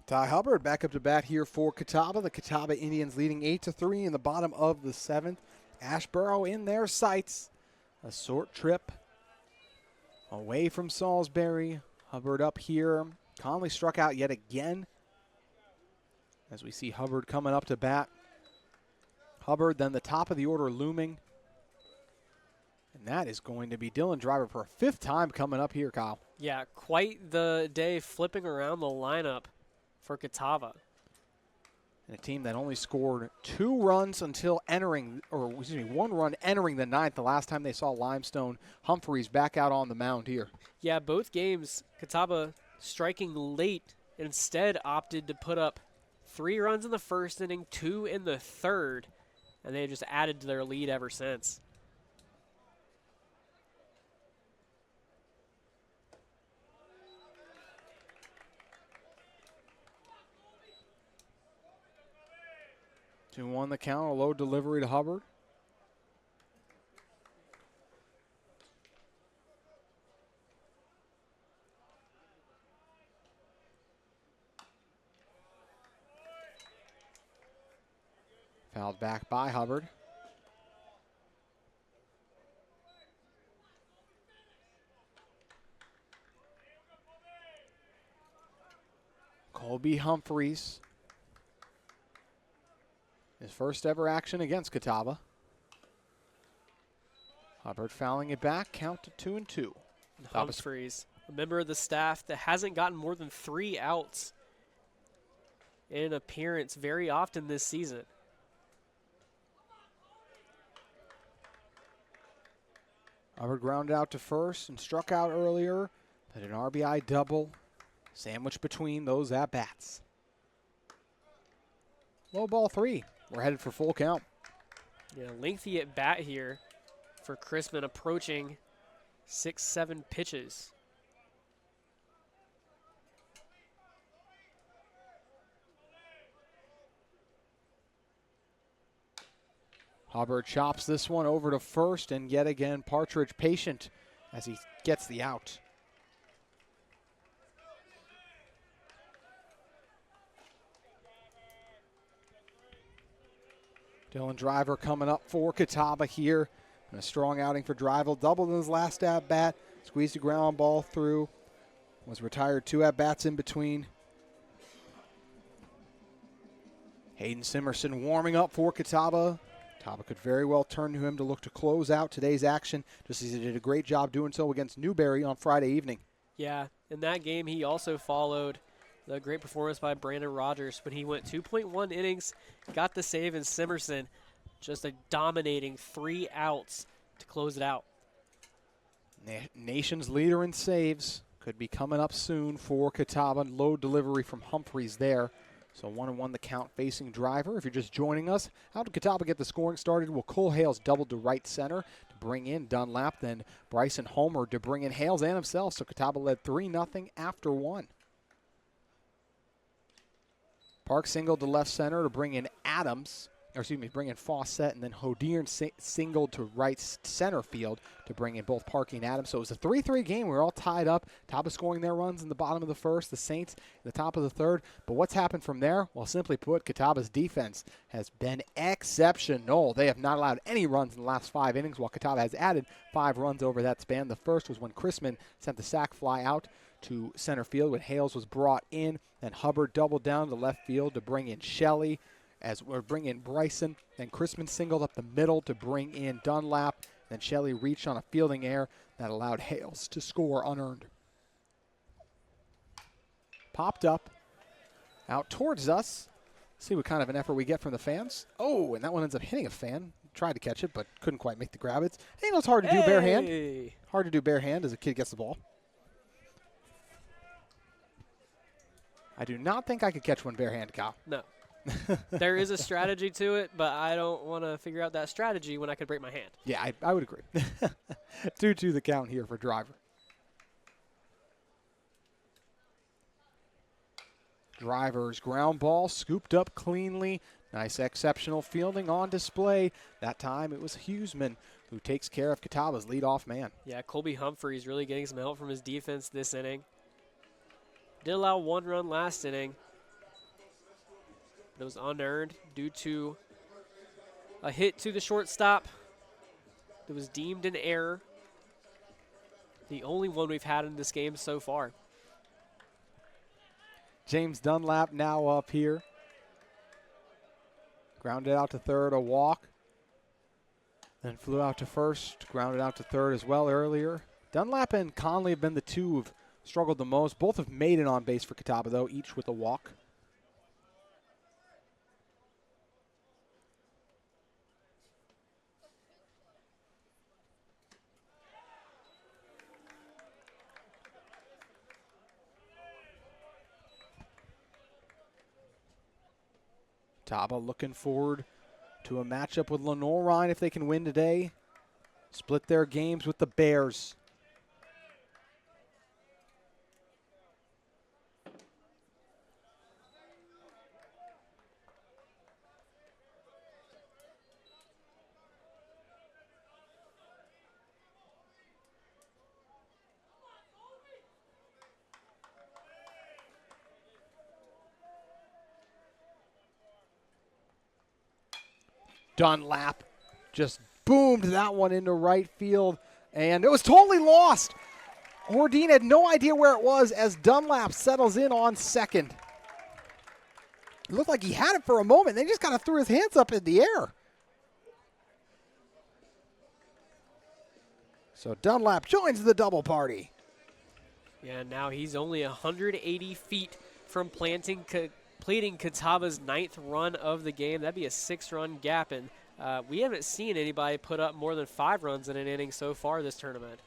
Ty Hubbard back up to bat here for Catawba. The Catawba Indians leading 8-3 in the bottom of the 7th. Ashboro in their sights. A short trip away from Salisbury. Hubbard up here. Conley struck out yet again. As we see Hubbard coming up to bat. Hubbard then the top of the order looming. And that is going to be Dylan Driver for a 5th time coming up here, Kyle. Yeah, quite the day flipping around the lineup for Catawba. And a team that only scored 2 runs until entering, or excuse me, 1 run entering the 9th, the last time they saw Limestone. Humphreys back out on the mound here. Yeah, both games, Catawba striking late, instead opted to put up 3 runs in the 1st inning, 2 in the 3rd, and they just added to their lead ever since. Two on the count, a low delivery to Hubbard. Fouled back by Hubbard. Colby Humphreys. His first ever action against Catawba. Hubbard fouling it back, count to 2-2. Humphreys, a member of the staff that hasn't gotten more than 3 outs in an appearance very often this season. Hubbard grounded out to first and struck out earlier, but an RBI double sandwiched between those at-bats. Low ball 3. We're headed for full count. Yeah, lengthy at bat here for Chrisman, approaching 6-7 pitches. Hubbard chops this one over to first, and yet again Partridge patient as he gets the out. Dylan Driver coming up for Catawba here. And a strong outing for Driver. Doubled in his last at-bat. Squeezed a ground ball through. Was retired 2 at-bats in between. Hayden Simerson warming up for Catawba. Catawba could very well turn to him to look to close out today's action, just as he did a great job doing so against Newberry on Friday evening. Yeah, in that game he also followed the great performance by Brandon Rogers when he went 2.1 innings, got the save, and Simerson just a dominating 3 outs to close it out. Nation's leader in saves could be coming up soon for Catawba. Low delivery from Humphreys there. So 1-1 the count facing Driver. If you're just joining us, how did Catawba get the scoring started? Well, Cole Hales doubled to right center to bring in Dunlap, then Bryson Homer to bring in Hales and himself. So Catawba led 3-0 after 1. Park singled to left center to bring in bring in Fawcett, and then Hodiern singled to right center field to bring in both Parkey and Adams. So it was a 3-3 game. We were all tied up. Catawba scoring their runs in the bottom of the first, the Saints in the top of the third. But what's happened from there? Well, simply put, Catawba's defense has been exceptional. They have not allowed any runs in the last 5 innings, while Catawba has added 5 runs over that span. The first was when Chrisman sent the sac fly out to center field when Hales was brought in. Then Hubbard doubled down to left field to bring in Shelley. As we're bringing in Bryson, then Chrisman singled up the middle to bring in Dunlap. Then Shelley reached on a fielding error that allowed Hales to score unearned. Popped up, out towards us. See what kind of an effort we get from the fans. Oh, and that one ends up hitting a fan. Tried to catch it, but couldn't quite make the grab. It's hard to do bare hand. Hard to do bare hand as a kid gets the ball. I do not think I could catch one bare hand, Kyle. No. There is a strategy to it, but I don't want to figure out that strategy when I could break my hand. Yeah, I would agree. 2-2 the count here for Driver. Driver's ground ball scooped up cleanly. Nice exceptional fielding on display. That time it was Huseman who takes care of Catawba's leadoff man. Yeah, Colby Humphreys really getting some help from his defense this inning. Did allow 1 run last inning. It was unearned due to a hit to the shortstop that was deemed an error. The only one we've had in this game so far. James Dunlap now up here. Grounded out to third, a walk. Then flew out to first, grounded out to third as well earlier. Dunlap and Conley have been the two who've struggled the most. Both have made it on base for Catawba, though, each with a walk. Catawba looking forward to a matchup with Lenore if they can win today. Split their games with the Bears. Dunlap just boomed that one into right field, and it was totally lost. Hordine had no idea where it was as Dunlap settles in on second. It looked like he had it for a moment. They just kind of threw his hands up in the air. So Dunlap joins the double party. Yeah, now he's only 180 feet from completing Catawba's 9th run of the game. That'd be a 6-run gap, and We haven't seen anybody put up more than 5 runs in an inning so far this tournament.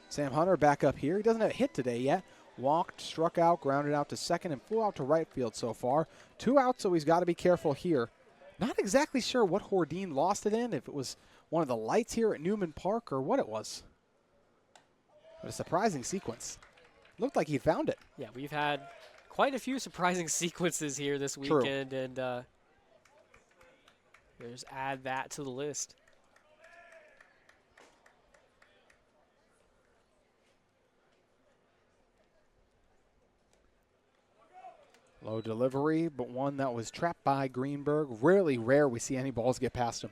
Sam Hunter back up here. He doesn't have a hit today yet. Walked, struck out, grounded out to second, and flew out to right field so far. 2 outs, so he's got to be careful here. Not exactly sure what Hordine lost it in, if it was one of the lights here at Newman Park or what it was. But a surprising sequence. Looked like he found it. Yeah, we've had quite a few surprising sequences here this weekend, and just add that to the list. Low delivery, but one that was trapped by Greenberg. Really rare we see any balls get past him.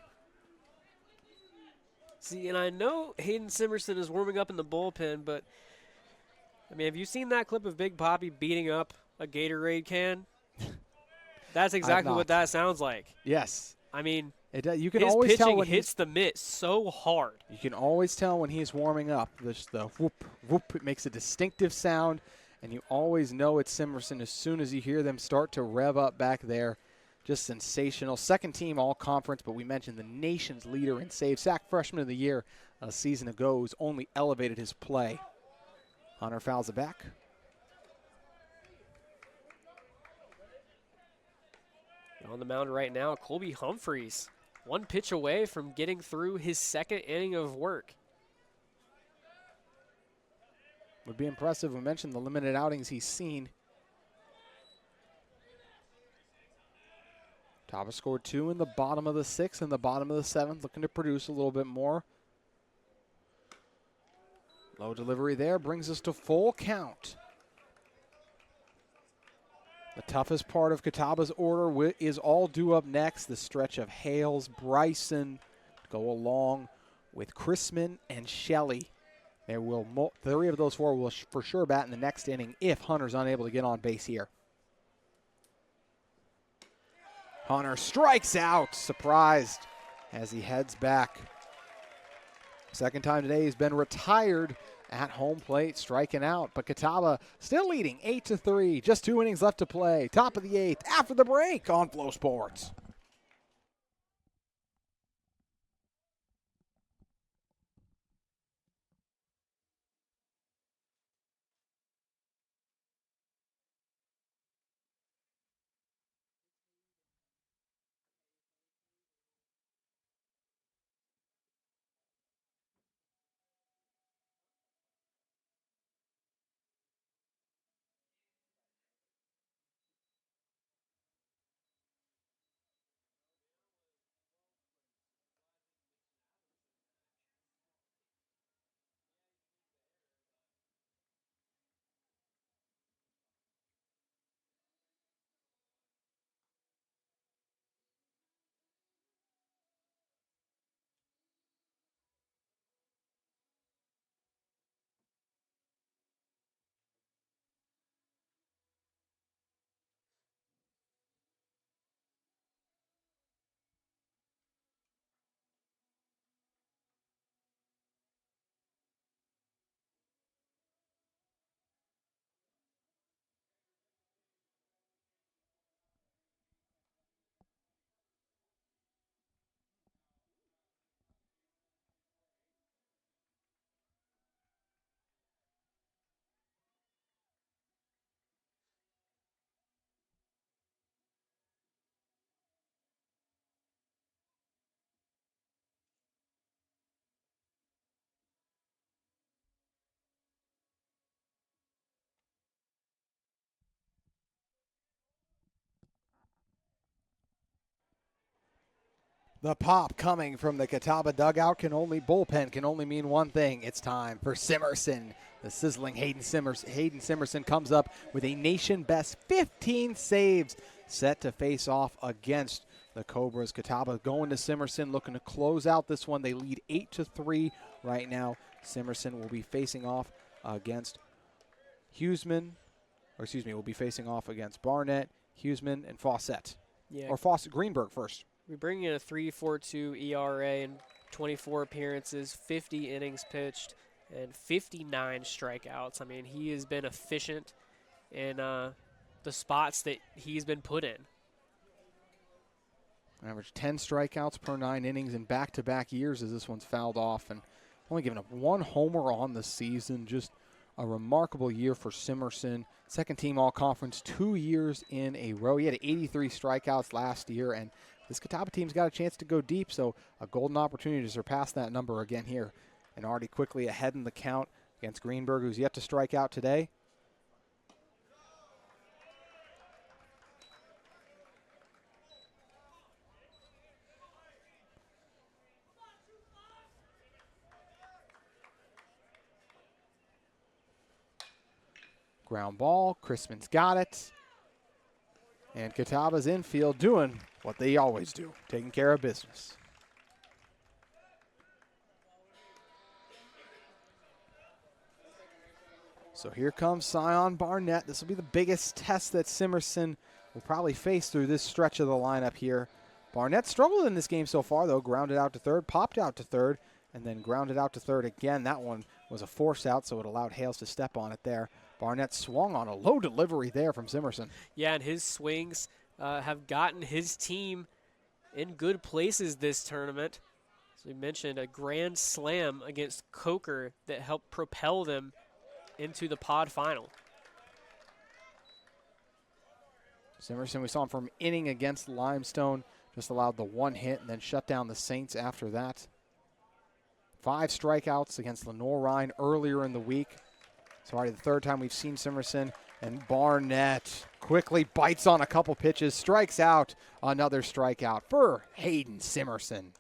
See, and I know Hayden Simerson is warming up in the bullpen, but, I mean, have you seen that clip of Big Papi beating up a Gatorade can? That's exactly what that sounds like. Yes. I mean, you can his always pitching tell when hits the mitt so hard. You can always tell when he's warming up. The whoop, whoop, it makes a distinctive sound, and you always know it's Simerson as soon as you hear them start to rev up back there. Just sensational. Second team all-conference, but we mentioned the nation's leader in saves. SAC Freshman of the Year a season ago has only elevated his play. Hunter fouls it back. On the mound right now, Colby Humphreys, 1 pitch away from getting through his 2nd inning of work. Would be impressive. We mentioned the limited outings he's seen. Catawba scored 2 in the bottom of the 6th and the bottom of the 7th, looking to produce a little bit more. Low delivery there brings us to full count. The toughest part of Catawba's order is all due up next. The stretch of Hales, Bryson go along with Chrisman and Shelley. There will 3 of those 4 will for sure bat in the next inning if Hunter's unable to get on base here. Hunter strikes out, surprised as he heads back. Second time today he's been retired at home plate, striking out. But Catawba still leading 8-3. Just 2 innings left to play. Top of the 8th after the break on Flow Sports. The pop coming from the Catawba dugout bullpen can only mean one thing. It's time for Simerson. The sizzling Hayden Simerson comes up with a nation best 15 saves, set to face off against the Cobras. Catawba going to Simerson, looking to close out this one. They lead 8-3 right now. Simerson will be facing off against will be facing off against Barnett, Huseman, and Fawcett. Yeah. Or Fawcett, Greenberg first. We bring in a 3.42 ERA in 24 appearances, 50 innings pitched, and 59 strikeouts. I mean, he has been efficient in the spots that he's been put in. Averaged 10 strikeouts per 9 innings in back-to-back years as this one's fouled off, and only giving up 1 homer on the season. Just a remarkable year for Simerson. Second team all-conference 2 years in a row. He had 83 strikeouts last year, and this Catawba team's got a chance to go deep, so a golden opportunity to surpass that number again here. And already quickly ahead in the count against Greenberg, who's yet to strike out today. Ground ball, Crispin's got it. And Catawba's infield doing what they always do, taking care of business. So here comes Sion Barnett. This will be the biggest test that Simerson will probably face through this stretch of the lineup here. Barnett struggled in this game so far, though. Grounded out to third, popped out to third, and then grounded out to third again. That one was a force out, so it allowed Hales to step on it there. Barnett swung on a low delivery there from Simerson. Yeah, and his swings have gotten his team in good places this tournament. As we mentioned, a grand slam against Coker that helped propel them into the pod final. Simerson, we saw him from inning against Limestone, just allowed the 1 hit and then shut down the Saints after that. 5 strikeouts against Lenore Rhine earlier in the week. It's already the 3rd time we've seen Simerson, and Barnett quickly bites on a couple pitches, strikes out, another strikeout for Hayden Simerson.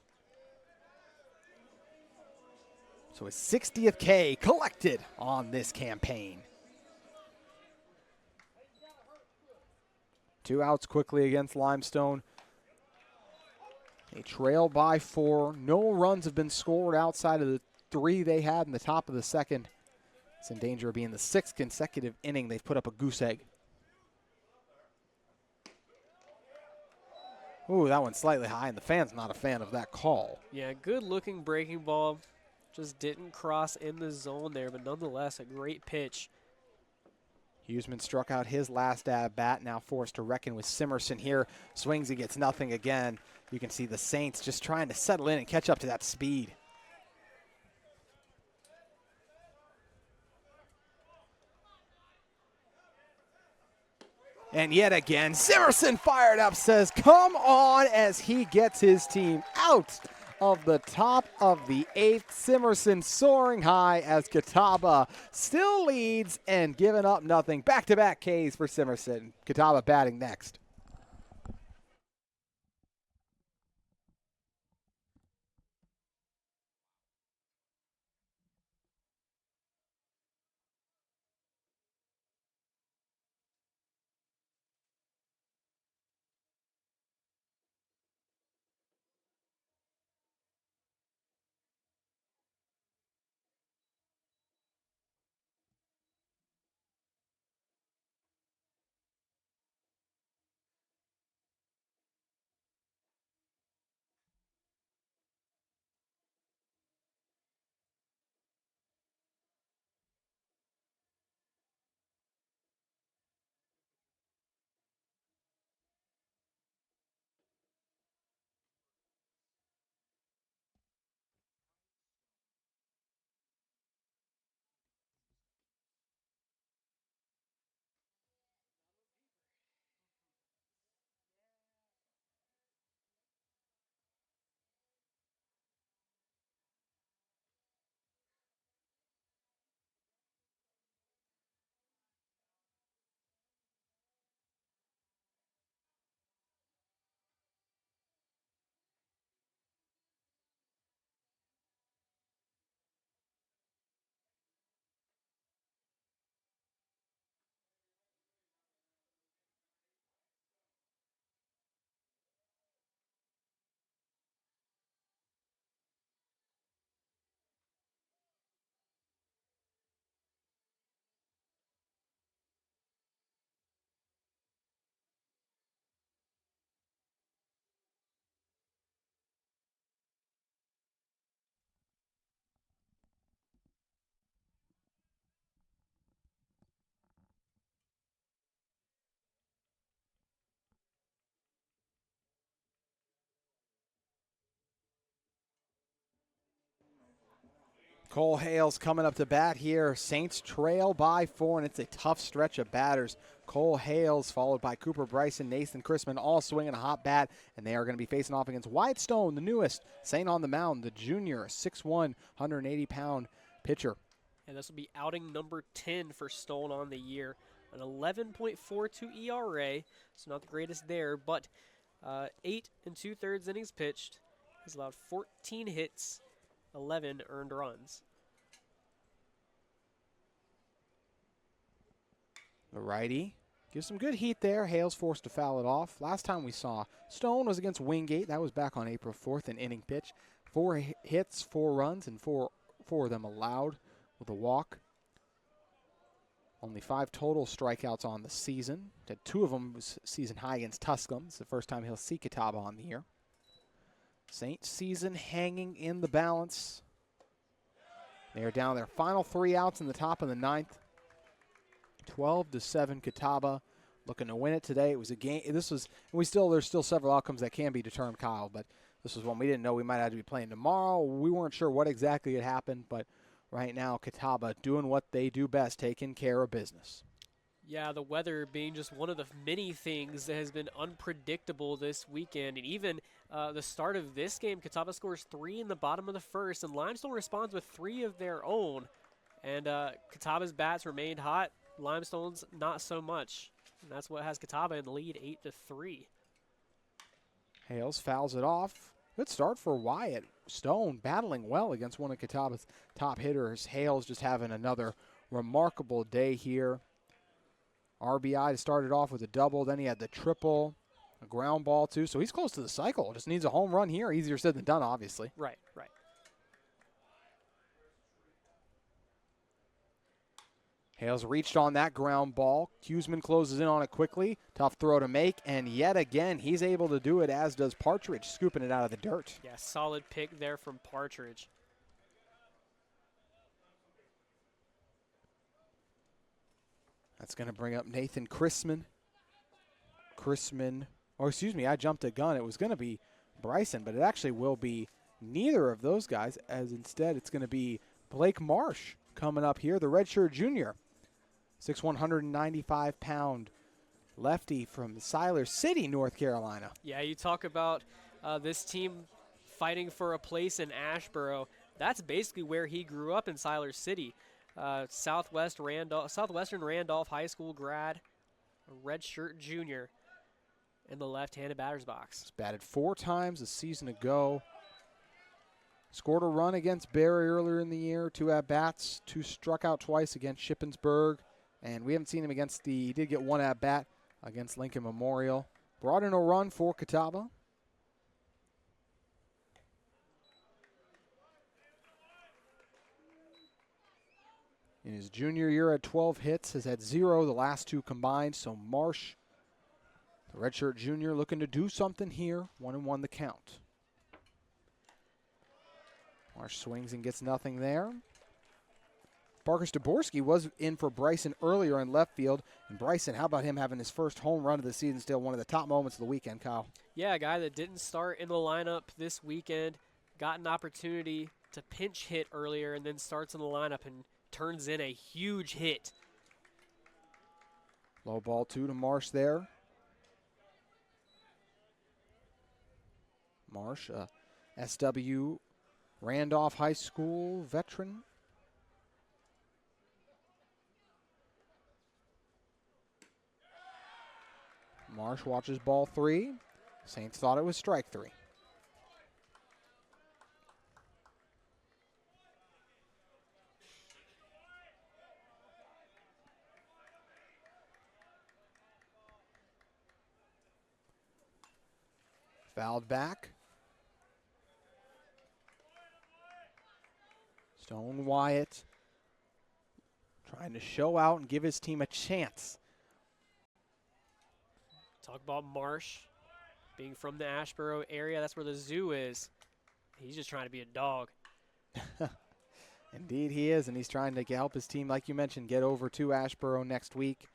So his 60th K collected on this campaign. 2 outs quickly against Limestone. They trail by 4. No runs have been scored outside of the 3 they had in the top of the 2nd. It's in danger of being the 6th consecutive inning they've put up a goose egg. Ooh, that one's slightly high, and the fan's not a fan of that call. Yeah, good-looking breaking ball. Just didn't cross in the zone there, but nonetheless, a great pitch. Huseman struck out his last at-bat, now forced to reckon with Simerson here. Swings, he gets nothing again. You can see the Saints just trying to settle in and catch up to that speed. And yet again, Simerson fired up, says, come on, as he gets his team out of the top of the 8th. Simerson soaring high as Catawba still leads and giving up nothing. Back-to-back Ks for Simerson. Catawba batting next. Cole Hales coming up to bat here. Saints trail by 4, and it's a tough stretch of batters. Cole Hales followed by Cooper Bryson, Nathan Chrisman, all swinging a hot bat, and they are going to be facing off against Wyatt Stone, the newest Saint on the mound, the junior, 6'1", 180-pound pitcher. And this will be outing number 10 for Stone on the year. An 11.42 ERA, so not the greatest there, but 8 2/3 innings pitched. He's allowed 14 hits, 11 earned runs. The righty gives some good heat there. Hales forced to foul it off. Last time we saw Stone was against Wingate. That was back on April 4th, an inning pitch. 4 hits, 4 runs, and four of them allowed with a walk. Only 5 total strikeouts on the season. 2 of them was season high against Tusculum. It's the first time he'll see Catawba on the year. Saints season hanging in the balance. They are down their final 3 outs in the top of the 9th. 12-7 Catawba looking to win it today. It was a game. There's still several outcomes that can be determined, Kyle, but this was one we didn't know we might have to be playing tomorrow. We weren't sure what exactly had happened, but right now Catawba doing what they do best, taking care of business. Yeah, the weather being just one of the many things that has been unpredictable this weekend. And even the start of this game, Catawba scores 3 in the bottom of the first, and Limestone responds with 3 of their own. And Catawba's bats remained hot. Limestone's not so much. And that's what has Catawba in the lead, 8-3. Hales fouls it off. Good start for Wyatt Stone, battling well against one of Catawba's top hitters. Hales just having another remarkable day here. RBI started off with a double, then he had the triple, a ground ball too. So he's close to the cycle. Just needs a home run here. Easier said than done, obviously. Right. Hales reached on that ground ball. Huseman closes in on it quickly. Tough throw to make, and yet again, he's able to do it, as does Partridge, scooping it out of the dirt. Yeah, solid pick there from Partridge. That's going to bring up Nathan Chrisman. I jumped a gun. It was going to be Bryson, but it actually will be neither of those guys, as instead it's going to be Blake Marsh coming up here, the redshirt junior. 6'1", 195-pound lefty from Siler City, North Carolina. Yeah, you talk about this team fighting for a place in Asheboro. That's basically where he grew up, in Siler City. Southwestern Randolph High School grad, a redshirt junior in the left-handed batter's box. He's batted 4 times a season ago. Scored a run against Barry earlier in the year, 2 at-bats, struck out twice against Shippensburg. And we haven't seen him he did get 1 at-bat against Lincoln Memorial. Brought in a run for Catawba. In his junior year, had 12 hits, has had 0 the last 2 combined. So Marsh, the redshirt junior, looking to do something here. 1-1 the count. Marsh swings and gets nothing there. Parker Staborski was in for Bryson earlier in left field. And Bryson, how about him having his first home run of the season, still one of the top moments of the weekend, Kyle? Yeah, a guy that didn't start in the lineup this weekend, got an opportunity to pinch hit earlier, and then starts in the lineup and turns in a huge hit. Low ball 2 to Marsh there. Marsh, SW Randolph High School veteran. Marsh watches ball 3. Saints thought it was strike 3. Fouled back. Stone Wyatt trying to show out and give his team a chance. Talk about Marsh being from the Asheboro area. That's where the zoo is. He's just trying to be a dog. Indeed he is, and he's trying to help his team, like you mentioned, get over to Asheboro next week.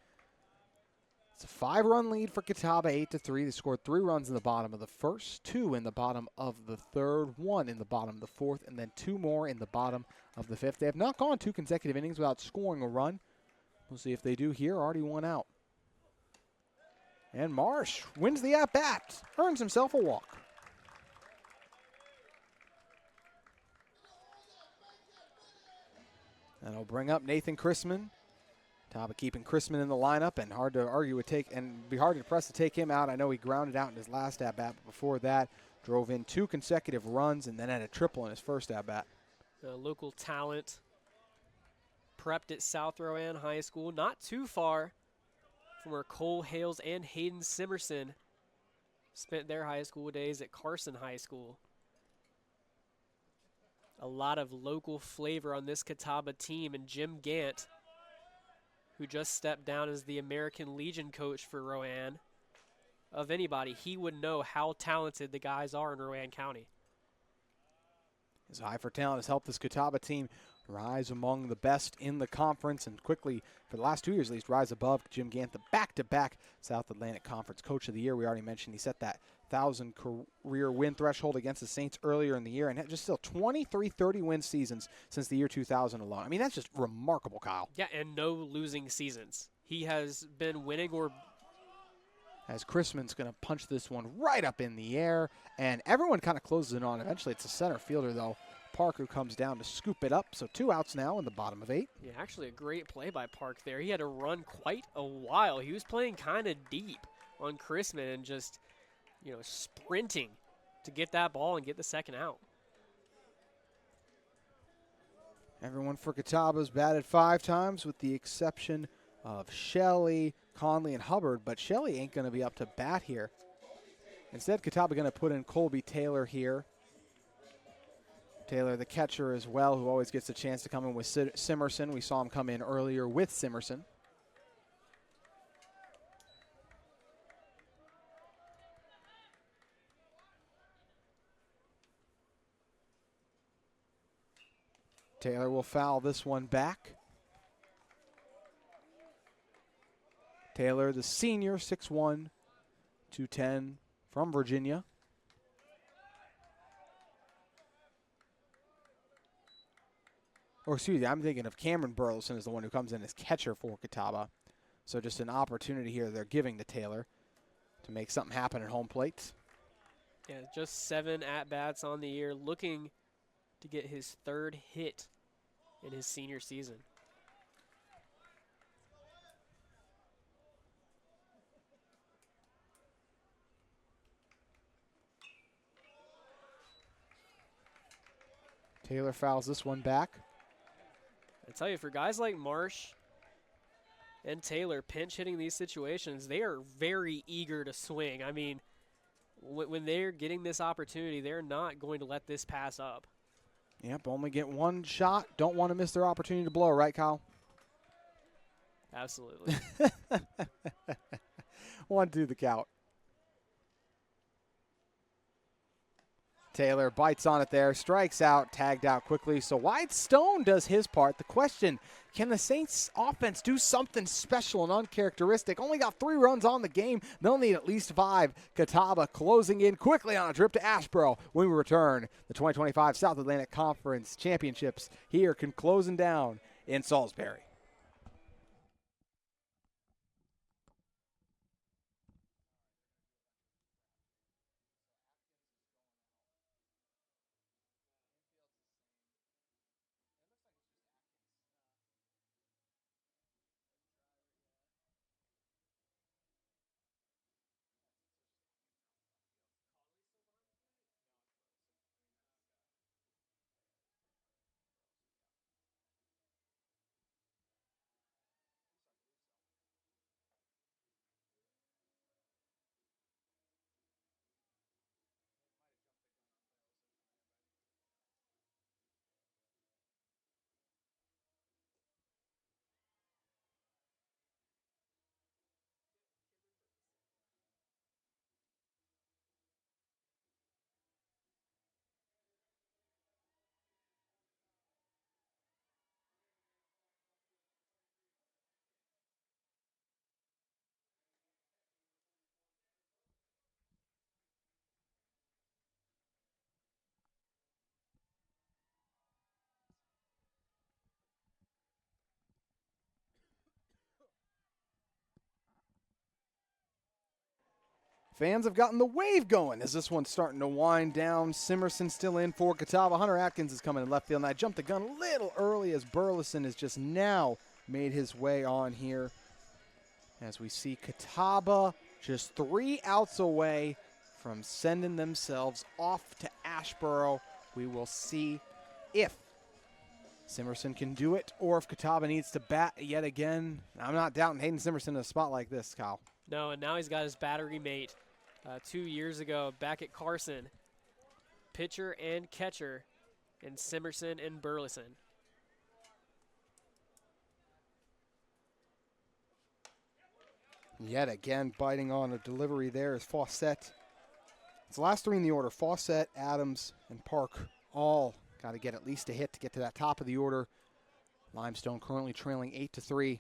It's a 5-run lead for Catawba, 8-3. They scored 3 runs in the bottom of the first, 2 in the bottom of the third, 1 in the bottom of the fourth, and then 2 more in the bottom of the fifth. They have not gone 2 consecutive innings without scoring a run. We'll see if they do here. Already 1 out. And Marsh wins the at-bat, earns himself a walk. That'll bring up Nathan Chrisman. Catawba keeping Chrisman in the lineup, and hard to argue with be hard to press to take him out. I know he grounded out in his last at-bat, but before that, drove in 2 consecutive runs and then had a triple in his first at-bat. Local talent, prepped at South Rowan High School, not too far from where Cole Hales and Hayden Simerson spent their high school days at Carson High School. A lot of local flavor on this Catawba team, and Jim Gant, who just stepped down as the American Legion coach for Rowan. Of anybody, he would know how talented the guys are in Rowan County. His eye for talent has helped this Catawba team rise among the best in the conference and quickly, for the last 2 years at least, rise above Jim Gant, the back-to-back South Atlantic Conference Coach of the Year. We already mentioned he set that 1,000 career win threshold against the Saints earlier in the year, and had just still 23 30-win seasons since the year 2000 alone. I mean, that's just remarkable, Kyle. Yeah, and no losing seasons. He has been winning or... As Chrisman's going to punch this one right up in the air, and everyone kind of closes it on. Eventually, it's a center fielder, though, Park, who comes down to scoop it up. So 2 outs now in the bottom of 8. Yeah, actually a great play by Park there. He had to run quite a while. He was playing kind of deep on Chrisman and just, sprinting to get that ball and get the second out. Everyone for Catawba's batted 5 times with the exception of Shelley, Conley, and Hubbard, but Shelley ain't going to be up to bat here. Instead, Catawba going to put in Colby Taylor here. Taylor, the catcher as well, who always gets a chance to come in with Simerson. We saw him come in earlier with Simerson. Taylor will foul this one back. Taylor, the senior, 6'1", 210 from Virginia. Or excuse me, I'm thinking of Cameron Burleson is the one who comes in as catcher for Catawba. So just an opportunity here they're giving to Taylor to make something happen at home plate. Yeah, just 7 at-bats on the year, looking to get his 3rd hit in his senior season. Taylor fouls this one back. I tell you, for guys like Marsh and Taylor pinch hitting these situations, they are very eager to swing. I mean, when they're getting this opportunity, they're not going to let this pass up. Yep, only get 1 shot. Don't want to miss their opportunity to blow, right, Kyle? Absolutely. 1-2 the count. Taylor bites on it there, strikes out, tagged out quickly. So Wyatt Stone does his part. The question, can the Saints offense do something special and uncharacteristic? Only got 3 runs on the game. They'll need at least 5. Catawba closing in quickly on a trip to Asheboro when we return. The 2025 South Atlantic Conference Championships here closing down in Salisbury. fans have gotten the wave going as this one's starting to wind down. Simerson still in for Catawba. Hunter Atkins is coming in left field, and I jumped the gun a little early as Burleson has just now made his way on here. As we see Catawba just 3 outs away from sending themselves off to Asheboro. We will see if Simerson can do it or if Catawba needs to bat yet again. I'm not doubting Hayden Simerson in a spot like this, Kyle. No, and now he's got his battery mate 2 years ago back at Carson. Pitcher and catcher in Simerson and Burleson. Yet again, biting on a delivery there is Fawcett. It's the last 3 in the order. Fawcett, Adams, and Park all got to get at least a hit to get to that top of the order. Limestone currently trailing 8-3.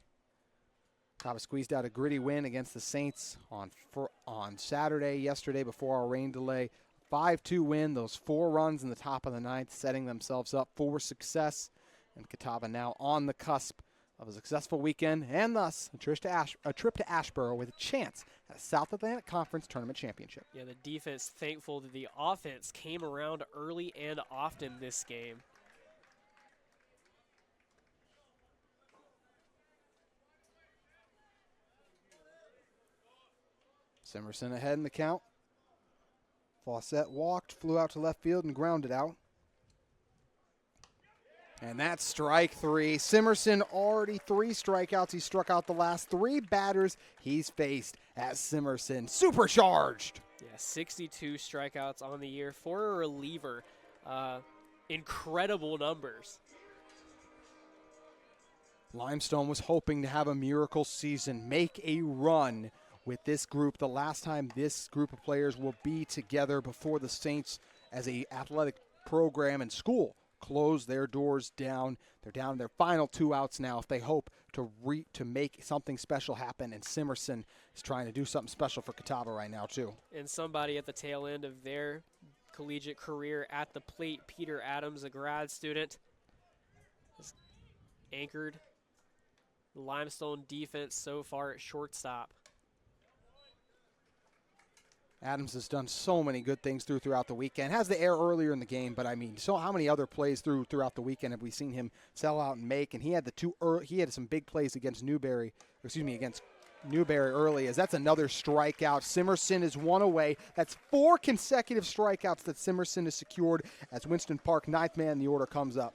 Catawba squeezed out a gritty win against the Saints on Saturday, yesterday before our rain delay. 5-2 win, those 4 runs in the top of the 9th, setting themselves up for success. And Catawba now on the cusp of a successful weekend and thus a trip to Asheboro with a chance at a South Atlantic Conference Tournament Championship. Yeah, the defense thankful that the offense came around early and often this game. Simerson ahead in the count. Fawcett walked, flew out to left field, and grounded out. And that's strike 3. Simerson already 3 strikeouts. He struck out the last 3 batters he's faced at Simerson. Supercharged. Yeah, 62 strikeouts on the year for a reliever. Incredible numbers. Limestone was hoping to have a miracle season, make a run with this group. The last time this group of players will be together before the Saints as a athletic program and school close their doors down. They're down to their final 2 outs now if they hope to make something special happen, and Simerson is trying to do something special for Catawba right now too. And somebody at the tail end of their collegiate career at the plate, Peter Adams, a grad student, has anchored the Limestone defense so far at shortstop. Adams has done so many good things throughout the weekend. Has the air earlier in the game, but I mean, so how many other plays throughout the weekend have we seen him sell out and make? And he had he had some big plays against Newberry early, as that's another strikeout. Simerson is 1 away. That's 4 consecutive strikeouts that Simerson has secured as Winston Park, 9th man in the order, comes up.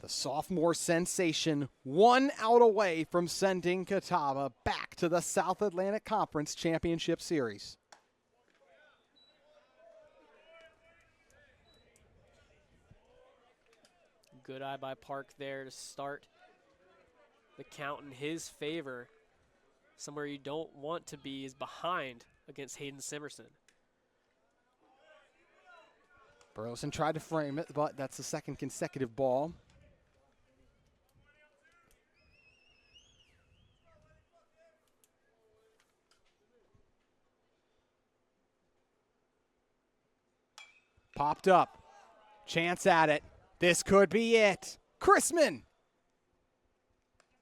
The sophomore sensation 1 out away from sending Catawba back to the South Atlantic Conference Championship Series. Good eye by Park there to start the count in his favor. Somewhere you don't want to be is behind against Hayden Simerson. Burleson tried to frame it, but that's the 2nd consecutive ball. Popped up. Chance at it. This could be it. Chrisman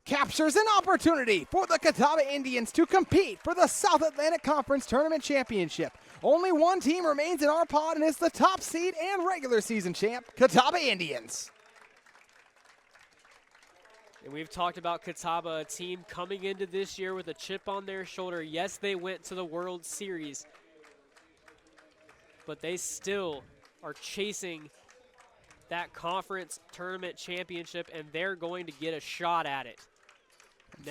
captures an opportunity for the Catawba Indians to compete for the South Atlantic Conference Tournament Championship. Only one team remains in our pod, and it's the top seed and regular season champ, Catawba Indians. And we've talked about Catawba, a team coming into this year with a chip on their shoulder. Yes, they went to the World Series, but they still are chasing that conference tournament championship, and they're going to get a shot at it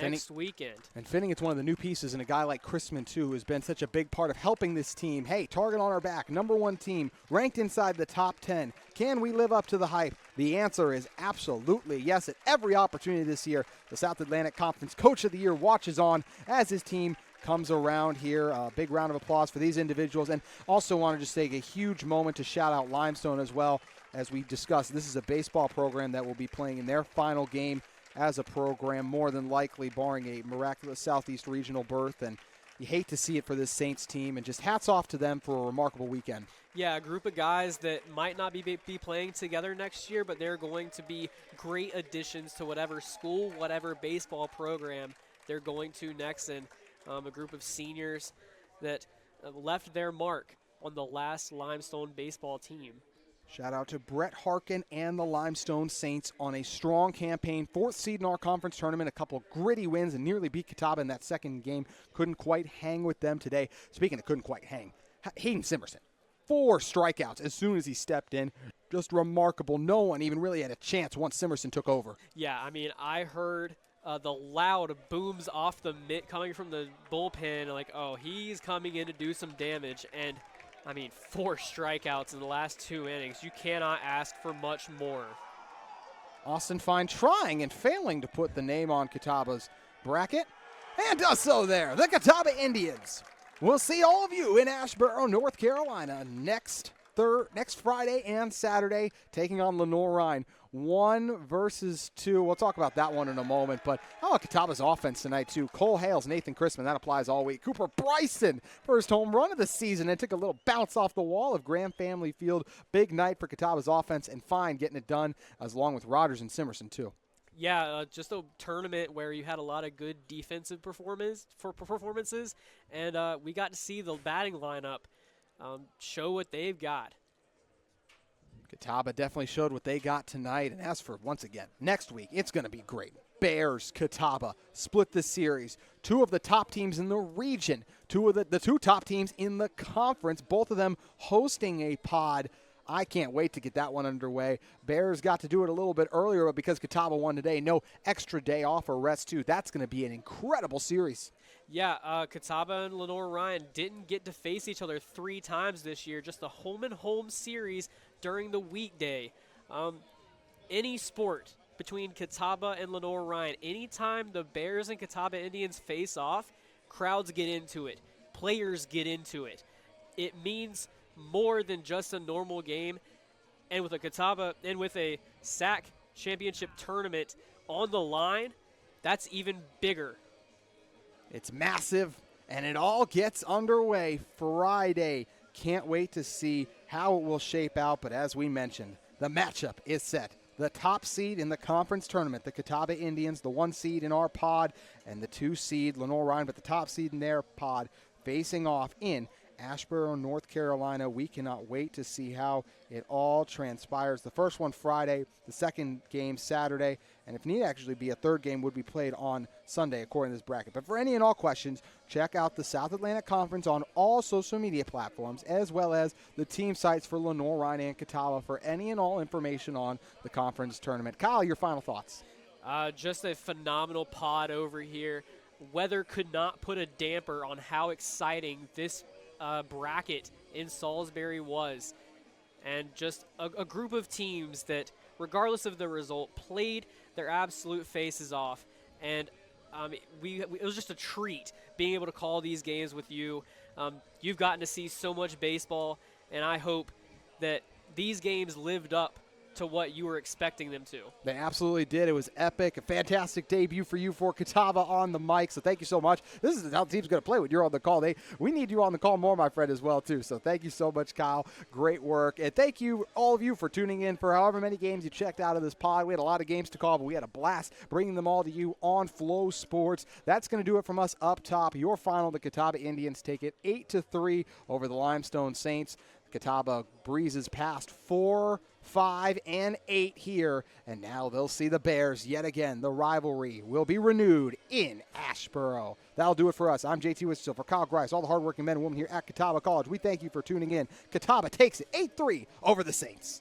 next weekend. And Finning, it's one of the new pieces, and a guy like Chrisman, too, who has been such a big part of helping this team. Hey, target on our back, #1 team, ranked inside the top 10. Can we live up to the hype? The answer is absolutely yes. At every opportunity this year, the South Atlantic Conference Coach of the Year watches on as his team comes around here. A big round of applause for these individuals. And also want to just take a huge moment to shout out Limestone as well. As we discussed, this is a baseball program that will be playing in their final game as a program, more than likely, barring a miraculous Southeast regional berth. And You hate to see it for this Saints team, and just hats off to them for a remarkable weekend. Yeah, a group of guys that might not be playing together next year, but they're going to be great additions to whatever school, whatever baseball program they're going to next. And a group of seniors that left their mark on the last Limestone baseball team. Shout out to Brett Harkin and the Limestone Saints on a strong campaign. 4th seed in our conference tournament, a couple gritty wins, and nearly beat Catawba in that second game. Couldn't quite hang with them today. Speaking of couldn't quite hang, Hayden Simerson. 4 strikeouts as soon as he stepped in. Just remarkable. No one even really had a chance once Simerson took over. Yeah, I mean, I heard the loud booms off the mitt coming from the bullpen, like, oh, he's coming in to do some damage. And, I mean, 4 strikeouts in the last 2 innings. You cannot ask for much more. Austin Fine trying and failing to put the name on Catawba's bracket, and does so there. The Catawba Indians. We'll see all of you in Asheboro, North Carolina next Friday and Saturday, taking on Lenoir-Rhyne. 1 versus 2. We'll talk about that one in a moment. But how about Catawba's offense tonight, too? Cole Hales, Nathan Chrisman, that applies all week. Cooper Bryson, first home run of the season, and took a little bounce off the wall of Graham Family Field. Big night for Catawba's offense, and Fine getting it done, as along with Rogers and Simerson, too. Yeah, just a tournament where you had a lot of good defensive performances, and we got to see the batting lineup show what they've got. Catawba definitely showed what they got tonight, and as for, once again, next week, it's going to be great. Bears, Catawba, split the series. 2 of the top teams in the region, 2 of the 2 top teams in the conference, both of them hosting a pod. I can't wait to get that one underway. Bears got to do it a little bit earlier, but because Catawba won today, no extra day off or rest too. That's going to be an incredible series. Yeah, Catawba and Lenoir-Rhyne didn't get to face each other 3 times this year, just a home-and-home series during the weekday. Any sport between Catawba and Lenoir-Rhyne, anytime the Bears and Catawba Indians face off, crowds get into it. Players get into it. It means more than just a normal game, and with a Catawba and with a SAC championship tournament on the line, that's even bigger. It's massive, and it all gets underway Friday. Can't wait to see how it will shape out, but as we mentioned, the matchup is set. The top seed in the conference tournament, the Catawba Indians, the 1 seed in our pod, and the 2 seed Lenoir-Rhyne, but the top seed in their pod, facing off in Asheboro, North Carolina. We cannot wait to see how it all transpires. The first one Friday, the second game Saturday, and if need actually be a third game would be played on Sunday according to this bracket. But for any and all questions, check out the South Atlantic Conference on all social media platforms, as well as the team sites for Lenoir-Rhyne and Catawba for any and all information on the conference tournament. Kyle, your final thoughts? Just a phenomenal pod over here. Weather could not put a damper on how exciting this bracket in Salisbury was, and just a group of teams that, regardless of the result, played their absolute faces off, and it was just a treat being able to call these games with you. You've gotten to see so much baseball, and I hope that these games lived up to what you were expecting them to. They absolutely did. It was epic. A fantastic debut for you for Catawba on the mic, so thank you so much. This is how the team's going to play when you're on the call. We need you on the call more, my friend, as well, too. So thank you so much, Kyle. Great work. And thank you, all of you, for tuning in for however many games you checked out of this pod. We had a lot of games to call, but we had a blast bringing them all to you on Flow Sports. That's going to do it from us up top. Your final, the Catawba Indians take it 8-3 over the Limestone Saints. Catawba breezes past 4, 5, and 8 here, and now they'll see the Bears yet again. The rivalry will be renewed in Asheboro. That'll do it for us. I'm JT Winston. For Kyle Grice, all the hardworking men and women here at Catawba College, we thank you for tuning in. Catawba takes it 8-3 over the Saints.